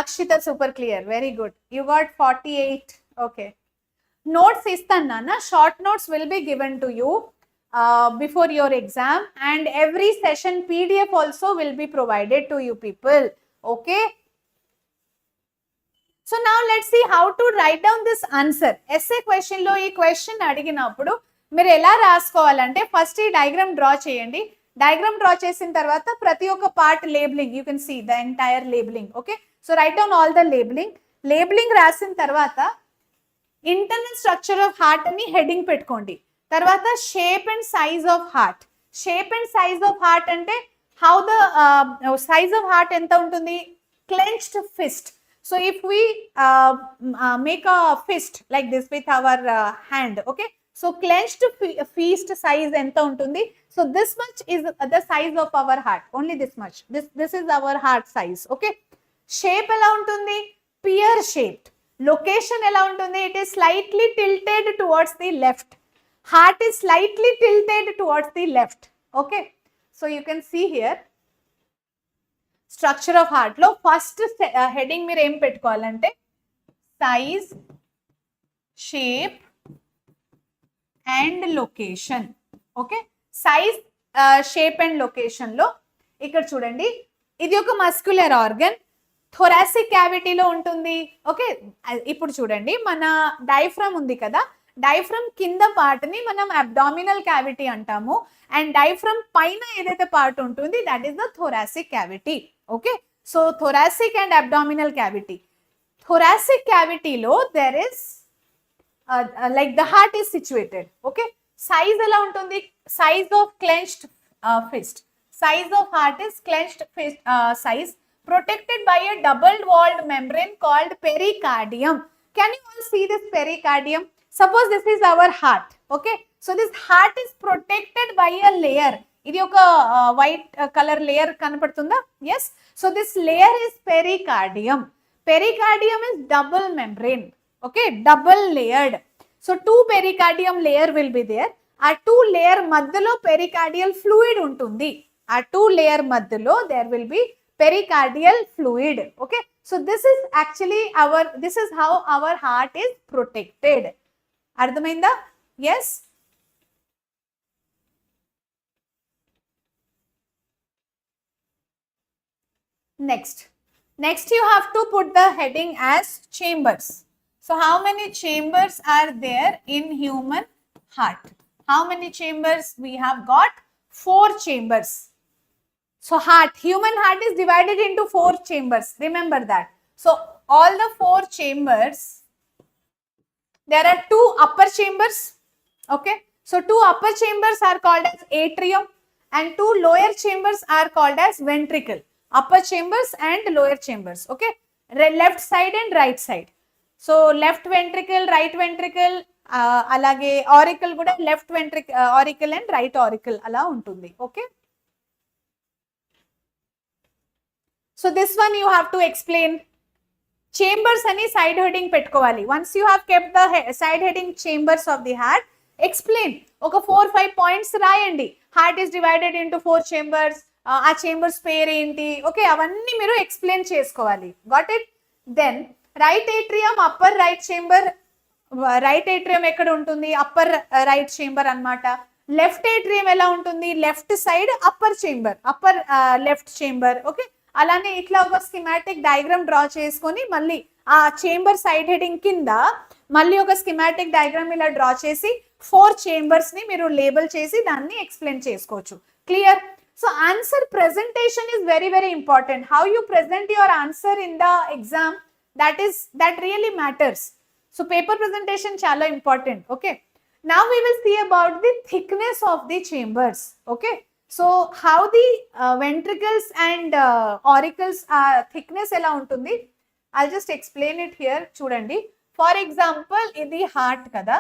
Akshita super clear, very good. You got 48. Okay, notes ఇస్తాను నాన్న, short notes will be given to you before your exam and every session PDF also will be provided to you people. Okay, so now let's see how to write down this answer. Essay question లో ఈ question అడిగినప్పుడు మీరు ఎలా రాసుకోవాలంటే first ఈ diagram draw చేయండి. Diagram draw చేసిన తర్వాత ప్రతి ఒక్క part labeling, you can see the entire labeling. Okay, so write down all the labeling రాసిన తర్వాత ఇంటర్నల్ స్ట్రక్చర్ ఆఫ్ హార్ట్ అని హెడ్డింగ్ పెట్టుకోండి. తర్వాత shape and size of heart. Shape and size of heart అంటే how the size of heart ఎంత ఉంటుంది, clenched fist. So if we make a fist like this with our hand, okay, so clenched fist size enta untundi. So this much is the size of our heart, only this much. This is our heart size. Okay, shape ఎలా ఉంటుంది? Pear shaped. Location ఎలా ఉంటుంది? It is slightly tilted towards the left. Heart is slightly tilted towards the left. Okay, so you can see here structure of heart లో first heading మీరు ఏం పెట్టుకోవాలంటే size, shape and location. Okay, size, shape and location లో ఇక్కడ చూడండి, ఇది ఒక muscular organ, thoracic క్యావిటీలో ఉంటుంది. ఓకే, ఇప్పుడు చూడండి మన డైఫ్రమ్ ఉంది కదా, డైఫ్రమ్ కింద పార్ట్ ని మనం అబ్డామినల్ క్యావిటీ అంటాము, అండ్ డైఫ్రమ్ పైన ఏదైతే పార్ట్ ఉంటుంది that is the thoracic cavity. Okay, so thoracic and abdominal cavity. థొరాసిక్ క్యావిటీలో there is like the heart is situated. Okay, size ఎలా ఉంటుంది? Size of clenched fist. Size of heart is clenched fist size, protected by a double-walled membrane called pericardium. Can you all see this pericardium? Suppose this is our heart. Okay, so this heart is protected by a layer. ఇది ఒక white color layer కనపడుతుందా? Yes. So this layer is pericardium. Pericardium is double membrane. Okay, double layered. So two pericardium layer will be there. ఆ two layer మధ్యలో pericardial fluid ఉంటుంది. ఆ two layer మధ్యలో there will be pericardial fluid. Okay, so this is actually this is how our heart is protected. అర్థమైందా? Yes. Next you have to put the heading as chambers. So how many chambers are there in human heart? How many chambers we have got? 4 chambers. So human heart is divided into 4 chambers. Remember that. So all the 4 chambers, there are 2 upper chambers. Okay, so 2 upper chambers are called as atrium and 2 lower chambers are called as ventricle. Upper chambers and lower chambers. Okay, left side and right side. So left ventricle, right ventricle, alage auricle kuda left ventricle, auricle and right auricle ala untundi. Okay, so this one you have to explain. Chambers ani side heading pettukovali. Once you have kept the side heading chambers of the heart, explain. Oka 4-5 points rayandi. Heart is divided into 4 chambers. ఆ chambers పేరు ఏంటి? Okay, అవన్నీ మీరు explain చేసుకోవాలి. Got it? Then right atrium, upper right chamber. Right atrium ఎక్కడ ఉంటుంది? Upper right chamber అన్నమాట. Left atrium ఎలా ఉంటుంది? Left side upper chamber, upper left chamber. Okay, అలానే ఇట్లా ఒక స్కిమాటిక్ డయాగ్రామ్ డ్రా చేసుకొని మళ్ళీ ఆ చేంబర్ సైడ్ హెడింగ్ కింద మళ్ళీ ఒక స్కిమాటిక్ డయాగ్రామ్ ఇలా డ్రా చేసి 4 చేంబర్స్ ని మీరు లేబుల్ చేసి దాన్ని ఎక్స్ప్లెయిన్ చేసుకోవచ్చు. Clear? So answer presentation is very important. How you present your answer in the exam, that really matters. So paper presentation chala important. Okay, now we will see about the thickness of the chambers. Okay, so how the ventricles and auricles thickness ela untundi, I'll just explain it here. Chudandi, for example idi heart kada.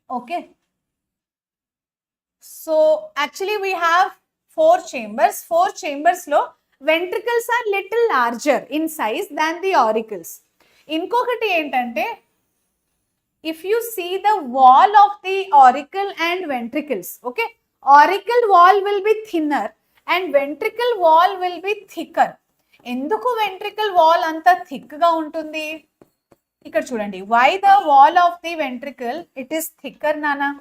Okay, so actually we have 4 chambers. 4 chambers lo ventricles are little larger in size than the auricles. Inkokati entante, if you see the wall of the auricle and ventricles, okay, auricle wall will be thinner and ventricle wall will be thicker. Enduku ventricle wall anta thick ga untundi? Ikkada chudandi, why the wall of the ventricle it is thicker, nana?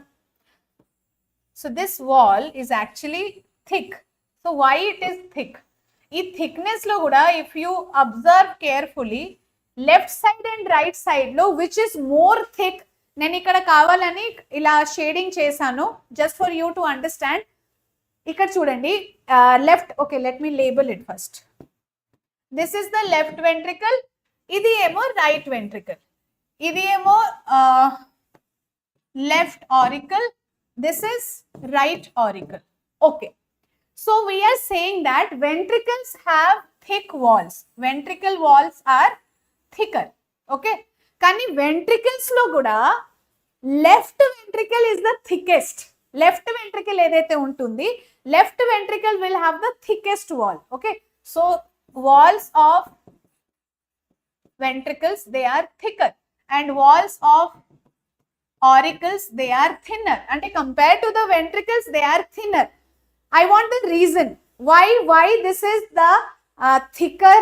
So this wall is actually thick. So why it is thick? ఈ thickness లో కూడా if you observe carefully, left side and right side లో which is more thick, నేను ఇక్కడ కావాలని ఇలా shading చేశాను just for you to understand. ఇక్కడ చూడండి, left, okay, let me label it first. This is the left ventricle, ఇది ఏమో right ventricle, ఇది ఏమో left auricle, this is right auricle. Okay, so we are saying that ventricles have thick walls. Ventricle walls are thicker. Okay, కానీ ventricles లో కూడా left ventricle is the thickest. Left ventricle ఏదైతే ఉంటుంది, left ventricle will have the thickest wall. Okay, so walls of ventricles, they are thicker, and walls of auricles, they are thinner. And compared to the ventricles, they are thinner. I want the reason why this is the thicker,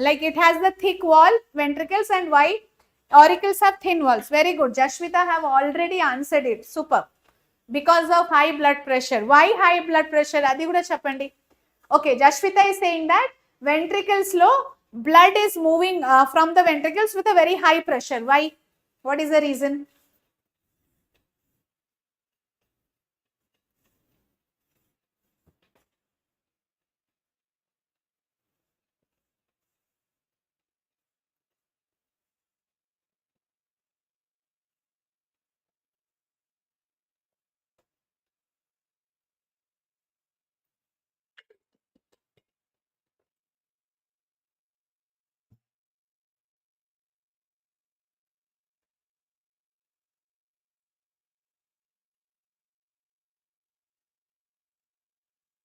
like it has the thick wall ventricles, and why auricles have thin walls. Very good. Jashvita have already answered it. Super. Because of high blood pressure. Why high blood pressure? Adi kuda cheppandi. Okay, Jashvita is saying that ventricles low blood is moving from the ventricles with a very high pressure. Why? What is the reason?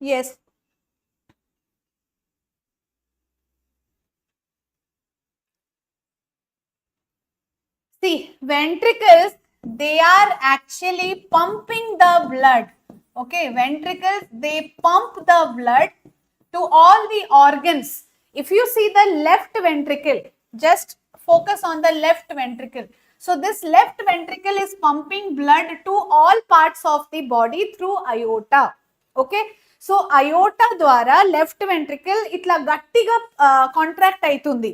Yes. See, ventricles, they are actually pumping the blood. Okay, ventricles, they pump the blood to all the organs. If you see the left ventricle, just focus on the left ventricle. So this left ventricle is pumping blood to all parts of the body through aorta. Okay, so aorta ద్వారా left ventricle itla gattiga contract aitundi.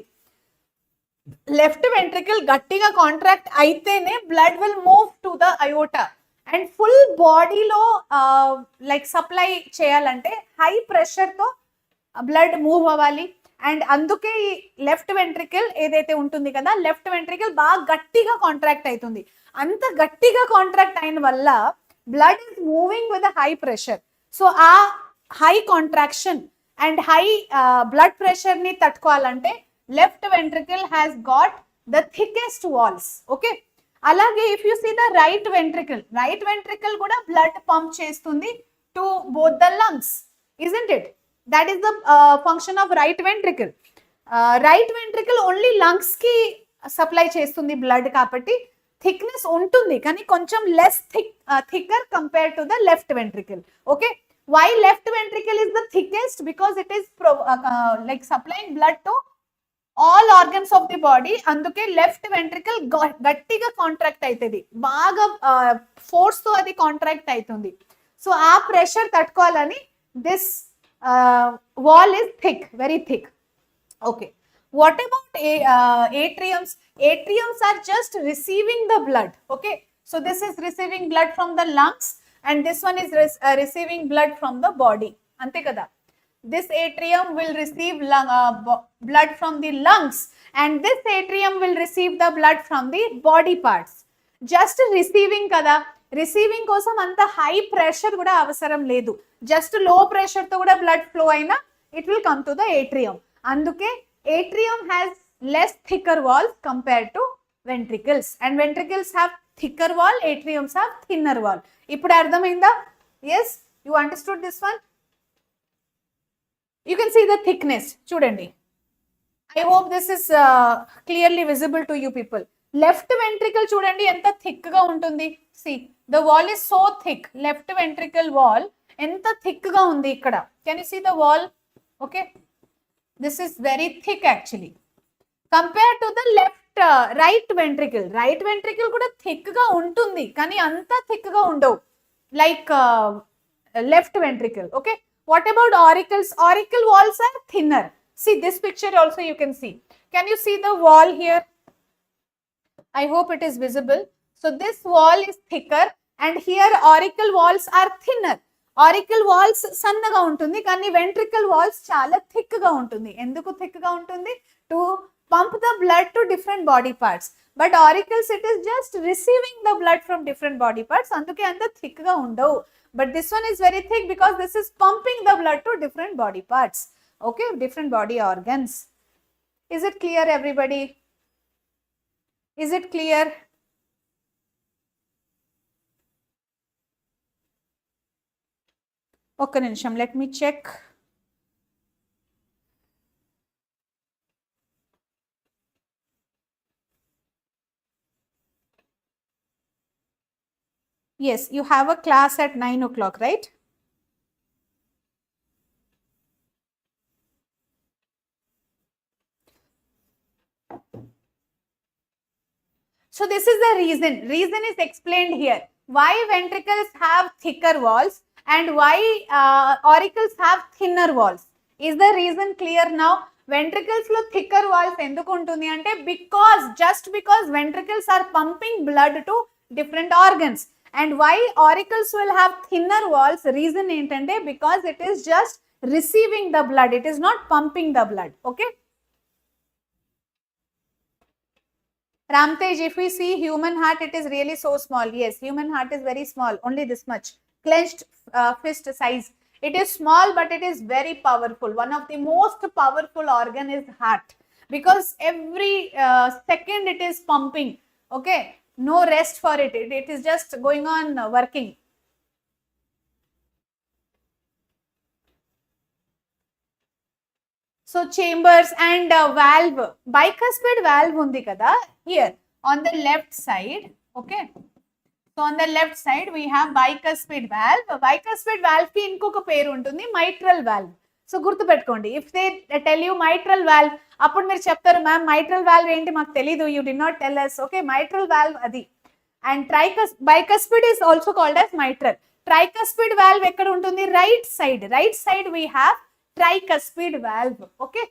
Left ventricle గట్టిగా contract అయితేనే blood will move to the iota. And full బాడీలో like supply చేయాలంటే high ప్రెషర్తో blood move అవ్వాలి. And అందుకే ఈ left ventricle ఏదైతే ఉంటుంది కదా, లెఫ్ట్ వెంట్రికల్ బాగా గట్టిగా కాంట్రాక్ట్ అవుతుంది. అంత గట్టిగా కాంట్రాక్ట్ అయిన వల్ల blood is moving with high pressure. So ఆ high contraction and high blood pressure ని తట్టుకోవాలంటే left ventricle has got the thickest walls. Okay, alage if you see the right ventricle kuda blood pump chestundi to both the lungs, isn't it? That is the function of right ventricle. Right ventricle only lungs ki supply chestundi blood kabatti thickness untundi kani koncham less thicker compared to the left ventricle. Okay, why left ventricle is the thickest? Because it is like supplying blood to all organs of the body. అందుకే left ventricle గట్టిగా contract అవుతుంది, బాగా force తో అది contract అవుతుంది. So ఆ pressure తట్టుకోవాలని this wall is thick, very thick. Okay, what about atriums? Atriums are just receiving the blood. Okay, so this is receiving blood from the lungs and this one is receiving blood from the body. Ante kada, this atrium will receive blood from the lungs and this atrium will receive the blood from the body parts. Just receiving kada, receiving kosam anta high pressure kuda avasaram ledu. Just low pressure to kuda blood flow aina it will come to the atrium. Anduke atrium has less thicker walls compared to ventricles, and ventricles have thicker wall, atriums have thinner wall. Ippudu ardhamainda? Yes, you understood this one? You can see the thickness. Chudandi. I hope this is clearly visible to you people. Left ventricle chudandi enta thick ga untundi. See, the wall is so thick. Left ventricle wall enta thick ga undi ikkada. Can you see the wall? Okay, this is very thick actually compared to the left right ventricle. Right ventricle kuda thick ga untundi kani anta thick ga undavu like left ventricle. Okay, what about auricles? Auricle walls are thinner. See this picture also you can see. Can you see the wall here? I hope it is visible. So this wall is thicker and here auricle walls are thinner. Auricle walls sannaga untundi kani ventricle walls chala thick ga untundi. Enduku thick ga untundi? To pump the blood to different body parts. But auricles it is just receiving the blood from different body parts. Anduke anta thick ga undavu. But this one is very thick because this is pumping the blood to different body parts. Okay, different body organs. Is it clear everybody? Is it clear? Okay, Nisham, let me check. Yes, you have a class at 9 o'clock, right? So this is the reason. Reason is explained here. Why ventricles have thicker walls and why auricles have thinner walls. Is the reason clear now? Ventricles lo thicker walls enduku untundi ante because ventricles are pumping blood to different organs. And why auricles will have thinner walls? Reason entante because it is just receiving the blood. It is not pumping the blood. Okay. Ramtej, if we see human heart, it is really so small. Yes, human heart is very small, only this much. Clenched fist size. It is small, but it is very powerful. One of the most powerful organ is heart. Because every second it is pumping. Okay, no rest for it. It is just going on working. So chambers and valve, bicuspid valve undi kada here on the left side. Okay, so on the left side we have bicuspid valve. Bicuspid valve ki inkoka పేరు ఉంటుంది mitral valve. So గుర్తుపెట్టుకోండి, if they tell you mitral valve, అప్పుడు మీరు చెప్తారు ma'am mitral valve ఏంటి మాకు తెలీదు, you did not tell us. Okay, mitral valve అది. And bicuspid is also called as mitral. Tricuspid valve ఎక్కడ ఉంటుంది? Right side we have tricuspid valve. Okay.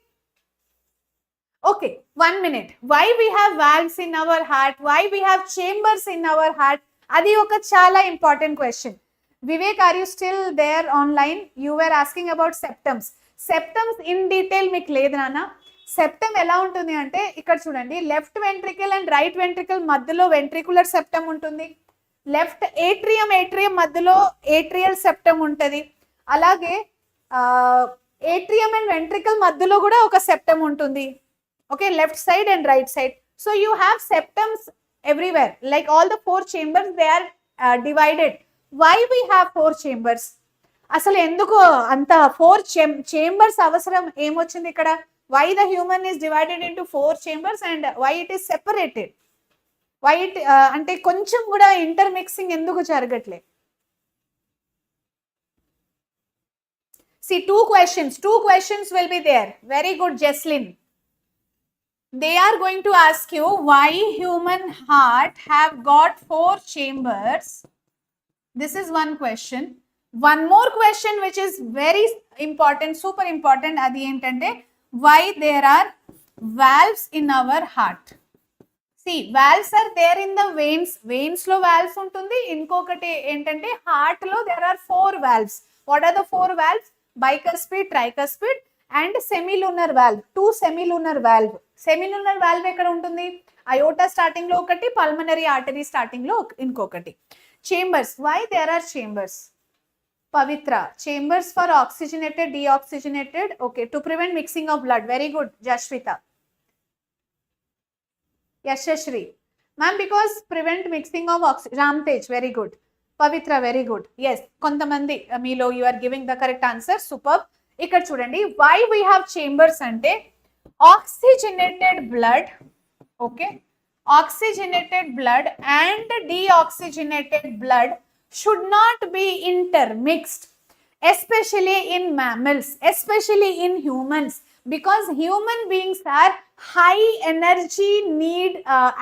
Okay, 1 minute. Why we have valves in our heart? Why we have chambers in our heart? Adi oka chala important question. Vivek, are you still there online? You were asking about septums. Septums in detail మీకు లేదు నాన్న. Septum ఎలా ఉంటుంది అంటే ఇక్కడ చూడండి, left ventricle and right ventricle మధ్యలో ventricular septum ఉంటుంది. లెఫ్ట్ ఏట్రియం మధ్యలో ఏట్రియల్ సెప్టమ్ ఉంటుంది. అలాగే ఏట్రియం అండ్ వెంట్రికల్ మధ్యలో కూడా ఒక సెప్టమ్ ఉంటుంది. Okay, left side and right side. So you have septums everywhere. Like all the 4 chambers, they are divided. Why we have 4 chambers? అసలు ఎందుకు అంత 4 chambers అవసరం ఏమొచ్చింది ఇక్కడ? Why the human is divided into 4 chambers and why it is separated? Why it అంటే కొంచెం కూడా intermixing ఎందుకు జరగట్లే? See, 2 questions will be there. Very good, Jesslyn. They are going to ask you why human heart have got 4 chambers. This is one question. One more question which is very important, super important, adi entante why there are valves in our heart. See, valves are there in the veins lo valves untundi. Inkokati entante heart lo there are 4 valves. What are the 4 valves? Bicuspid, tricuspid and semilunar valve. 2 semilunar valve. Semilunar valve ఎక్కడ ఉంటుంది? Aorta starting లో ఒకటి, pulmonary artery starting లో ఇంకొకటి. Chambers, why there are chambers? Pavitra, chambers for oxygenated, deoxygenated. Okay, to prevent mixing of blood. Very good, Jashwita. Yashashri, ma'am, because prevent mixing of oxygen. Ramtej, very good. Pavitra, very good. Yes, కొంతమంది మీలో you are giving the correct answer. Superb. ఇక్కడ చూడండి, why we have chambers అంటే oxygenated blood, okay, oxygenated blood and deoxygenated blood should not be intermixed, especially in mammals, especially in humans, because human beings are high energy need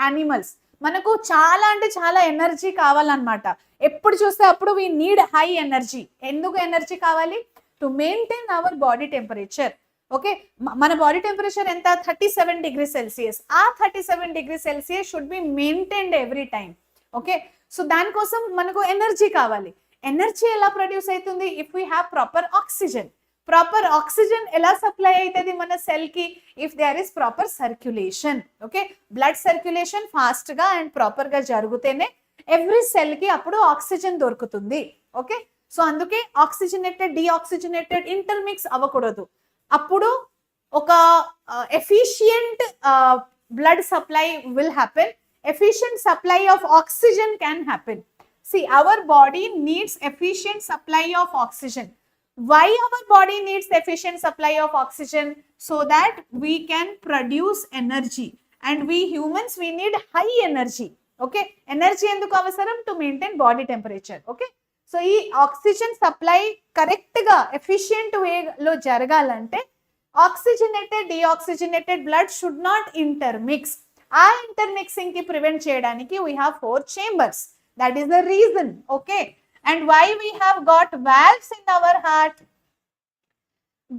animals. మనకు చాలా అంటే చాలా energy కావాలన్నమాట. ఎప్పుడు చూస్తే అప్పుడు we need high energy. ఎందుకు energy కావాలి? To maintain our body temperature. Okay, మన బాడీ టెంపరేచర్ ఎంత? 37 degrees Celsius. ఆ 37 degrees Celsius should be maintained every time. Okay, so దానికోసం మనకు ఎనర్జీ కావాలి. ఎనర్జీ ఎలా ప్రొడ్యూస్ అవుతుంది? If we have proper oxygen. Proper oxygen ఎలా సప్లై అవుతుంది మన సెల్ కి? If there is proper circulation. Okay, blood circulation fast గా అండ్ ప్రాపర్ గా జరిగితేనే ఎవ్రీ సెల్ కి అప్పుడు ఆక్సిజన్ దొరుకుతుంది. ఓకే, సో అందుకే ఆక్సిజనేటెడ్, డీఆక్సిజనేటెడ్ ఇంటర్మిక్స్ అవ్వకూడదు. అప్పుడు ఒక efficient blood supply will happen, efficient supply of oxygen can happen. See, our body needs efficient supply of oxygen. Why our body needs efficient supply of oxygen? So that we can produce energy, and we humans, we need high energy. Okay, energy ఎందుకు అవసరం? To maintain body temperature. Okay, so ఈ oxygen supply correct గా efficient వేలో జరగాలంటే oxygenated deoxygenated blood should not intermix. ఆ intermixing కి prevent చేయడానికి we have 4 chambers. That is the reason. Okay, and why we have got valves in our heart?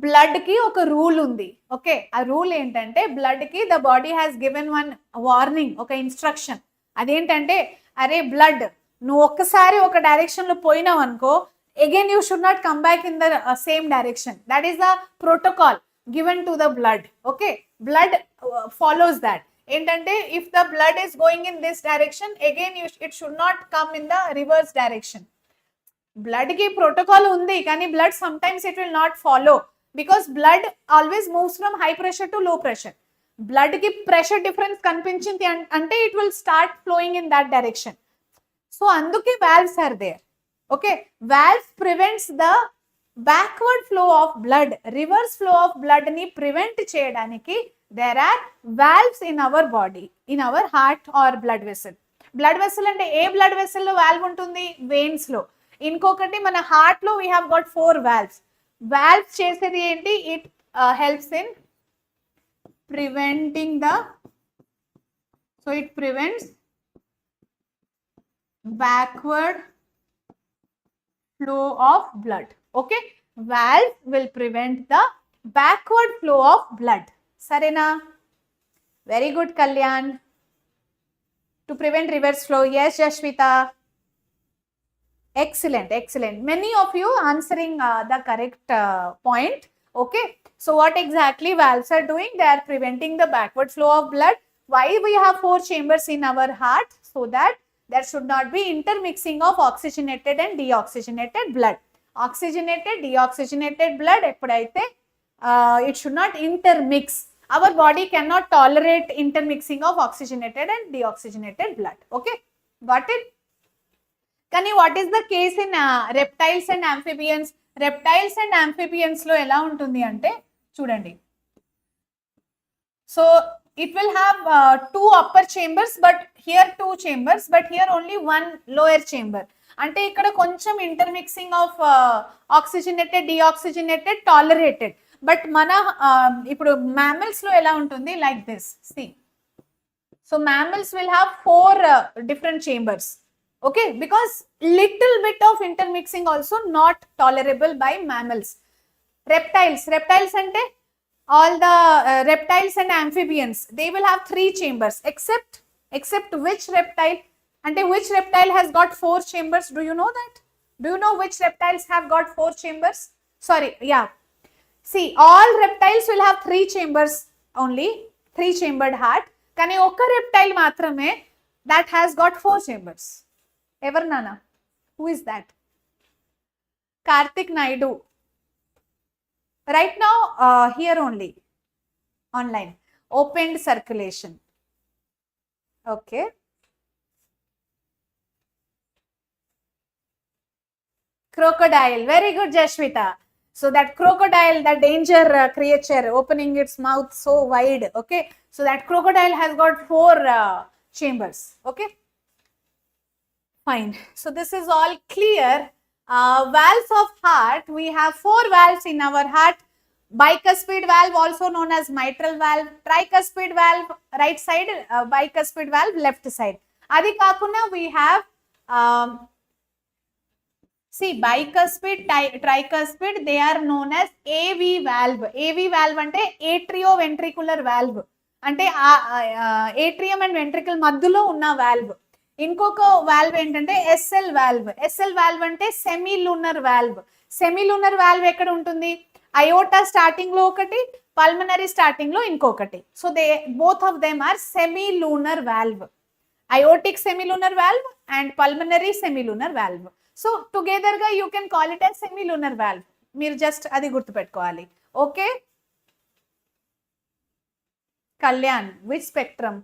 Blood కి ఒక rule ఉంది. Okay, ఆ రూల్ ఏంటంటే బ్లడ్ కి the body has given one warning, ఒక ఇన్స్ట్రక్షన్. అదేంటంటే, అరే బ్లడ్, నువ్వు ఒక్కసారి ఒక డైరెక్షన్ లో పోయినావు అనుకో, again you should not come back in the same direction. That is the protocol given to the blood. Okay, blood follows that. ఏంటంటే if the blood is going in this direction, again it should not come in the reverse direction. Blood ki protocol ఉంది, కానీ blood sometimes it will not follow, because blood always moves from high pressure to low pressure. Blood ki pressure difference కనిపించింది అంటే it will start flowing in that direction. So అందుకే valves are there. Okay, valves prevents the backward flow of blood. Reverse flow of blood ni prevent cheyadaniki there are valves in our body, in our heart or blood vessel. Blood vessel ante A blood vessel లో valve ఉంటుంది? veins లో. ఇంకొకటి మన heart లో we have got 4 valves. valves చేసేది ఏంటి? it helps in preventing the, so it prevents backward flow of blood. Okay, valve will prevent the backward flow of blood. Sarena? Very good, Kalyan. To prevent reverse flow. Yes, Jashvita. Excellent, excellent. Many of you answering the correct point. Okay, so what exactly valves are doing? They are preventing the backward flow of blood. Why we have 4 chambers in our heart? So that there should not be intermixing of oxygenated and deoxygenated blood. Oxygenated, deoxygenated blood, eppudaithe it should not intermix. Our body cannot tolerate intermixing of oxygenated and deoxygenated blood. Okay, got it? Kani what is the case in reptiles and amphibians? Reptiles and amphibians lo ela untundi ante chudandi. So it will have 2 upper chambers, but here 2 chambers, but here only 1 lower chamber. అంటే ఇక్కడ కొంచెం intermixing of oxygenated deoxygenated tolerated. But మన ఇప్పుడు mammals లో ఎలా ఉంటుంది? Like this. See, so mammals will have 4 different chambers. Okay, because little bit of intermixing also not tolerable by mammals. Reptiles ante all the reptiles and amphibians, they will have 3 chambers, except which reptile? Ante which reptile has got 4 chambers? Do you know that? Do you know which reptiles have got 4 chambers? Sorry, yeah. See, all reptiles will have 3 chambers only, 3 chambered heart. Kani oka reptile matrame that has got 4 chambers. Ever nana? Who is that? Karthik Naidu. Right now, here only, online, opened circulation. Okay. Crocodile. Very good, Jashvita. So that crocodile, that danger creature, opening its mouth so wide. Okay, so that crocodile has got 4 chambers. Okay, fine. So this is all clear. Valves of heart, we have 4 valves in our heart. Bicuspid valve, also known as mitral valve. Tricuspid valve, right side. Bicuspid valve, left side. Adi kakuna we have see, bicuspid, tricuspid, they are known as AV valve. AV valve ante atrioventricular valve. Ante atrium and ventricle మధ్యలో ఉన్న valve. ఇంకొక valve ఏంటంటే SL valve. SL valve అంటే semilunar valve. Semilunar valve ఎక్కడ ఉంటుంది? Aorta starting లో ఒకటి, pulmonary starting లో ఇంకొకటి. So they both of them are semilunar valve. Aortic semilunar valve and pulmonary semilunar valve. So together గా you can call it as semilunar valve. మీరు just అది గుర్తుపెట్టుకోవాలి. Okay, Kalyan, which spectrum?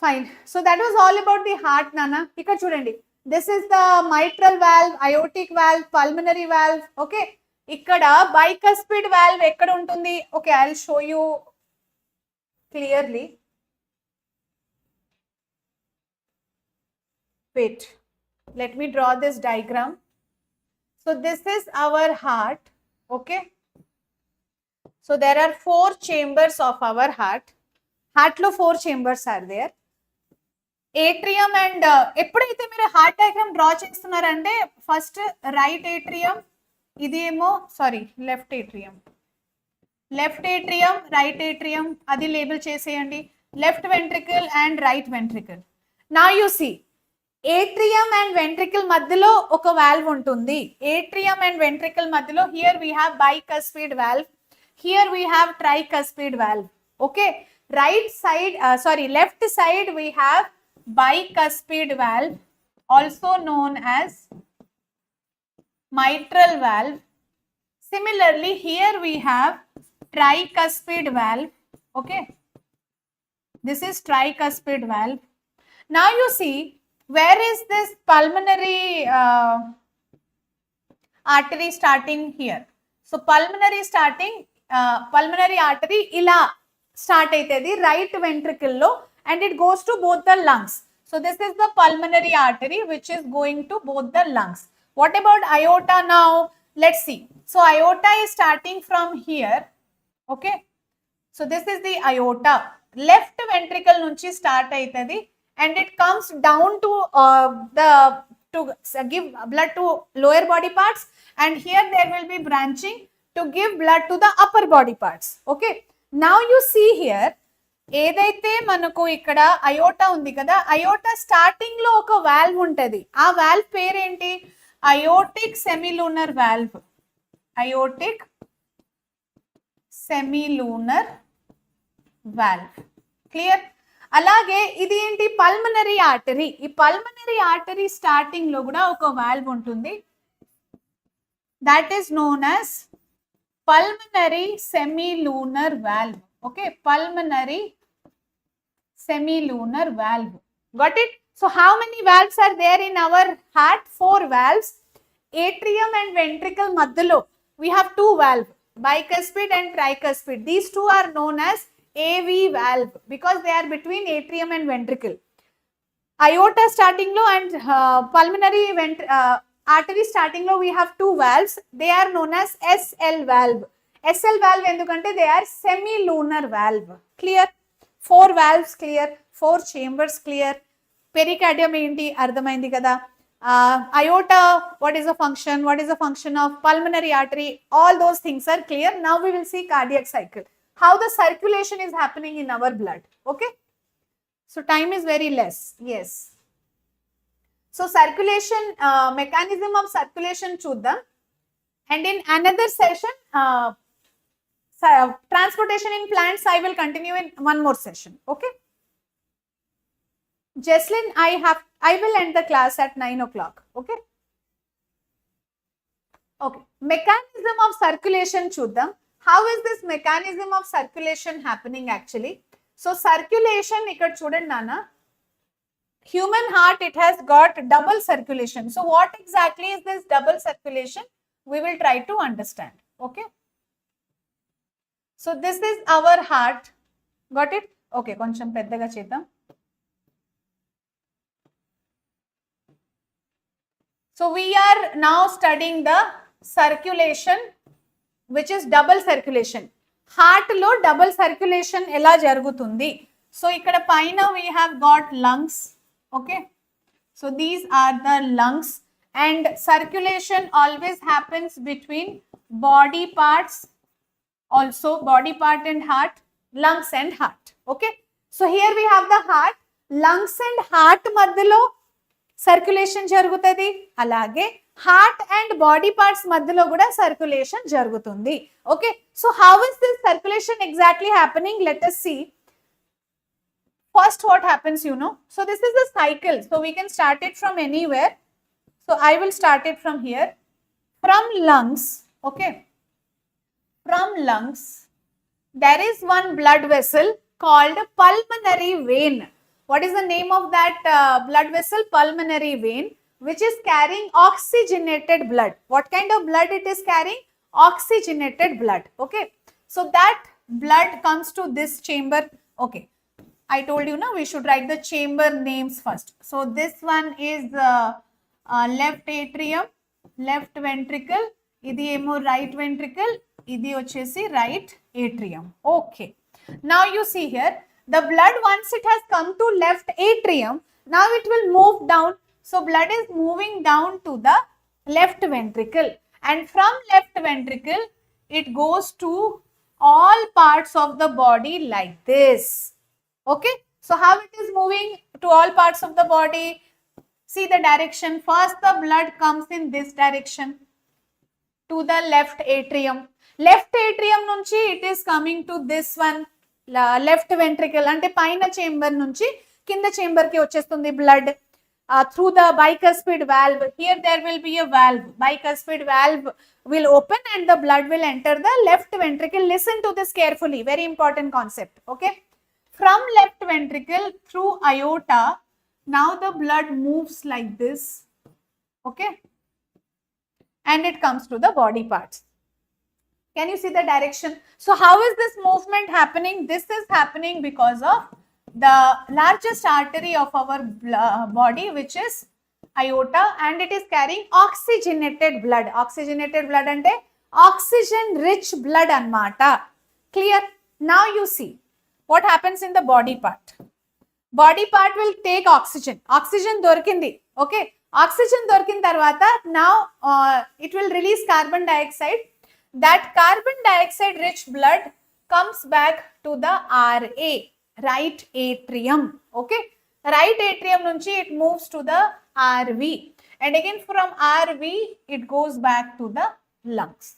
Fine. So that was all about the heart, Nana. Ikkada chudandi, this is the mitral valve, aortic valve, pulmonary valve. Okay, ikkada bicuspid valve ekkada untundi? Okay, I'll show you clearly. wait, let me draw this diagram. So this is our heart, okay. So there are 4 chambers of our heart. Heart lo 4 chambers are there. Atrium and ఎప్పుడైతే మీరు heart diagram draw చేస్తున్నారంటే first right atrium, ఇదేమో sorry left atrium, right atrium అది label చేసేయండి. Left ventricle and right ventricle. Now you see atrium and ventricle మధ్యలో ఒక valve ఉంటుంది. Atrium and ventricle మధ్యలో here we have bicuspid valve, here we have tricuspid valve. Okay, right side left side we have bicuspid valve, also known as mitral valve. Similarly, here we have tricuspid valve. Okay, this is tricuspid valve. Now you see, where is this pulmonary artery starting? Here. So pulmonary artery ila start aitadi right ventricle lo, and it goes to both the lungs. So this is the pulmonary artery which is going to both the lungs. What about aorta now? Let's see. So aorta is starting from here. Okay, so this is the aorta. Left ventricle nunchi start aitadi and it comes down to give blood to lower body parts, and here there will be branching to give blood to the upper body parts. Okay, now you see here, ఏదైతే మనకు ఇక్కడ iota ఉంది కదా, iota starting లో ఒక valve ఉంటది. ఆ valve పేరేంటి? Aortic semilunar valve. Aortic semilunar valve. Clear? అలాగే ఇది ఏంటి? Pulmonary artery. ఈ పల్మనరీ ఆర్టరీ స్టార్టింగ్ లో కూడా ఒక వాల్వ్ ఉంటుంది. That is known as pulmonary semilunar valve. Okay, pulmonary semilunar valve. Got it? So how many valves are there in our heart? 4 valves. Atrium and ventricle madhyalo we have 2 valves, bicuspid and tricuspid. These 2 are known as AV valve because they are between atrium and ventricle. Aorta starting lo and pulmonary artery starting lo we have 2 valves. They are known as SL valve. SL valve endukante they are semilunar valve. Clear? 4 valves clear, 4 chambers clear. Pericardium enti ardhamaindi kada. Aorta, what is the function of pulmonary artery? All those things are clear. Now we will see cardiac cycle, how the circulation is happening in our blood. Okay, so time is very less. Yes, so circulation, mechanism of circulation chuddam, and in another session transportation in plants I will continue in one more session. Okay, Jesslyn, I will end the class at 9 o'clock. Okay, mechanism of circulation chuddam. How is this mechanism of circulation happening actually? So circulation ikkada chudandi nana, human heart, it has got double circulation. So what exactly is this double circulation? We will try to understand. Okay, so this is our heart. Got it? Okay, koncham peddaga chedam. So we are now studying the circulation, which is double circulation. Heart lo double circulation ela jarugutundi. So ikkada paina we have got lungs. Okay, so these are the lungs, and circulation always happens between body parts, also body part and heart, lungs and heart. Okay, so here we have the heart, lungs and heart madhyalo circulation jarugutadi, alage heart and body parts madhyalo kuda circulation jarugutundi. Okay, so how is this circulation exactly happening? Let us see. First, what happens, you know, so this is the cycle, so we can start it from anywhere. So I will start it from here, from lungs. Okay, from lungs there is one blood vessel called pulmonary vein. What is the name of that blood vessel? Pulmonary vein, which is carrying oxygenated blood. What kind of blood it is carrying? Oxygenated blood. Okay, so that blood comes to this chamber. Okay, I told you now we should write the chamber names first. So this one is left atrium, left ventricle, idi emo right ventricle, idi vachesi right atrium. Okay. Now you see here, the blood once it has come to left atrium, now it will move down. So blood is moving down to the left ventricle, and from left ventricle it goes to all parts of the body like this. Okay, so how it is moving to all parts of the body? See the direction. First the blood comes in this direction to the left atrium. Left atrium nunchi it is coming to this one, left ventricle. Ante paina chamber nunchi kinda chamber ki vachestundi blood through the bicuspid valve. Here there will be a valve. Bicuspid valve will open and the blood will enter the left ventricle. Listen to this carefully. Very important concept. Okay. From left ventricle through aorta, now the blood moves like this, okay, and it comes to the body parts. Can you see the direction? So how is this movement happening? This is happening because of the largest artery of our body, which is aorta, and it is carrying oxygenated blood. Oxygenated blood ante oxygen rich blood anmata. Clear? Now you see what happens in the body part. Body part will take oxygen. Oxygen dorkindi. Okay. Oxygen dorkin tarvata, now it will release carbon dioxide. That carbon dioxide rich blood comes back to the RA, right atrium. Okay. Right atrium nunchi it moves to the RV. And again from RV it goes back to the lungs.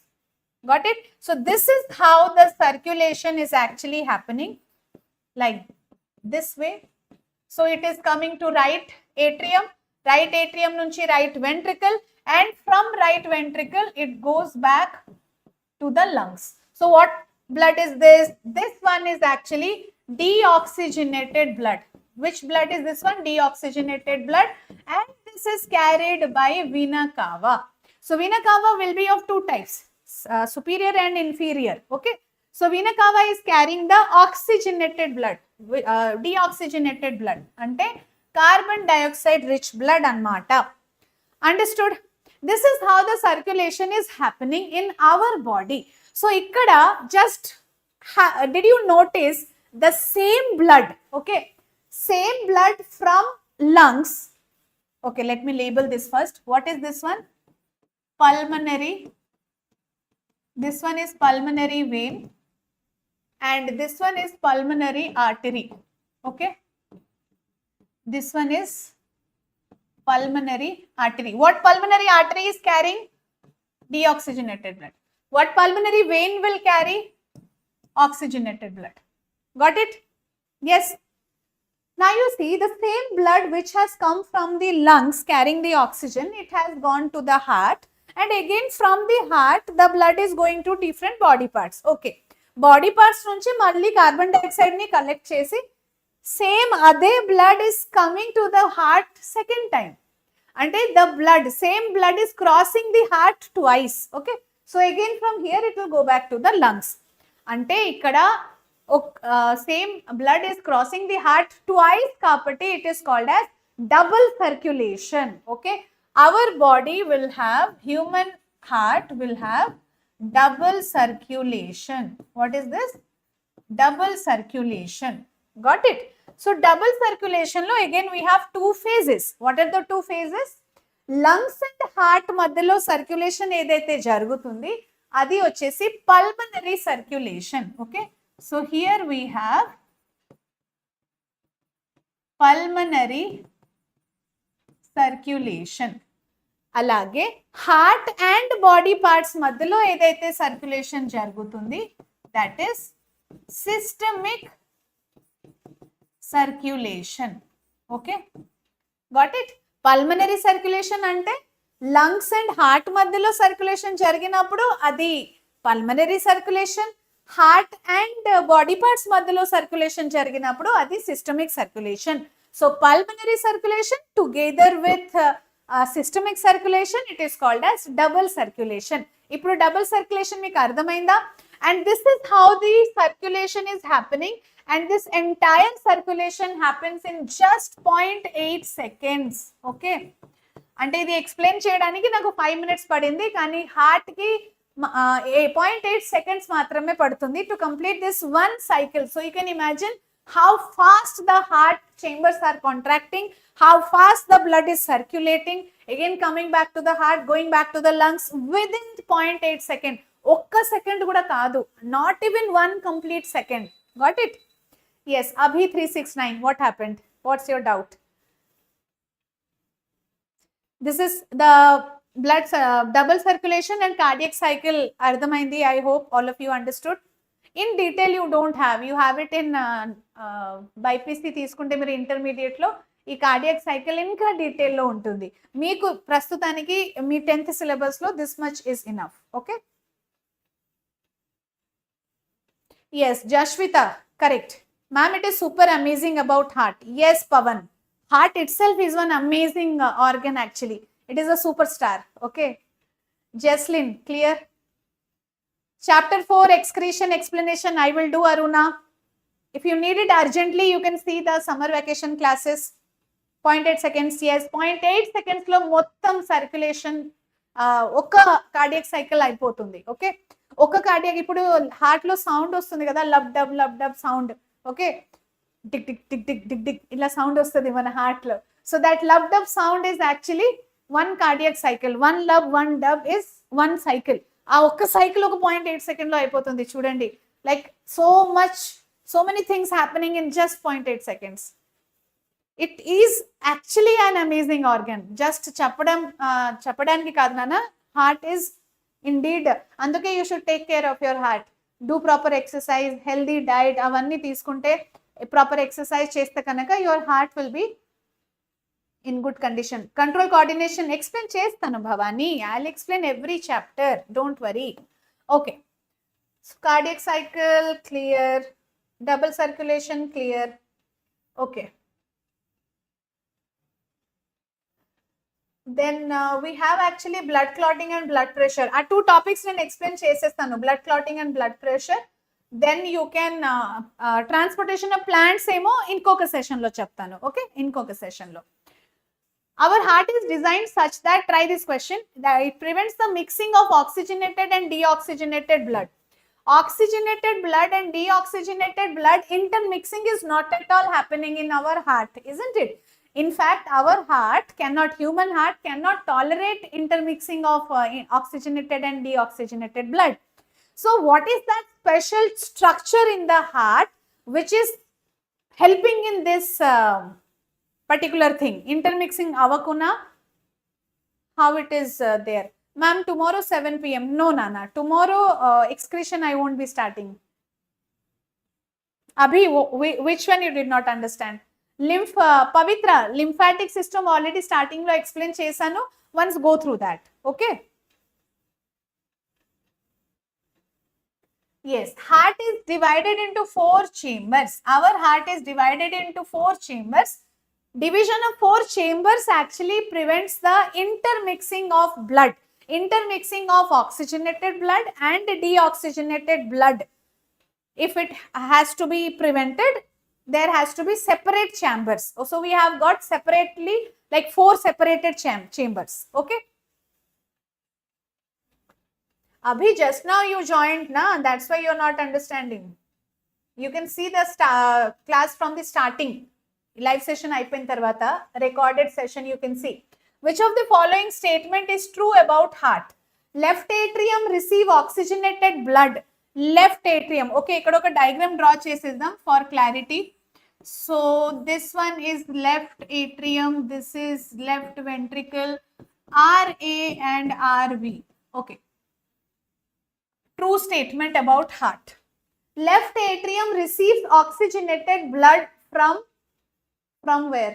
Got it? So this is how the circulation is actually happening. Like this way. So it is coming to right atrium nunchi right ventricle, and from right ventricle it goes back to the lungs. So what blood is this? This one is actually deoxygenated blood. Which blood is this one? Deoxygenated blood, and this is carried by vena cava. So vena cava will be of two types, superior and inferior. Okay. So vena cava is carrying the oxygenated blood, deoxygenated blood, ante carbon dioxide rich blood anmata. Understood? This is how the circulation is happening in our body. So ikkada just did you notice the same blood? Okay, same blood from lungs. Okay, let me label this first. What is this one? Pulmonary. This one is pulmonary vein. And this one is pulmonary artery. Okay. This one is pulmonary artery. What pulmonary artery is carrying? Deoxygenated blood. What pulmonary vein will carry? Oxygenated blood. Got it? Yes. Now you see the same blood which has come from the lungs carrying the oxygen, it has gone to the heart, and again from the heart the blood is going to different body parts. Okay. Body parts nunchi malli carbon dioxide ni collect chesi same ade blood is coming to the heart second time. Ante the blood, same blood is crossing the heart twice. Okay. So again from here it will go back to the lungs. Ante ikkada same blood is crossing the heart twice kapati it is called as double circulation. Okay. Our body will have, human heart will have double circulation. What is this? Double circulation. Got it? So double circulation lo again we have two phases. What are the two phases? Lungs and heart madhyalo circulation edaithe jarugutundi adi vachesi pulmonary circulation. Okay. So here we have pulmonary circulation. అలాగే heart and body parts మధ్యలో ఏదైతే circulation జరుగుతుంది that is systemic circulation. Okay, got it? Pulmonary circulation అంటే lungs and heart మధ్యలో circulation జరిగినప్పుడు అది pulmonary circulation. Heart and body parts మధ్యలో circulation జరిగినప్పుడు అది systemic circulation. So pulmonary circulation together with systemic circulation, it is called as double circulation. ఇప్పుడు double circulation మీకు అర్థమైందా? And this is how the circulation is happening, and this entire circulation happens in just 0.8 seconds. Okay, అంటే ఇది explain చేయడానికి నాకు 5 minutes పడింది, కానీ heart కి 0.8 seconds మాత్రమే పడుతుంది to complete this one cycle. So you can imagine how fast the heart chambers are contracting, how fast the blood is circulating, again coming back to the heart, going back to the lungs within 0.8 second. ఒక్క second కూడా కాదు, not even one complete second. Got it? Yes. Abhi 369, what happened? What's your doubt? This is the blood double circulation and cardiac cycle. Ardhamaindi, I hope all of you understood. In detail you don't have, you have it in bypc తీసుకుంటే మీరు intermediate లో ఈ cardiac cycle ఇంకా detail లో ఉంటుంది. మీకు ప్రస్తుతానికి మీ 10th syllabus లో this much is enough. Okay. Yes, Jashwita, correct. Ma'am, it is super amazing about heart. Yes, Pavan. Heart itself is one amazing organ actually. It is a superstar. Okay. Jesslyn, clear? Chapter 4 excretion explanation I will do, Aruna. If you need it urgently, you can see the summer vacation classes. 0.8 seconds. Yes, 0.8 seconds lo mottam circulation oka cardiac cycle అయిపోతుంది. Okay, ఒక cardiac ఇప్పుడు heart లో sound వస్తుంది కదా, lub dub sound. Okay, tick tick tick tick tick tick ఇలా sound వస్తుంది మన heart లో. So that lub dub sound is actually one cardiac cycle. One lub one dub is one cycle. ఆ ఒక్క cycle ఒక 0.8 second లో అయిపోతుంది. చూడండి, like so many things happening in just 0.8 seconds. It is actually an amazing organ. Just చెప్పడానికి కాదు నాన్న, heart is indeed. అందుకే you should take care of your heart. Do proper exercise, healthy diet, అవన్నీ తీసుకుంటే, proper exercise చేస్తే కనుక your heart will be in good condition. Control coordination explain chestanu Bhavani. I'll explain every chapter, don't worry. Okay, so cardiac cycle clear, double circulation clear. Okay, then we have actually blood clotting and blood pressure. Are two topics నేను explain chestanu, blood clotting and blood pressure. Then you can transportation of plants emo inkoka session lo cheptanu. Okay, inkoka session lo. Our heart is designed such that, try this question, that it prevents the mixing of oxygenated and deoxygenated blood. Oxygenated blood and deoxygenated blood intermixing is not at all happening in our heart, isn't it? In fact, our heart human heart cannot tolerate intermixing of oxygenated and deoxygenated blood. So what is that special structure in the heart which is helping in this particular thing, intermixing avakuna? How it is there? Ma'am, tomorrow 7 p.m. No, Nana, tomorrow excretion I won't be starting. Abhi, which one you did not understand? Pavitra, lymphatic system already starting lo explain chesanu. Once go through that. Okay. Yes, heart is divided into 4 chambers. Our heart is divided into 4 chambers. Division of 4 chambers actually prevents the intermixing of blood, intermixing of oxygenated blood and deoxygenated blood. If it has to be prevented, there has to be separate chambers. So we have got separately like 4 separated chambers. Okay. Abhi, just now you joined, na? That's why you're not understanding. You can see the class from the starting. Live session అయిపోయిన తర్వాత recorded session you can see. Which of the following statement is true about heart? Left atrium receive oxygenated blood. Left atrium. Okay, ఇక్కడ ఒక diagram draw చేసేద్దాం for clarity. So this one is left atrium, this is left ventricle, RA and RV. Okay. True statement about heart. Left atrium receives oxygenated blood from where?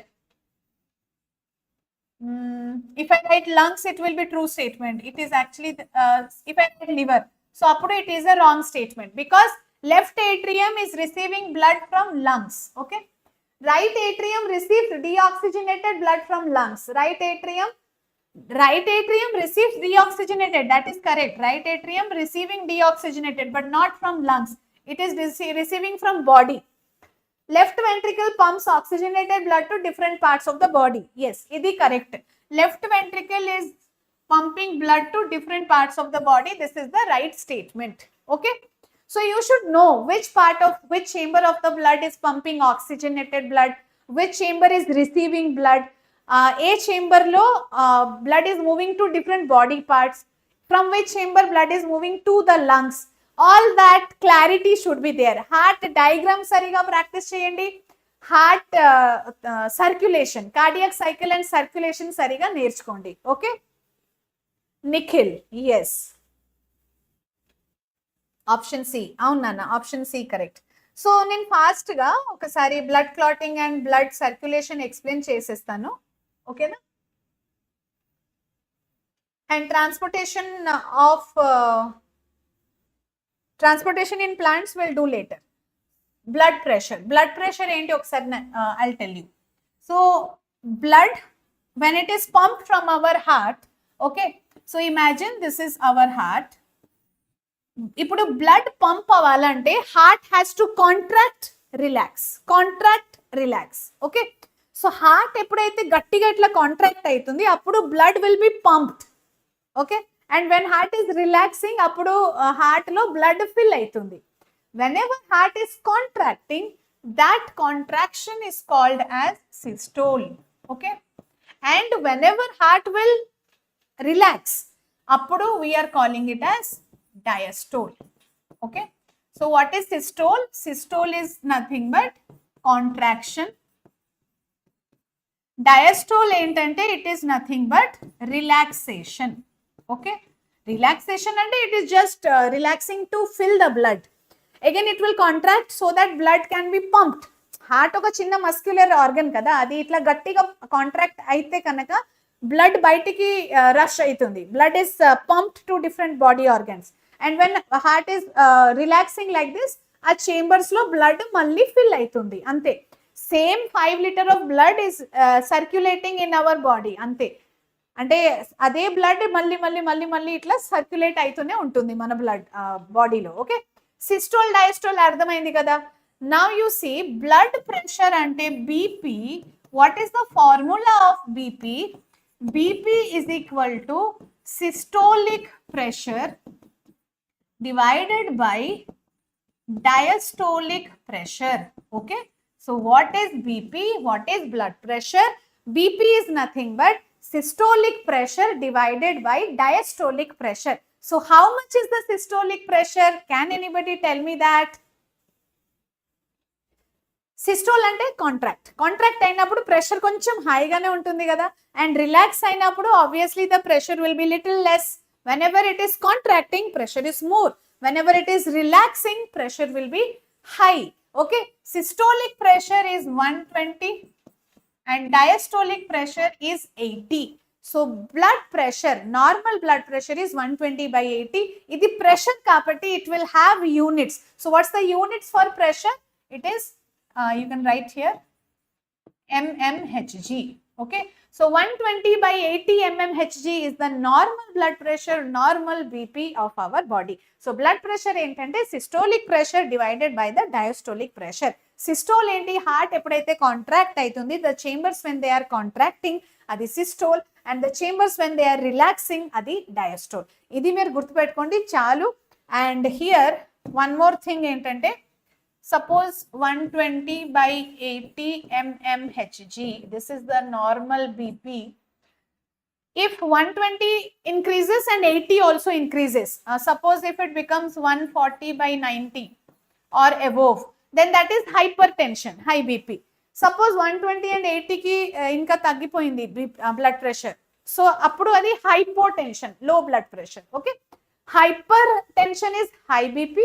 If I write lungs, it will be true statement. It is actually, if I write liver, so appudu it is a wrong statement because left atrium is receiving blood from lungs. Okay. Right atrium receives deoxygenated blood from lungs. Right atrium receives deoxygenated. That is correct. Right atrium receiving deoxygenated, but not from lungs. It is receiving from body. left ventricle pumps oxygenated blood to different parts of the body. Yes, ఇది correct. Left ventricle is pumping blood to different parts of the body. This is the right statement. Okay, so you should know which part of which chamber of the blood is pumping oxygenated blood, which chamber is receiving blood, a chamber lo blood is moving to different body parts, from which chamber blood is moving to the lungs. All that clarity should be there. Heart diagram sariga practice cheyandi. Heart circulation, cardiac cycle and circulation sariga నేర్చుకోండి. Okay, Nikhil, yes, option C. అవును నాన్న, option C correct. So నేను fast గా ఒకసారి blood clotting and blood circulation explain చేసేస్తాను. ఓకేనా? And transportation in plants will do later. Blood pressure ఏంటి ఒకసారి I'll tell you. So blood, when it is pumped from our heart, okay, so imagine this is our heart. ఇప్పుడు blood pump అవ్వాలంటే heart has to contract relax. Okay, so heart ఎప్పుడైతే గట్టిగా ఇట్లా contract అవుతుంది అప్పుడు blood will be pumped. Okay, and when heart is relaxing అప్పుడు heart లో blood fill అవుతుంది. whenever heart is contracting, that contraction is called as systole. Okay, and whenever heart will relax, appudu we are calling it as diastole. Okay, so what is systole? Systole is nothing but contraction. Diastole entante it is nothing but relaxation. Okay, relaxation ante it is just relaxing to fill the blood. Again it will contract so that blood can be pumped. Heart ఒక చిన్న muscular organ కదా, అది ఇట్లా గట్టిగా contract అయితే కనుక blood బయటికి rush అవుతుంది. Blood is pumped to different body organs. And when heart is relaxing like this, ఆ చేంబర్స్ లో బ్లడ్ మళ్ళీ ఫిల్ అవుతుంది. అంతే, same 5 litre of blood is circulating in our body. అంతే, అంటే అదే బ్లడ్ మళ్ళీ మళ్ళీ మళ్ళీ మళ్ళీ ఇట్లా సర్క్యులేట్ అవుతూనే ఉంటుంది మన బ్లడ్ బాడీలో. ఓకే, సిస్టోల్ డయాస్టోల్ అర్థమైంది కదా. Now you see blood pressure ante BP. What is the formula of BP? BP is equal to systolic pressure divided by diastolic pressure. Okay, so what is BP? What is blood pressure? BP is nothing but systolic pressure divided by diastolic pressure. So how much is the systolic pressure? Can anybody tell me that? Systole అంటే contract అయినప్పుడు pressure కొంచెం హైగానే ఉంటుంది కదా, and relax అయినప్పుడు obviously the pressure will be little less. Whenever it is contracting pressure is more, whenever it is relaxing pressure will be high. Okay, systolic pressure is 120 and diastolic pressure is 80. So blood pressure, normal blood pressure is 120/80. ఇది pressure కాబట్టి it will have units. So what's the units for pressure? It is you can write here mmHg. Okay, so 120/80 mmHg is the normal blood pressure, normal BP of our body. So blood pressure entante systolic pressure divided by the diastolic pressure. Systole enti heart eppudaithe contract aitundi, the chambers when they are contracting adi systole, and the chambers when they are relaxing adi diastole. Idi meer gurtu pettukondi chalu. And here one more thing entante, suppose 120/80 mmHg, this is the normal BP. If 120 increases and 80 also increases, suppose if it becomes 140/90 or above, then that is hypertension, high BP. Suppose 120 and 80 ki inka taggipoyindi blood pressure, so appudu adi hypotension, low blood pressure. Okay, hypertension is high BP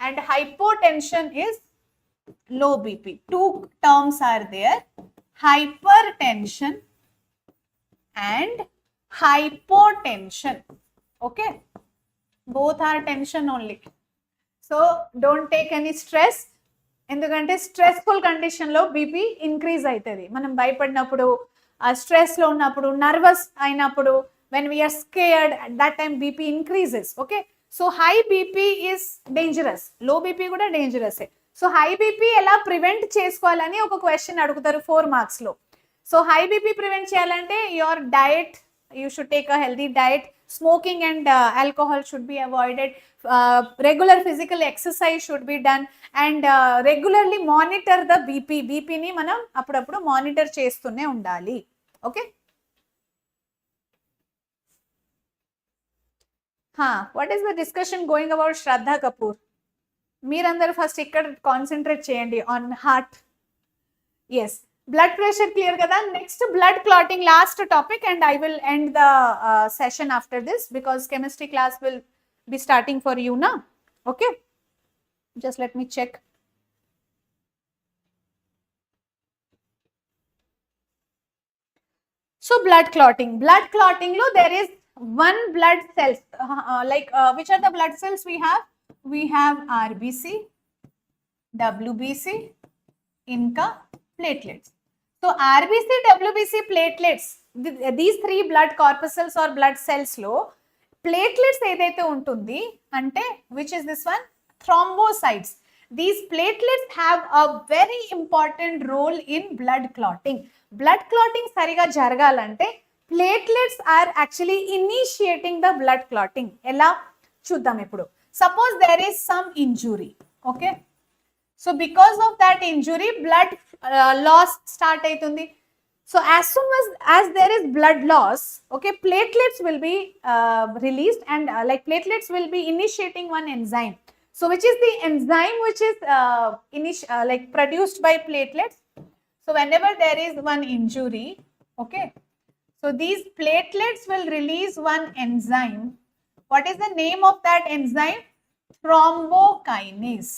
and hypotension is low BP. Two terms are there, hypertension and hypotension. Okay, both are tension only. So don't take any stress. ఎందుకంటే stressful condition low BP increase అవుతుంది. మనం భయపడినప్పుడు, stress లో ఉన్నప్పుడు, nervous అయినప్పుడు, when we are scared, at that time BP increases. Okay, so high BP is dangerous, low BP కూడా dangerous. So high BP ఎలా prevent చేసుకోవాలని ఒక క్వశ్చన్ అడుగుతారు 4 marks లో. సో హై బీపీ ప్రివెంట్ చేయాలంటే your diet, you should take a healthy diet, smoking and alcohol should be avoided, regular physical exercise should be done, and regularly monitor the BP. బీపీని మనం అప్పుడప్పుడు monitor చేస్తూనే ఉండాలి. Okay, what is the discussion going about Shraddha Kapoor? మీరందరూ first ఇక్కడ concentrate చేయండి on heart. Yes, blood pressure clear కదా. Next blood clotting, last topic, and I will end the session after this because chemistry class will be starting for you now. Okay, just let me check. So blood clotting lo there is one blood cells, which are the blood cells we have? We have RBC, WBC, inka platelets. So RBC, WBC, platelets, these three blood corpuscles or blood cells lo platelets ఏదైతే ఉంటుంది అంటే which is this one, thrombocytes. These platelets have a very important role in blood clotting. Blood clotting సరిగా జరగాలంటే platelets are actually initiating the blood clotting. ఎలా చూద్దాం ఇప్పుడు. Suppose there is some injury, okay, so because of that injury blood loss start అవుతుంది. So as soon as there is blood loss, okay, platelets will be released, and platelets will be initiating one enzyme. So which is the enzyme which is produced by platelets? So whenever there is one injury, okay, so these platelets will release one enzyme. What is the name of that enzyme? Thrombokinase.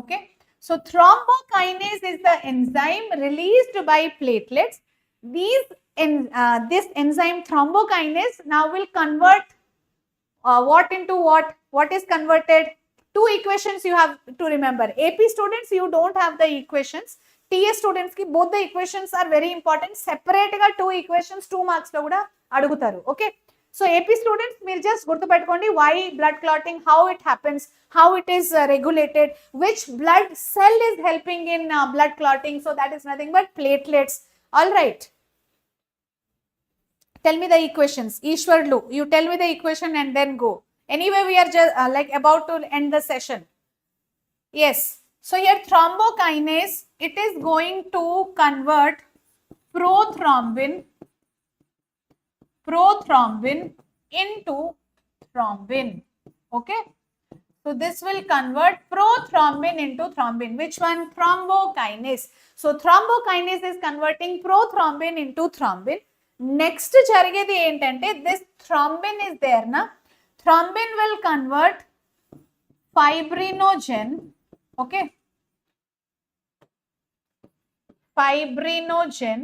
Okay. So thrombokinase is the enzyme released by platelets. This enzyme thrombokinase now will convert what into what? What is converted? Two equations you have to remember. AP students, you don't have the equations. TS students ki both the equations are very important. Separate ga two equations 2 marks lo kuda adugutaru. Okay. So AP students, మీరు just గుర్తుపెట్టుకోండి why blood clotting, how it happens, how it is regulated, which blood cell is helping in blood clotting. So that is nothing but platelets. All right. Tell me the equations. Ishwarlu, you tell me the equation and then go. Anyway, we are just about to end the session. Yes. So here thrombokinase, it is going to convert prothrombin into thrombin. Okay, so this will convert prothrombin into thrombin. Which one? Thrombokinase. So thrombokinase is converting prothrombin into thrombin. Next jarigedi entante, this thrombin is there na, thrombin will convert fibrinogen, okay, fibrinogen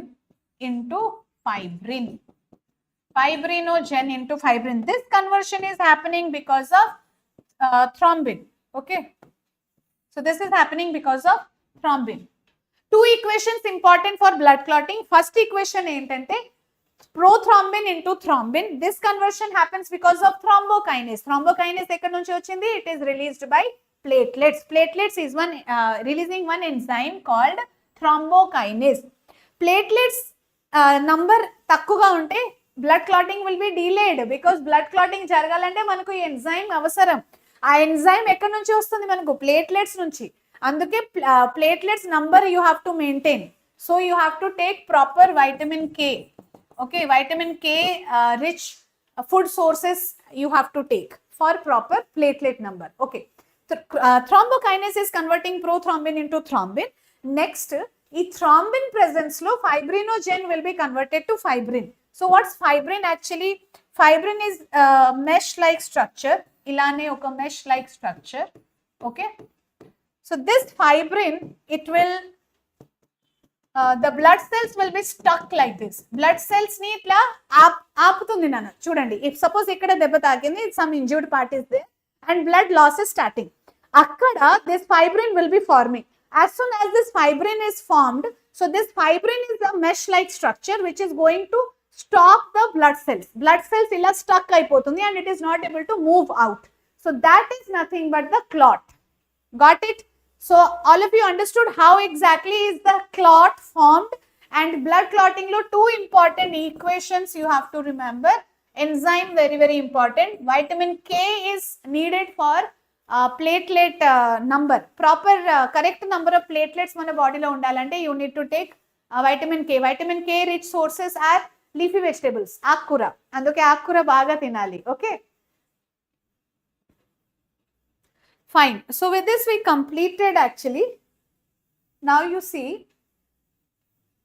into fibrin. This conversion is happening because of thrombin. Okay, so this is happening because of thrombin. Two equations important for blood clotting. First equation entante, prothrombin into thrombin. This conversion happens because of thrombokinase. Thrombokinase ekkada nunchi ochindi? It is released by platelets. Platelets is one releasing one enzyme called thrombokinase. Platelets number takkuga unte blood clotting will be delayed, because blood clotting జరగాలంటే మనకు ఈ enzyme అవసరం. ఆ enzyme ఎక్కడి నుంచి వస్తుంది? మనకు platelets నుంచి. అందుకే platelets number you have to maintain. So you have to take proper vitamin K. Okay, vitamin K rich food sources you have to take for proper platelet number. Okay, thrombokinase is converting prothrombin into thrombin. Next, ఈ thrombin presence లో fibrinogen will be converted to fibrin. So what's fibrin actually? Fibrin is mesh like structure. Ilane oka mesh like structure. Okay. So this fibrin, it will the blood cells will be stuck like this. Blood cells ni itla aaputundi nana. Chudandi, if suppose ikkada debba tagindi, some injured part is there and blood loss is starting. Akkada this fibrin will be forming. As soon as this fibrin is formed, so this fibrin is a mesh like structure which is going to stop the blood cells illa stuck అయిపోతుంది and it is not able to move out. So that is nothing but the clot. Got it? So all of you understood how exactly is the clot formed, and blood clotting lo two important equations you have to remember. Enzyme very important. Vitamin K is needed for platelet number. Proper correct number of platelets mana body lo undalante you need to take vitamin K. Vitamin K rich sources are leafy vegetables, akkura. Anduke akkura baga tinali. Okay. Fine. So with this we completed actually. Now you see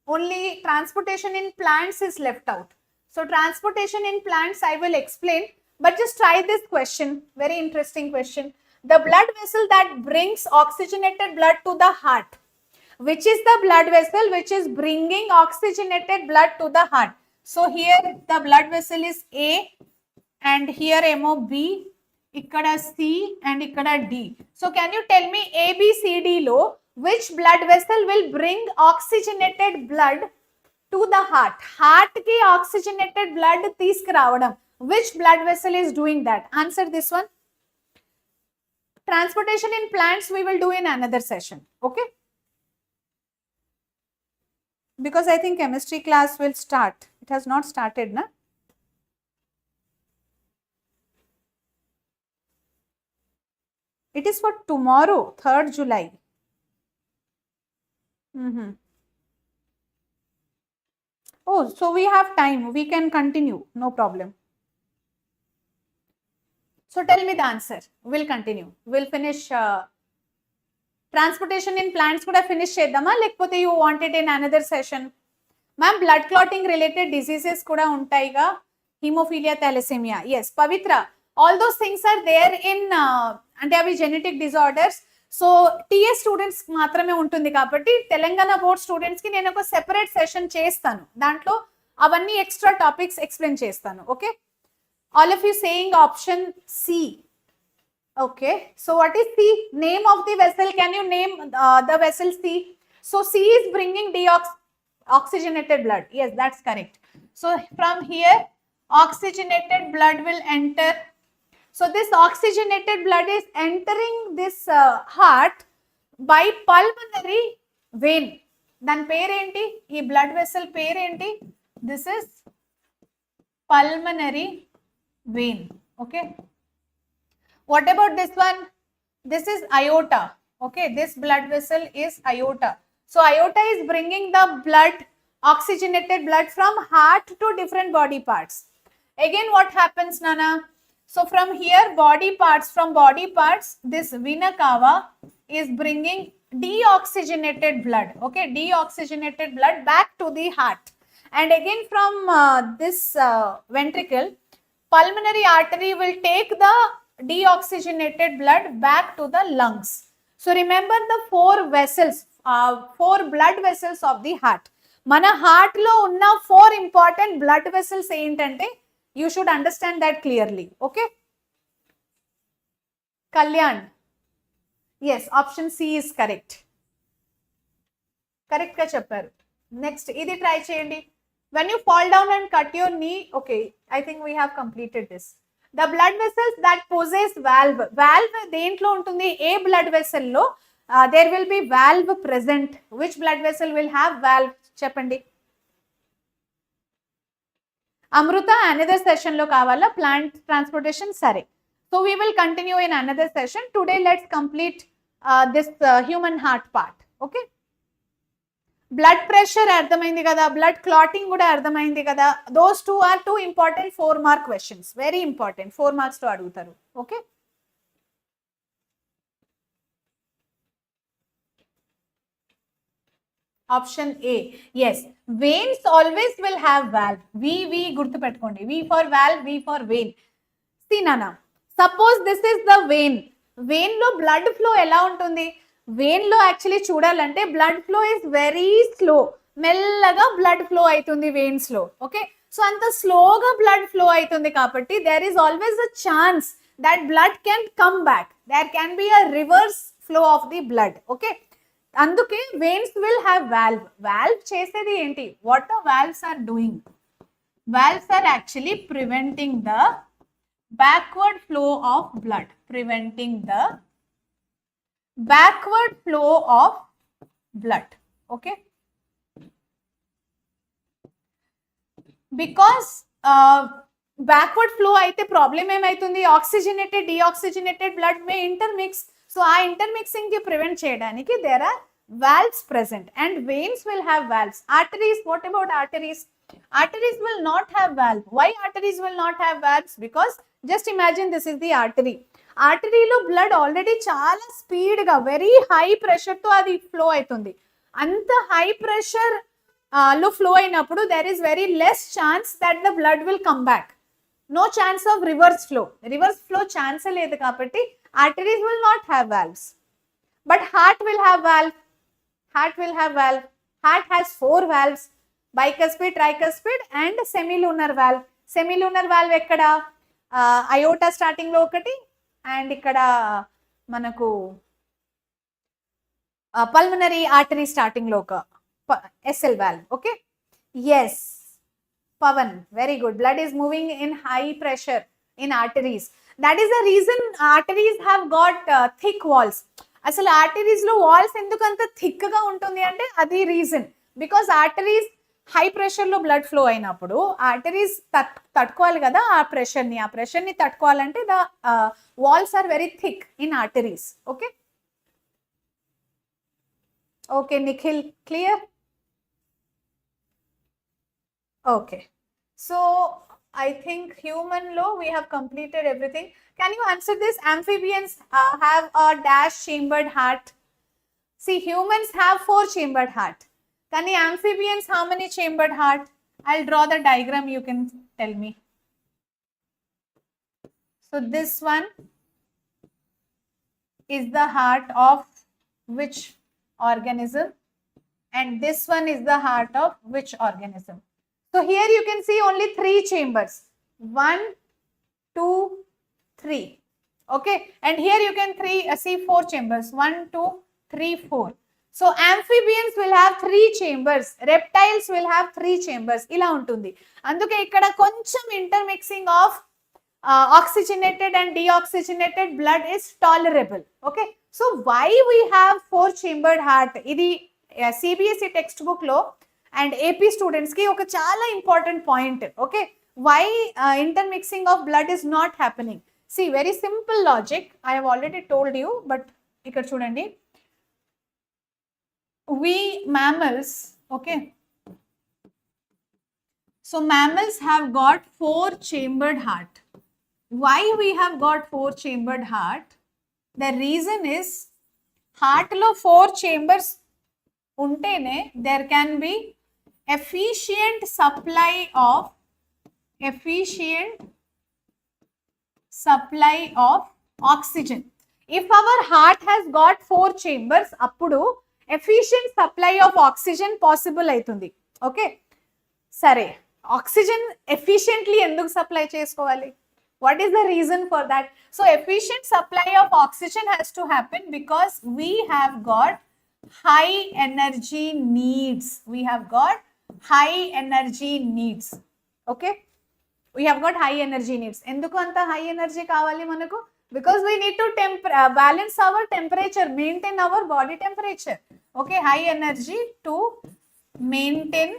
only transportation in plants is left out. So transportation in plants I will explain, but just try this question. Very interesting question. The blood vessel that brings oxygenated blood to the heart. Which is the blood vessel which is bringing oxygenated blood to the heart? So here the blood vessel is A, and here emo B, ikkada C, and ikkada D. So can you tell me ABCD lo which blood vessel will bring oxygenated blood to the heart? Heart ki oxygenated blood తీసుకురావడం. Which blood vessel is doing that? Answer this one. Transportation in plants we will do in another session. Okay? Because I think chemistry class will start. It has not started, na? It is for tomorrow, 3rd July. Oh, so we have time. We can continue. No problem. So tell me the answer. We'll continue. We'll finish transportation in plants kuda finish cheddama, lekapothe you want it in another session? Ma'am, blood clotting related diseases kuda untaiga. Hemophilia, thalassemia. Yes, Pavitra. All those things are there in ante avi genetic disorders. So TS students మాత్రమే ఉంటుంది కాబట్టి Telangana board students కి నేను ఒక separate session చేస్తాను. దాంట్లో అవన్నీ extra topics explain చేస్తాను. Okay, all of you saying option C. Okay, so what is C? Name of the vessel. Can you name the vessel C? So C is bringing deoxygenated blood. Yes, that's correct. So from here, oxygenated blood will enter. So this oxygenated blood is entering this heart by pulmonary vein. Then pair enti? Ee blood vessel pair enti? This is pulmonary vein. Okay. What about this one? This is aorta. Okay, this blood vessel is aorta. So aorta is bringing the blood, oxygenated blood from heart to different body parts. Again, what happens, Nana? So from here, from body parts, this vena cava is bringing deoxygenated blood. Okay, deoxygenated blood back to the heart. And again from this ventricle, pulmonary artery will take the deoxygenated blood back to the lungs. So remember the four vessels, four blood vessels of the heart. Mana heart lo unna four important blood vessels entante you should understand that clearly. Okay, Kalyan. Yes, option C is correct. Correct ka chepparu. Next, idi try cheyandi. When you fall down and cut your knee, okay, I think we have completed this. The blood vessels that possess valve dentlo untundi. A blood vessel lo there will be valve present. Which blood vessel will have valve? Cheppandi. Amruta, another session lo kavala plant transportation sare. So we will continue in another session. Today let's complete this human heart part. Okay. Blood pressure ardhamaindi kada, blood clotting kuda ardhamaindi kada. Those two are two important 4-mark questions. Very important. 4 marks to adugutaru. Okay. Option A. Yes. Veins always will have valve. V gurtu pettukondi. V for valve, V for vein. See Nana. Suppose this is the vein. Vein lo blood flow ela untundi? Vein lo actually చూడాలంటే blood flow is very slow. మెల్లగా blood flow అవుతుంది veins లో. Okay, so అంత స్లోగా blood flow అవుతుంది కాబట్టి there is always a chance that blood can come back. There can be a reverse flow of the blood. Okay, అందుకే veins will have valve. Valve చేసేది ఏంటి? What the valves are doing? Valves are actually preventing the backward flow of blood, preventing the backward flow of blood. Okay, because backward flow అయితే problem ఏమైతుంది, oxygenated deoxygenated blood may intermix. So ఆ intermixing కి prevent చేయడానికి there are valves present, and veins will have valves. Arteries, what about arteries? Arteries will not have valve. Why arteries will not have valves? Because just imagine this is the artery. ఆర్టరీలో blood already చాలా స్పీడ్గా very high ప్రెషర్తో అది flow అవుతుంది. అంత high pressure లో flow అయినప్పుడు there is very less chance that the blood will come back. No chance of reverse flow. Reverse flow chance లేదు కాబట్టి arteries will not have valves. But heart will have valve. Heart will have valve. Heart has 4 valves: bicuspid, tricuspid and semilunar valve. Semilunar valve ఎక్కడ, iota starting లో ఒకటి and ఇక్కడ మనకు pulmonary artery starting లో ఒక SL valve. Okay, yes, Pavan, very good. Blood is moving in high pressure in arteries. That is the reason arteries have got thick walls. అసలు arteries లో walls ఎందుకు అంత థిక్ గా ఉంటుంది అంటే అది reason, because arteries high pressure లో blood flow అయినప్పుడు ఆర్టరీస్ తట్టుకోవాలి కదా ఆ ప్రెషర్ ని తట్టుకోవాలంటే the walls are very thick in arteries. Okay okay Nikhil, clear? Okay, so I think human law we have completed everything. Can you answer this? Amphibians have a dash chambered heart. See, humans have 4 chambered heart. Can the amphibians how many chambered heart? I'll draw the diagram, you can tell me. So this one is the heart of which organism, and this one is the heart of which organism? So here you can see only 3 chambers, 1, 2, 3. Okay, and here you can see 4 chambers, 1, 2, 3, 4. So amphibians will have 3 chambers, reptiles will have 3 chambers. ఇలా ఉంటుంది. అందుకే ఇక్కడ కొంచెం intermixing of oxygenated and deoxygenated blood is tolerable. Okay, so why we have 4 chambered heart? ఇది CBSE textbook లో and AP students కి ఒక చాలా important point. Okay, why intermixing of blood is not happening? See, very simple logic, I have already told you, but ఇక్కడ చూడండి. we mammals, okay, so mammals have got 4 chambered heart. Why we have got 4 chambered heart? The reason is heart lo 4 chambers untene there can be efficient supply of oxygen. If our heart has got 4 chambers, appudu efficient supply of oxygen possible aitundi. Okay, sare oxygen efficiently enduku supply chesukovali? What is the reason for that? So efficient supply of oxygen has to happen because we have got high energy needs. We have got high energy needs. Okay, we have got high energy needs. Enduku anta high energy kavali manaku? Because we need to balance our temperature, maintain our body temperature. Okay, high energy to maintain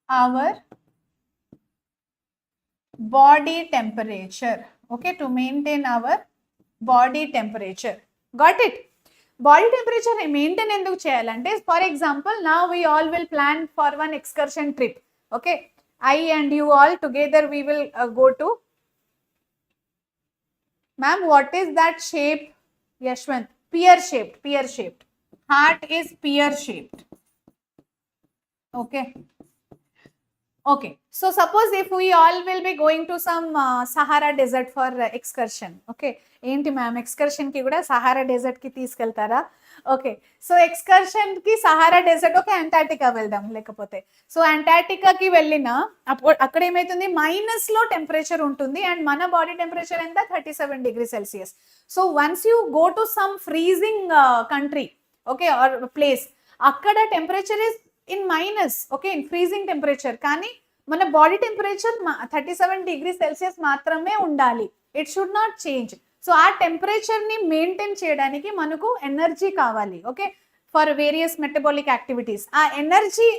our body temperature. Okay, to maintain our body temperature. Got it? Body temperature maintain enduku cheyalante, for example, now we all will plan for one excursion trip. Okay, I and you all together we will go to, ma'am, what is that shape? Yashwant, pear shaped. Heart is pear shaped. Okay, okay, so suppose if we all will be going to some Sahara desert for excursion. Okay, ఏంటి ma'am excursion కి కూడా Sahara dessert కి తీసుకెళ్తారా? Okay, so excursion కి Sahara dessert, okay, Antarctica వెళ్దాం. లేకపోతే so అంటార్టికాకి వెళ్ళిన అక్కడ ఏమైతుంది, మైనస్ లో టెంపరేచర్ ఉంటుంది అండ్ మన బాడీ టెంపరేచర్ ఎంత, 37 degree Celsius. So once you go to some freezing country, okay, or place, అక్కడ temperature is in minus, okay, in freezing temperature, కానీ మన బాడీ టెంపరేచర్ 37°C మాత్రమే ఉండాలి. It should not change. So ఆ టెంపరేచర్ని maintain చేయడానికి మనకు ఎనర్జీ కావాలి. Okay, for various metabolic activities. ఆ ఎనర్జీ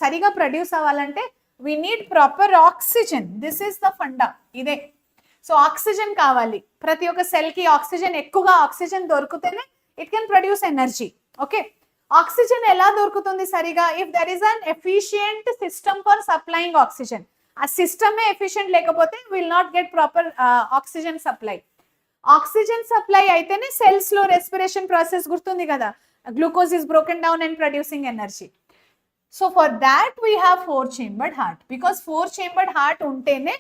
సరిగా ప్రొడ్యూస్ అవ్వాలంటే we need proper oxygen. This is the funda. ఇదే. సో ఆక్సిజన్ కావాలి. ప్రతి ఒక్క సెల్కి ఆక్సిజన్, ఎక్కువగా ఆక్సిజన్ దొరికితేనే it can produce energy. Okay, oxygen ఎలా దొరుకుతుంది సరిగా? If there is an efficient system for supplying oxygen. ఆ సిస్టమే ఎఫిషియంట్ లేకపోతే will not get proper oxygen supply. Oxygen supply అయితేనే సెల్స్ లో రెస్పిరేషన్ ప్రాసెస్ గుర్తుంది కదా, glucose is broken down and producing energy. So for that we have 4-chambered heart. Because 4-chambered heart ఉంటేనే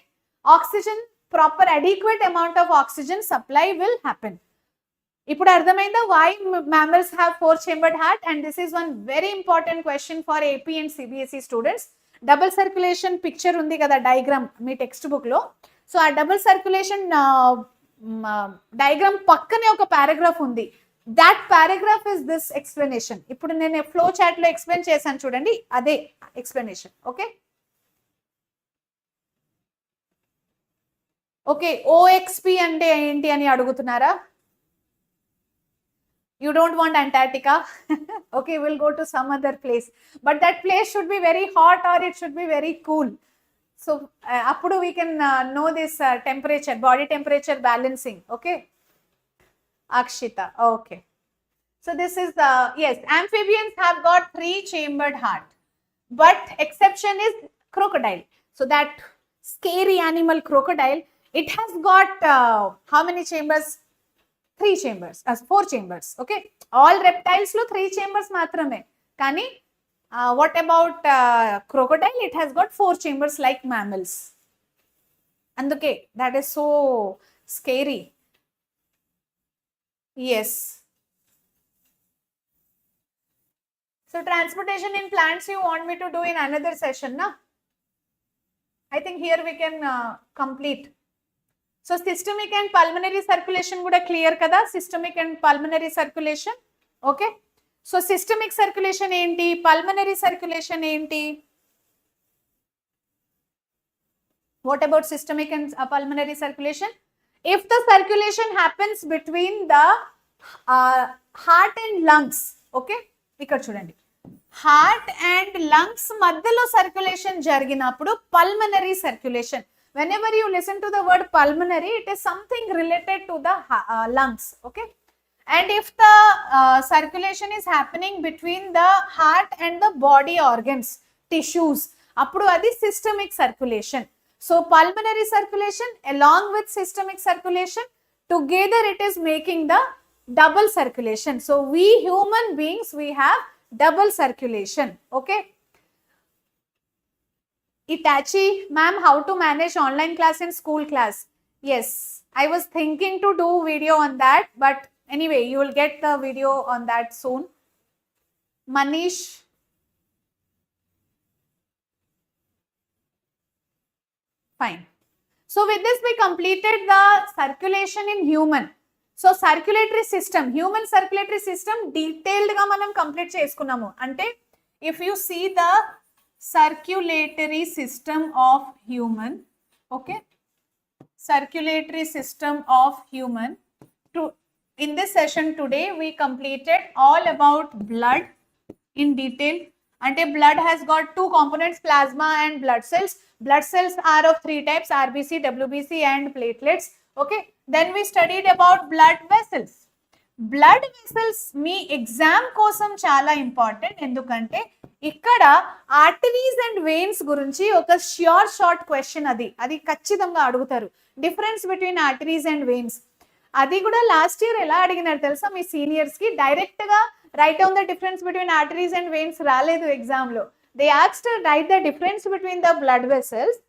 oxygen, proper adequate amount of oxygen supply will happen. ఇప్పుడు అర్థమైందా why mammals have 4-chambered heart? And this is one very important question for AP and CBSE students. Double circulation picture ఉంది కదా, diagram మీ text book లో. So ఆ double circulation diagram పక్కనే ఒక paragraph ఉంది. That paragraph is this explanation. ఇప్పుడు నేను flow chat లో ఎక్స్ప్లెయిన్ చేశాను చూడండి, అదే ఎక్స్ప్లెనేషన్. ఓకే ఓకే OXP అంటే ఏంటి అని అడుగుతున్నారా? You don't want Antarctica? Okay, we'll go to some other place. But that place should be very hot or it should be very cool. So, appudu we can know this temperature, body temperature balancing. Okay? Akshita. Okay. So, this is, yes, amphibians have got 3-chambered heart. But exception is crocodile. So, that scary animal crocodile, it has got how many chambers? 3 chambers, as 4 chambers. Okay, all reptiles lo 3 chambers matrame. Kani what about crocodile? It has got 4 chambers like mammals. Anduke that is so scary. Yes. So transportation in plants you want me to do in another session, na? I think here we can complete. So systemic and pulmonary circulation kuda clear kada, systemic and pulmonary circulation. Okay, so systemic circulation enti, pulmonary circulation enti? What about systemic and pulmonary circulation? If the circulation happens between the heart and lungs, okay, ikkada chudandi, heart and lungs madhyalo circulation జరిగినప్పుడు pulmonary circulation. Whenever you listen to the word pulmonary, it is something related to the lungs. Okay, and if the circulation is happening between the heart and the body organs, tissues, appudu adi systemic circulation. So pulmonary circulation along with systemic circulation together it is making the double circulation. So we human beings, we have double circulation. Okay, Itachi, ma'am, how to manage online class and school class? Yes, I was thinking to do video on that, but anyway, you will get the video on that soon. Manish, fine. So with this we completed the circulation in human. So circulatory system, human circulatory system detailed ga manam complete cheskunnamo. Ante if you see the circulatory system of human, okay, circulatory system of human, in this session today we completed all about blood in detail. Ante blood has got 2 components, plasma and blood cells. Blood cells are of 3 types, RBC, WBC and platelets. Okay, then we studied about blood vessels. Blood vessels me exam కోసం చాలా important, ఎందుకంటే ఇక్కడ arteries and veins గురించి ఒక short question అది ఖచ్చితంగా అడుగుతారు. Difference between arteries and veins, అది కూడా లాస్ట్ ఇయర్ ఎలా అడిగినారు తెలుసా మీ సీనియర్స్ కి? డైరెక్ట్ గా right down the difference between arteries and veins రాలేదు ఎగ్జామ్ లో. They asked right the difference between the blood vessels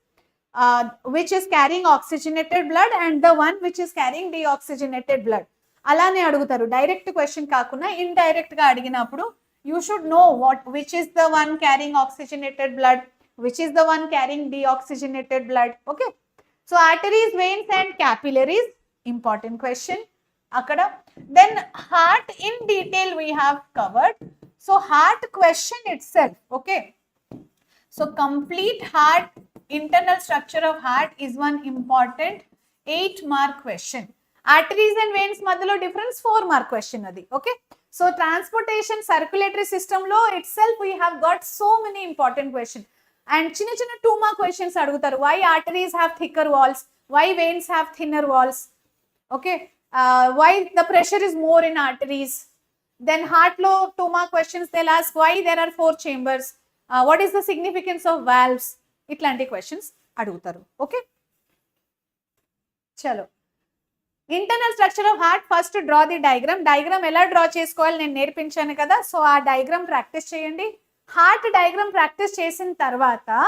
which is carrying oxygenated blood and the one which is carrying deoxygenated blood. అలానే అడుగుతారు, direct question కాకుండా indirect గా అడిగినప్పుడు you should know which is the one carrying oxygenated blood, which is the one carrying deoxygenated blood. Okay, so arteries, veins and capillaries, important question akada. Then heart in detail we have covered. So heart question itself, okay, so complete heart, internal structure of heart is one important 8 mark question. Arteries and veins మధ్యలో difference 4 mark question అది. Okay, so transportation circulatory system లో itself we have got so many important question. And చిన్న చిన్న 2 mark questions అడుగుతారు. Why arteries have thicker walls, why veins have thinner walls, okay, why the pressure is more in arteries. Then heart lo 2 mark questions they'll ask why there are 4 chambers, what is the significance of valves, itlanti questions adugutaru. Okay, chalo, internal structure of heart, first draw the diagram ela draw chesukovali nenu nerpinchanu kada. So aa diagram practice cheyandi. Heart diagram practice chesin tarvata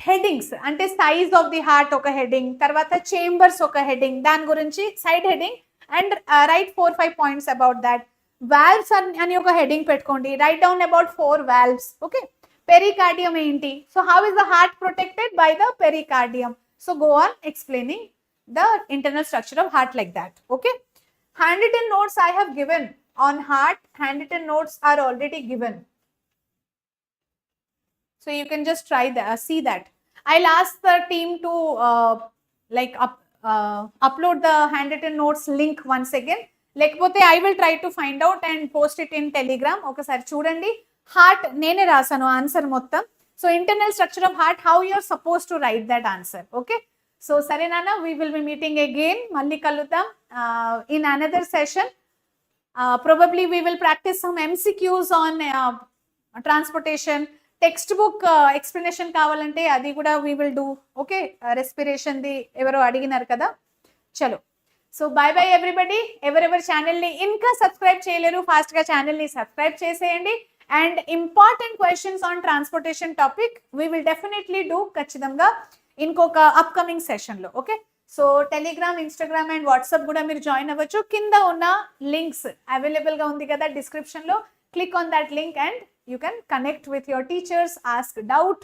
headings అంటే size of the heart ఒక heading, తర్వాత chambers ఒక heading, దాని గురించి side heading, and write 4-5 points about that. Valves అని ఒక heading పెట్టుకోండి, write down about 4 valves. Okay, pericardium ఏంటి, so how is the heart protected by the pericardium. So go on explaining the internal structure of heart like that. Okay, handwritten notes I have given on heart, hand-written notes are already given. So you can just try that, see that. I'll ask the team to upload the handwritten notes link once again. Lekapothe I will try to find out and post it in Telegram. Okasari chudandi. Heart nene rasanu answer mottam. So internal structure of heart, how you are supposed to write that answer. Okay. So sare nana, we will be meeting again. Malli kallutam in another session. Probably we will practice some MCQs on transportation. Text book explanation కావాలంటే అది కూడా we will do. Okay, రెస్పిరేషన్ది ఎవరో అడిగినారు కదా. చలో, so by by everybody. ఎవరెవరు ఛానల్ని ఇంకా సబ్స్క్రైబ్ చేయలేరు ఫాస్ట్గా ఛానల్ని సబ్స్క్రైబ్ చేసేయండి. And important questions on transportation topic we will definitely do ఖచ్చితంగా ఇంకొక అప్కమింగ్ సెషన్లో. Okay, so Telegram, Instagram and WhatsApp కూడా మీరు జాయిన్ అవ్వచ్చు. కింద ఉన్న లింక్స్ అవైలబుల్గా ఉంది కదా డిస్క్రిప్షన్లో. Click on that link and you can connect with your teachers, ask doubt,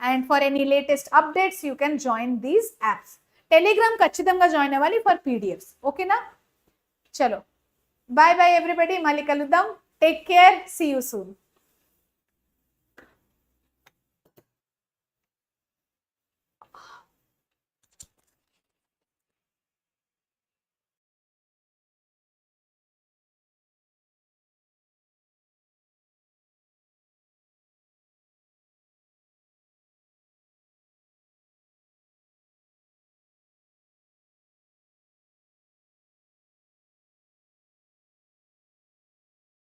and for any latest updates you can join these apps. Telegram ఖచ్చితంగా జాయిన్ అవ్వాలి for PDFs. ఓకేనా, చలో, bye bye everybody. మళ్ళీ కలుద్దాం. Take care, see you soon.